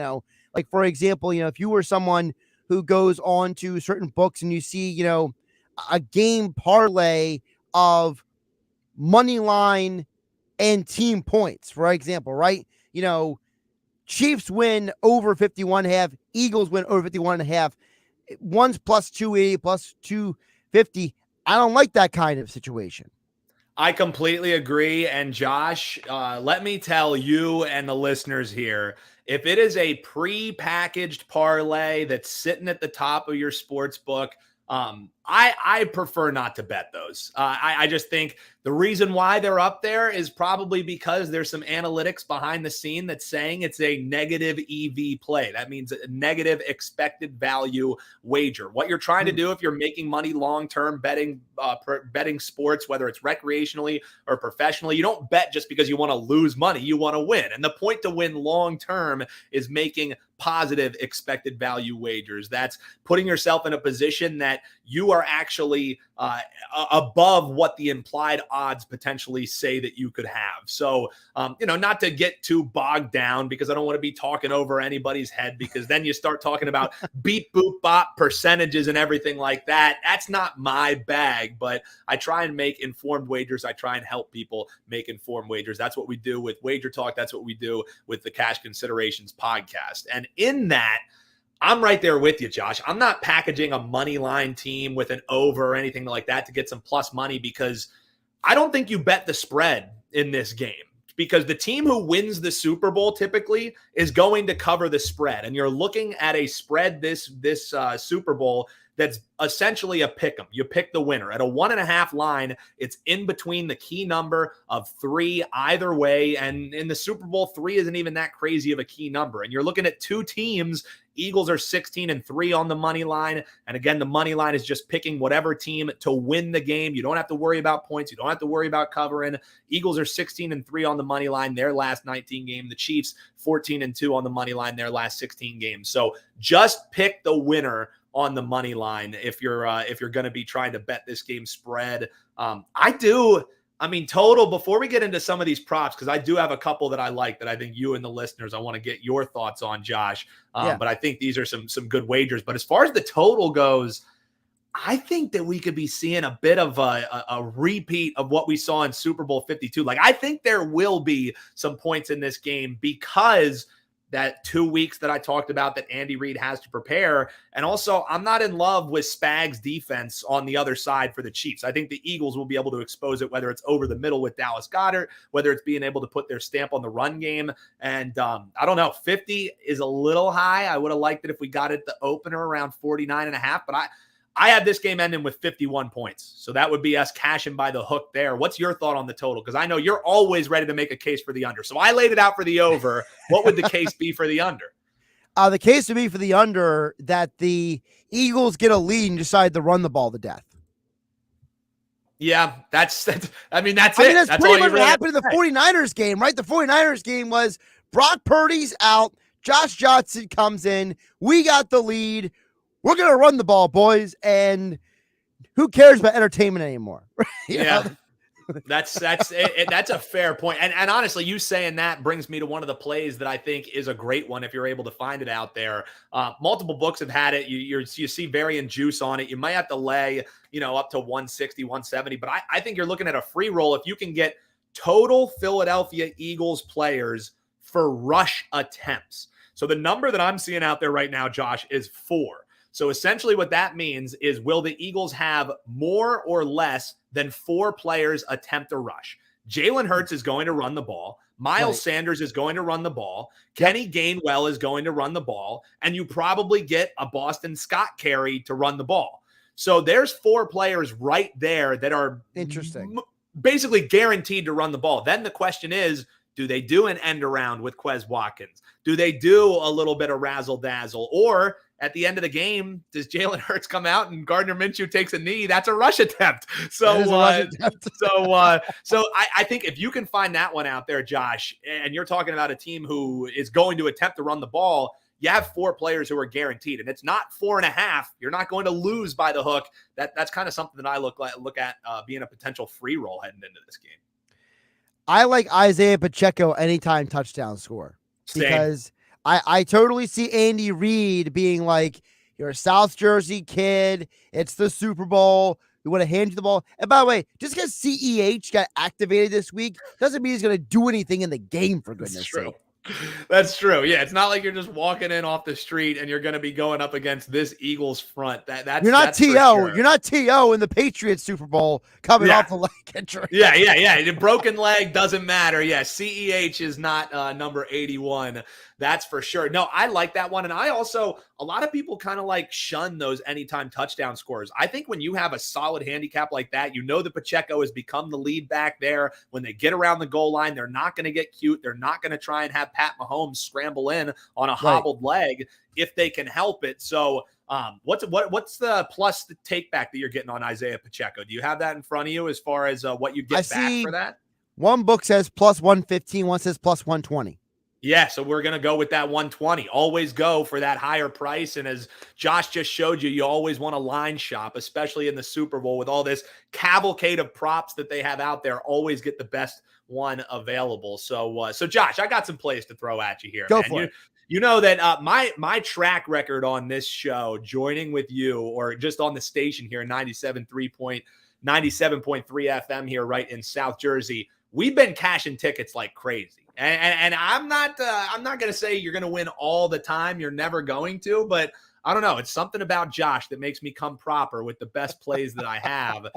Like for example, if you were someone who goes on to certain books and you see, a game parlay of money line and team points, for example, right? Chiefs win over 51.5, Eagles win over 51.5. One's plus 280, plus 250. I don't like that kind of situation. I completely agree. And Josh, let me tell you and the listeners here, if it is a pre-packaged parlay that's sitting at the top of your sports book, I prefer not to bet those. I just think the reason why they're up there is probably because there's some analytics behind the scene that's saying it's a negative EV play. That means a negative expected value wager. What you're trying to do if you're making money long-term betting sports, whether it's recreationally or professionally, you don't bet just because you want to lose money. You want to win. And the point to win long-term is making positive expected value wagers. That's putting yourself in a position that you are actually above what the implied odds potentially say that you could have. So, not to get too bogged down, because I don't want to be talking over anybody's head, because then you start talking about beep, boop, bop percentages and everything like that. That's not my bag, but I try and make informed wagers. I try and help people make informed wagers. That's what we do with Wager Talk. That's what we do with the Cash Considerations podcast. And in that, I'm right there with you, Josh. I'm not packaging a money line team with an over or anything like that to get some plus money, because I don't think you bet the spread in this game, because the team who wins the Super Bowl typically is going to cover the spread. And you're looking at a spread this Super Bowl that's essentially a pick 'em. You pick the winner. At a 1.5 line, it's in between the key number of 3 either way. And in the Super Bowl, 3 isn't even that crazy of a key number. And you're looking at two teams. Eagles are 16-3 on the money line. And again, the money line is just picking whatever team to win the game. You don't have to worry about points. You don't have to worry about covering. Eagles are 16-3 on the money line, their last 19 games. The Chiefs 14-2 on the money line, their last 16 games. So just pick the winner on the money line if you're going to be trying to bet this game spread. Total, before we get into some of these props, because I do have a couple that I like that I think you and the listeners, I want to get your thoughts on, Josh. But I think these are some good wagers. But as far as the total goes, I think that we could be seeing a bit of a repeat of what we saw in Super Bowl 52. Like, I think there will be some points in this game, because that 2 weeks that I talked about that Andy Reid has to prepare. And also, I'm not in love with Spags' defense on the other side for the Chiefs. I think the Eagles will be able to expose it, whether it's over the middle with Dallas Goedert, whether it's being able to put their stamp on the run game. And I don't know, 50 is a little high. I would have liked it if we got it the opener around 49.5, but I have this game ending with 51 points. So that would be us cashing by the hook there. What's your thought on the total? Because I know you're always ready to make a case for the under. So I laid it out for the over. What would the case be for the under? The case would be for the under, that the Eagles get a lead and decide to run the ball to death. Yeah, that's it. That's pretty much what happened in the 49ers game, right? The 49ers game was Brock Purdy's out. Josh Johnson comes in. We got the lead. We're going to run the ball, boys, and who cares about entertainment anymore? That's a fair point. And honestly, you saying that brings me to one of the plays that I think is a great one if you're able to find it out there. Multiple books have had it. You see varying juice on it. You might have to lay, up to 160, 170. But I think you're looking at a free roll if you can get total Philadelphia Eagles players for rush attempts. So the number that I'm seeing out there right now, Josh, is 4. So essentially what that means is, will the Eagles have more or less than 4 players attempt a rush? Jalen Hurts is going to run the ball. Miles Sanders is going to run the ball. Kenny Gainwell is going to run the ball. And you probably get a Boston Scott carry to run the ball. So there's 4 players right there that are basically guaranteed to run the ball. Then the question is, do they do an end around with Quez Watkins? Do they do a little bit of razzle dazzle? Or at the end of the game, does Jalen Hurts come out and Gardner Minshew takes a knee? That's a rush attempt. So I think if you can find that one out there, Josh, and you're talking about a team who is going to attempt to run the ball, you have 4 players who are guaranteed, and it's not 4.5. You're not going to lose by the hook. That's kind of something that I look at being a potential free roll heading into this game. I like Isaiah Pacheco anytime touchdown score. Same. Because I totally see Andy Reid being like, you're a South Jersey kid. It's the Super Bowl. We want to hand you the ball. And by the way, just because CEH got activated this week doesn't mean he's going to do anything in the game, for goodness sake. That's true. Yeah, it's not like you're just walking in off the street and you're going to be going up against this Eagles front. That's You're not T.O. in the Patriots Super Bowl coming off a leg injury. Yeah. The broken leg doesn't matter. Yeah, CEH is not number 81. That's for sure. No, I like that one. And I also, a lot of people kind of like shun those anytime touchdown scores. I think when you have a solid handicap like that, you know that Pacheco has become the lead back there. When they get around the goal line, they're not going to get cute. They're not going to try and have Pat Mahomes scramble in on a hobbled leg if they can help it. So what's the plus the take back that you're getting on Isaiah Pacheco? Do you have that in front of you as far as what you get back for that? One book says plus 115, one says plus 120. Yeah, so we're going to go with that 120. Always go for that higher price. And as Josh just showed you, you always want to line shop, especially in the Super Bowl with all this cavalcade of props that they have out there. Always get the best one available. So Josh, I got some plays to throw at you here. Go for it. You know that my track record on this show, joining with you or just on the station here, 97.3 FM here right in South Jersey, we've been cashing tickets like crazy. And I'm not going to say you're going to win all the time. You're never going to, but I don't know. It's something about Josh that makes me come proper with the best plays that I have.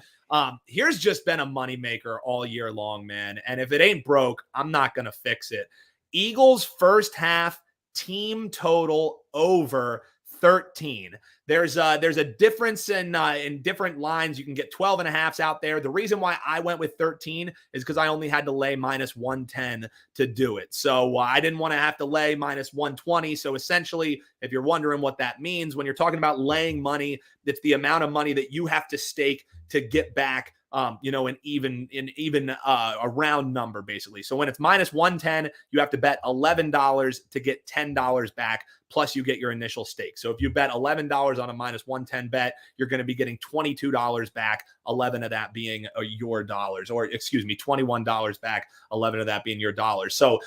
Here's just been a moneymaker all year long, man. And if it ain't broke, I'm not going to fix it. Eagles first half team total over 13. There's a difference in different lines. You can get 12.5s out there. The reason why I went with 13 is because I only had to lay minus 110 to do it. So I didn't want to have to lay minus 120. So essentially, if you're wondering what that means, when you're talking about laying money, it's the amount of money that you have to stake to get back an even a round number, basically. So when it's minus 110, you have to bet $11 to get $10 back, plus you get your initial stake. So if you bet $11 on a minus 110 bet, you're going to be getting $22 back, 11 of that being your dollars, or excuse me, $21 back, 11 of that being your dollars. So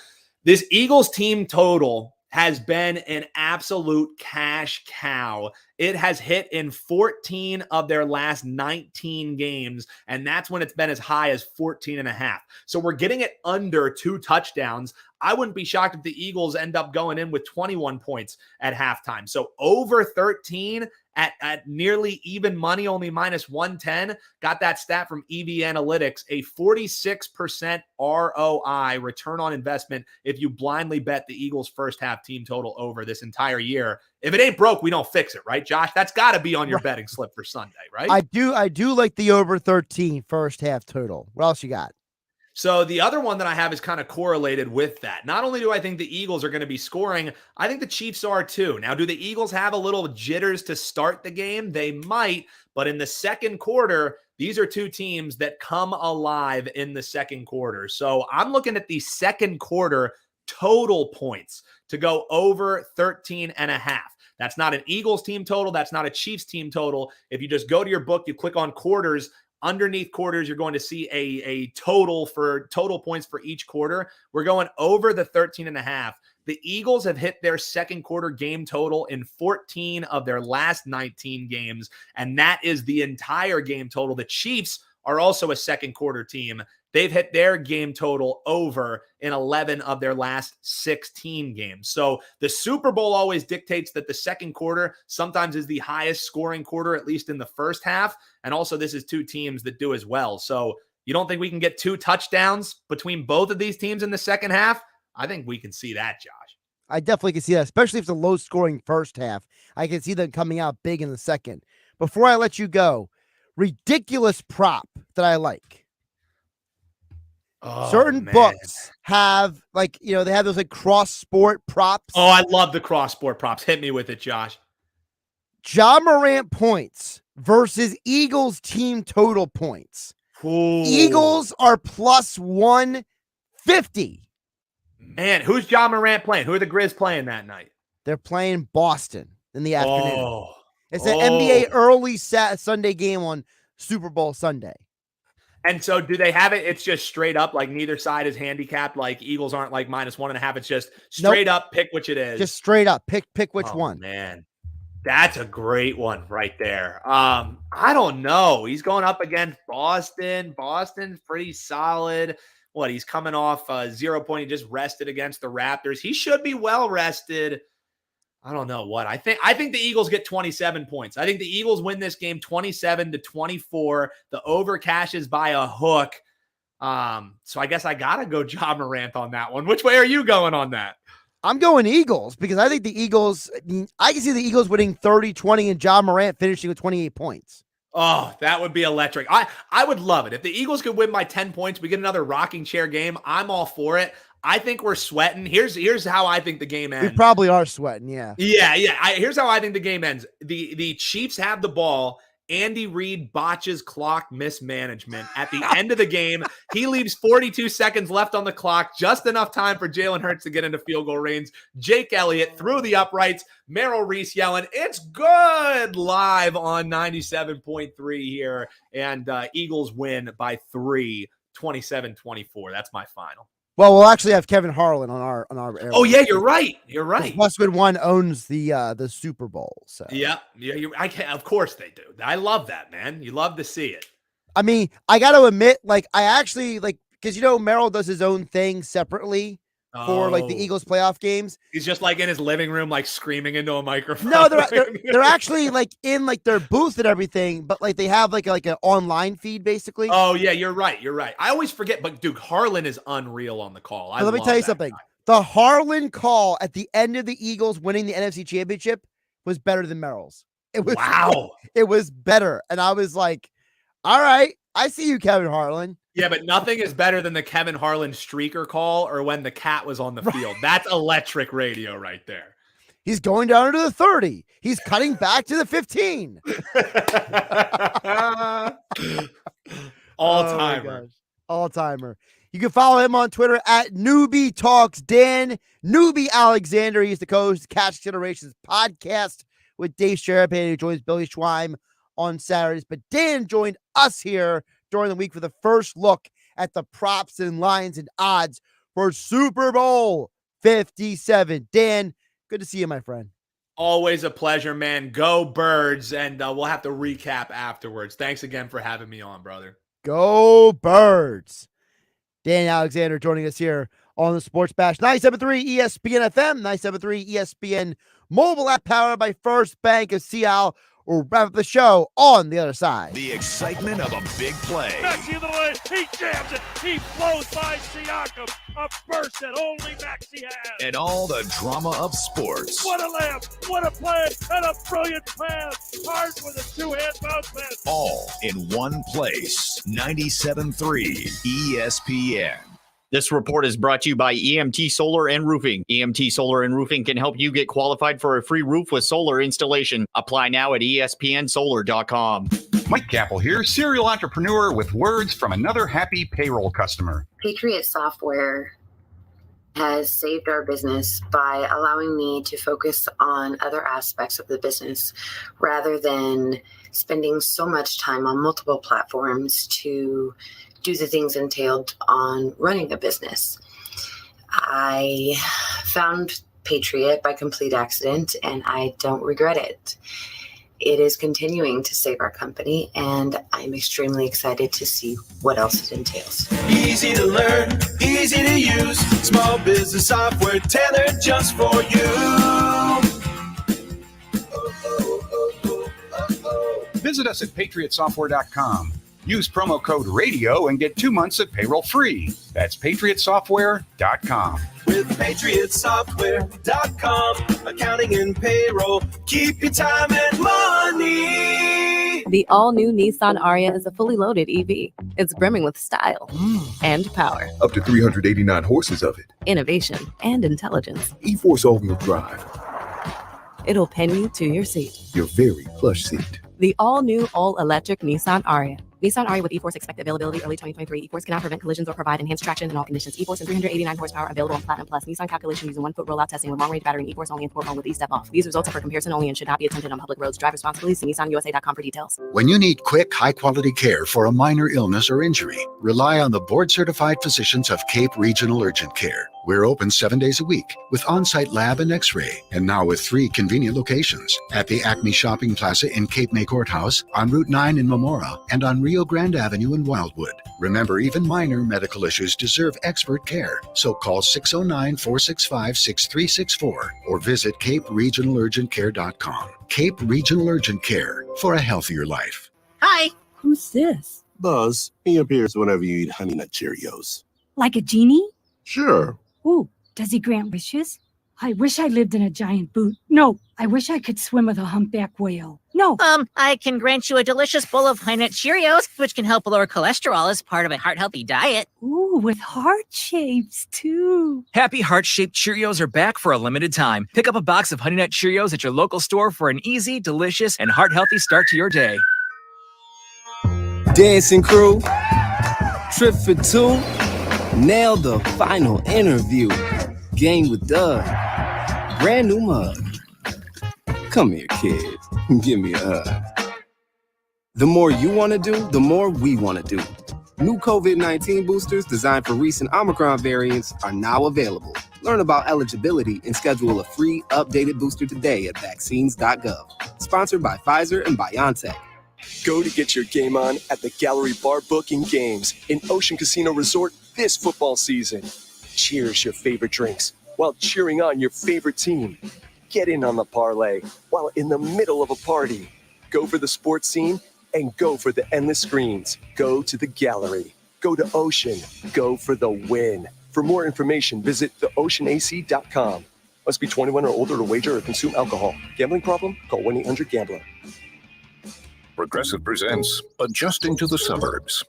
this Eagles team total has been an absolute cash cow. It has hit in 14 of their last 19 games, and that's when it's been as high as 14.5. So we're getting it under 2 touchdowns. I wouldn't be shocked if the Eagles end up going in with 21 points at halftime. So over 13 at nearly even money, only minus 110. Got that stat from EV Analytics, a 46% ROI, return on investment, if you blindly bet the Eagles first half team total over this entire year. If it ain't broke, we don't fix it, right, Josh? That's got to be on your betting slip for Sunday, right? I do like the over 13 first half total. What else you got? So the other one that I have is kind of correlated with that. Not only do I think the Eagles are going to be scoring, I think the Chiefs are too. Now, do the Eagles have a little jitters to start the game? They might, but in the second quarter, these are two teams that come alive in the second quarter. So I'm looking at the second quarter total points to go over 13.5. That's not an Eagles team total. That's not a Chiefs team total. If you just go to your book, you click on quarters. Underneath quarters, you're going to see a total points for each quarter. We're going over the 13.5. The Eagles have hit their second quarter game total in 14 of their last 19 games, and that is the entire game total. The Chiefs are also a second quarter team. They've hit their game total over in 11 of their last 16 games. So the Super Bowl always dictates that the second quarter sometimes is the highest scoring quarter, at least in the first half. And also this is two teams that do as well. So you don't think we can get 2 touchdowns between both of these teams in the second half? I think we can see that, Josh. I definitely can see that, especially if it's a low scoring first half. I can see them coming out big in the second. Before I let you go, ridiculous prop that I like. Certain books have they have those cross sport props. Oh, I love the cross sport props. Hit me with it, Josh. Ja Morant points versus Eagles team total points. Ooh. Eagles are plus 150. Man, who's Ja Morant playing? Who are the Grizz playing that night? They're playing Boston in the afternoon. Oh. It's an NBA early Sunday game on Super Bowl Sunday. And so do they have it? It's just straight up, like neither side is handicapped. Like Eagles aren't like minus 1.5. It's just straight up, pick which it is. Just straight up, pick which one. Man. That's a great one right there. I don't know. He's going up against Boston. Boston's pretty solid. What, he's coming off 0 point. He just rested against the Raptors. He should be well rested. I don't know what. I think the Eagles get 27 points. I think the Eagles win this game 27-24. The over cashes by a hook. So I guess I gotta go Ja Morant on that one. Which way are you going on that? I'm going Eagles because I think the Eagles, I can see the Eagles winning 30-20 and Ja Morant finishing with 28 points. Oh, that would be electric. I would love it. If the Eagles could win by 10 points, we get another rocking chair game. I'm all for it. I think we're sweating. Here's how I think the game ends. We probably are sweating, yeah. Yeah. Here's how I think the game ends. The Chiefs have the ball. Andy Reid botches clock mismanagement. At the end of the game, he leaves 42 seconds left on the clock, just enough time for Jalen Hurts to get into field goal range. Jake Elliott through the uprights. Merrill Reese yelling, "It's good!" live on 97.3 here. And Eagles win by 3, 27-24. That's my final. Well, we'll actually have Kevin Harlan on our area. Oh yeah, you're right. You're right. Westwood One owns the Super Bowl. So yeah. Of course they do. I love that, man. You love to see it. I mean, I got to admit, like, I actually because Merrill does his own thing separately for like the Eagles playoff games. He's just like in his living room, like screaming into a microphone. No, they're actually like in like their booth and everything, but like they have like an online feed basically. Oh yeah, you're right. I always forget, but dude, Harlan is unreal on the call. Let me tell you something. Guy. The Harlan call at the end of the Eagles winning the NFC Championship was better than Merrill's. It was wow. It was better, and I was like, "All right, I see you, Kevin Harlan." Yeah, but nothing is better than the Kevin Harlan streaker call or when the cat was on the field. That's electric radio right there. He's going down to the 30. He's cutting back to the 15. All-timer. All-timer. You can follow him on Twitter at Newbie Talks Dan. Newbie Alexander. He's the co-host of Catch Generations podcast with Dave Sherapan, who joins Billy Schweim on Saturdays. But Dan joined us here during the week for the first look at the props and lines and odds for Super Bowl 57. Dan, good to see you, my friend. Always a pleasure, man. Go Birds, and we'll have to recap afterwards. Thanks again for having me on, brother. Go Birds. Dan Alexander joining us here on the Sports Bash. 97.3 ESPN FM, 97.3 ESPN mobile app powered by First Bank of Seattle. We'll wrap up the show on the other side. The excitement of a big play. Maxi of the way. He jams it. He blows by Siakam. A burst that only Maxi has. And all the drama of sports. What a layup. What a play. And a brilliant pass. Hard with a two-hand bounce pass. All in one place. 97.3 ESPN. This report is brought to you by EMT Solar and Roofing. EMT Solar and Roofing can help you get qualified for a free roof with solar installation. Apply now at espnsolar.com. Mike Gill here, serial entrepreneur with words from another happy payroll customer. Patriot Software has saved our business by allowing me to focus on other aspects of the business rather than spending so much time on multiple platforms to do the things entailed on running a business. I found Patriot by complete accident, and I don't regret it. It is continuing to save our company, and I'm extremely excited to see what else it entails. Easy to learn, easy to use, small business software tailored just for you. Visit us at patriotsoftware.com. Use promo code RADIO and get 2 months of payroll free. That's patriotsoftware.com. With patriotsoftware.com, accounting and payroll, keep your time and money. The all-new Nissan Ariya is a fully loaded EV. It's brimming with style and power. Up to 389 horses of it. Innovation and intelligence. E-Force all-wheel drive. It'll pin you to your seat. Your very plush seat. The all-new, all-electric Nissan Ariya. Nissan Ariya with E-Force expected availability early 2023. E-Force cannot prevent collisions or provide enhanced traction in all conditions. E-Force and 389 horsepower available on Platinum Plus. Nissan calculation using 1-foot rollout testing with long-range battery and E-Force only in Sport Mode with E-Step off. These results are for comparison only and should not be attempted on public roads. Drive responsibly. See nissanusa.com for details. When you need quick, high-quality care for a minor illness or injury, rely on the board-certified physicians of Cape Regional Urgent Care. We're open 7 days a week with on-site lab and x-ray, and now with 3 convenient locations at the Acme Shopping Plaza in Cape May Courthouse, on Route 9 in Memora, and on Rio Grande Avenue in Wildwood. Remember, even minor medical issues deserve expert care, so call 609-465-6364 or visit caperegionaluurgentcare.com. Cape Regional Urgent Care for a healthier life. Hi. Who's this? Buzz. He appears whenever you eat Honey Nut Cheerios. Like a genie? Sure. Ooh, does he grant wishes? I wish I lived in a giant boot. No, I wish I could swim with a humpback whale. No. I can grant you a delicious bowl of Honey Nut Cheerios, which can help lower cholesterol as part of a heart-healthy diet. Ooh, with heart shapes, too. Happy heart-shaped Cheerios are back for a limited time. Pick up a box of Honey Nut Cheerios at your local store for an easy, delicious, and heart-healthy start to your day. Dancing crew, trip for 2, nail the final interview. Game with Doug, brand new mug. Come here, kids, give me a hug. The more you want to do, the more we want to do. New COVID-19 boosters designed for recent Omicron variants are now available. Learn about eligibility and schedule a free updated booster today at vaccines.gov. Sponsored by Pfizer and BioNTech. Go to get your game on at the Gallery Bar Booking Games in Ocean Casino Resort this football season. Cheers your favorite drinks while cheering on your favorite team. Get in on the parlay while in the middle of a party. Go for the sports scene and go for the endless screens. Go to the Gallery. Go to Ocean. Go for the win. For more information, visit theoceanac.com. Must be 21 or older to wager or consume alcohol. Gambling problem? Call 1-800-GAMBLER. Progressive presents Adjusting to the Suburbs.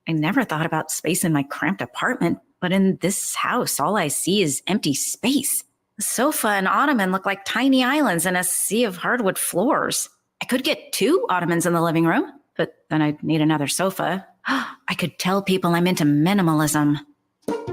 I never thought about space in my cramped apartment, but in this house, all I see is empty space. The sofa and ottoman look like tiny islands in a sea of hardwood floors. I could get 2 ottomans in the living room, but then I'd need another sofa. I could tell people I'm into minimalism.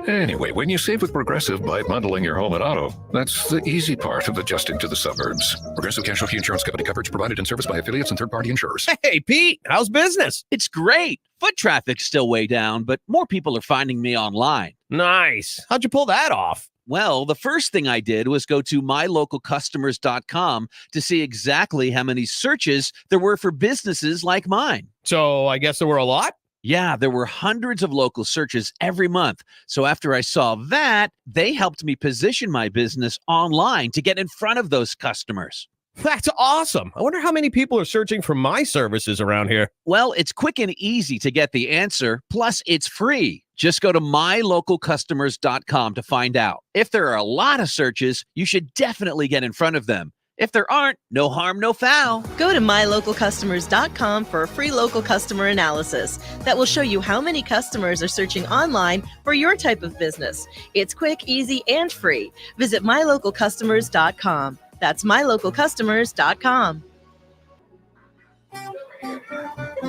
Anyway, when you save with Progressive by bundling your home and auto, that's the easy part of adjusting to the suburbs. Progressive Casualty Insurance Company coverage provided and serviced by affiliates and third-party insurers. Hey, Pete, how's business? It's great. Foot traffic's still way down, but more people are finding me online. Nice. How'd you pull that off? Well, the first thing I did was go to mylocalcustomers.com to see exactly how many searches there were for businesses like mine. So I guess there were a lot? Yeah, there were hundreds of local searches every month. So after I saw that, they helped me position my business online to get in front of those customers. That's awesome. I wonder how many people are searching for my services around here. Well, it's quick and easy to get the answer. Plus, it's free. Just go to mylocalcustomers.com to find out. If there are a lot of searches, you should definitely get in front of them. If there aren't, no harm, no foul. Go to mylocalcustomers.com for a free local customer analysis that will show you how many customers are searching online for your type of business. It's quick, easy, and free. Visit mylocalcustomers.com. That's mylocalcustomers.com.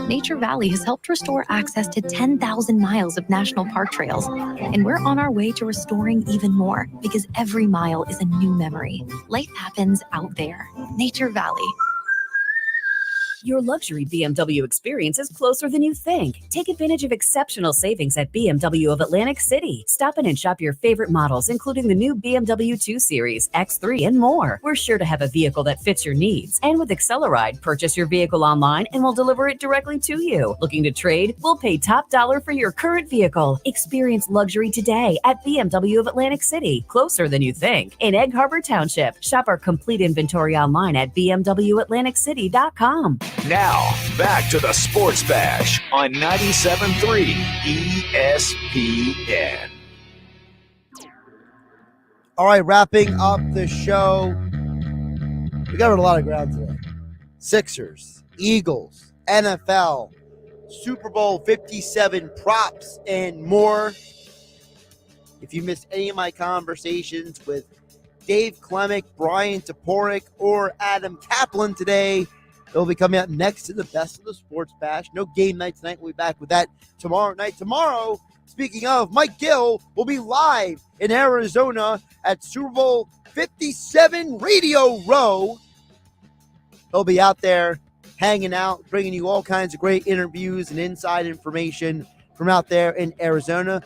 Nature Valley has helped restore access to 10,000 miles of national park trails, and we're on our way to restoring even more because every mile is a new memory. Life happens out there. Nature Valley. Your luxury BMW experience is closer than you think. Take advantage of exceptional savings at BMW of Atlantic City. Stop in and shop your favorite models, including the new BMW 2 Series, X3, and more. We're sure to have a vehicle that fits your needs. And with Acceleride, purchase your vehicle online and we'll deliver it directly to you. Looking to trade? We'll pay top dollar for your current vehicle. Experience luxury today at BMW of Atlantic City, closer than you think. In Egg Harbor Township, shop our complete inventory online at bmwatlanticcity.com. Now, back to the Sports Bash on 97.3 ESPN. All right, wrapping up the show. We covered a lot of ground today. Sixers, Eagles, NFL, Super Bowl 57 props, and more. If you missed any of my conversations with Dave Klemick, Brian Toporek, or Adam Kaplan today, they'll be coming out next to the best of the Sports Bash. No game night tonight. We'll be back with that tomorrow night. Tomorrow, speaking of, Mike Gill will be live in Arizona at Super Bowl 57 Radio Row. He'll be out there hanging out, bringing you all kinds of great interviews and inside information from out there in Arizona.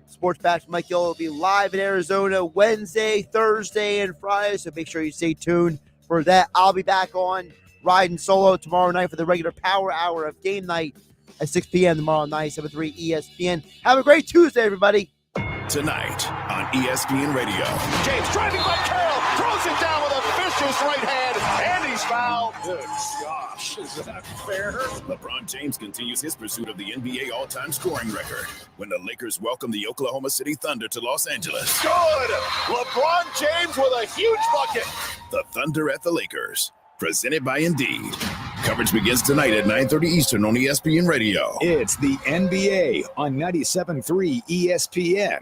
Sports Bash with Mike Gill will be live in Arizona Wednesday, Thursday, and Friday, so make sure you stay tuned for that. I'll be back on riding solo tomorrow night for the regular power hour of game night at 6 p.m. tomorrow on 97.3 ESPN. Have a great Tuesday, everybody. Tonight on ESPN Radio. James driving by Carroll, throws it down with a vicious right hand, and he's fouled. Good gosh, is that fair? LeBron James continues his pursuit of the NBA all-time scoring record when the Lakers welcome the Oklahoma City Thunder to Los Angeles. Good! LeBron James with a huge bucket. The Thunder at the Lakers, presented by Indeed. Coverage begins tonight at 9:30 Eastern on ESPN Radio. It's the NBA on 97.3 ESPN.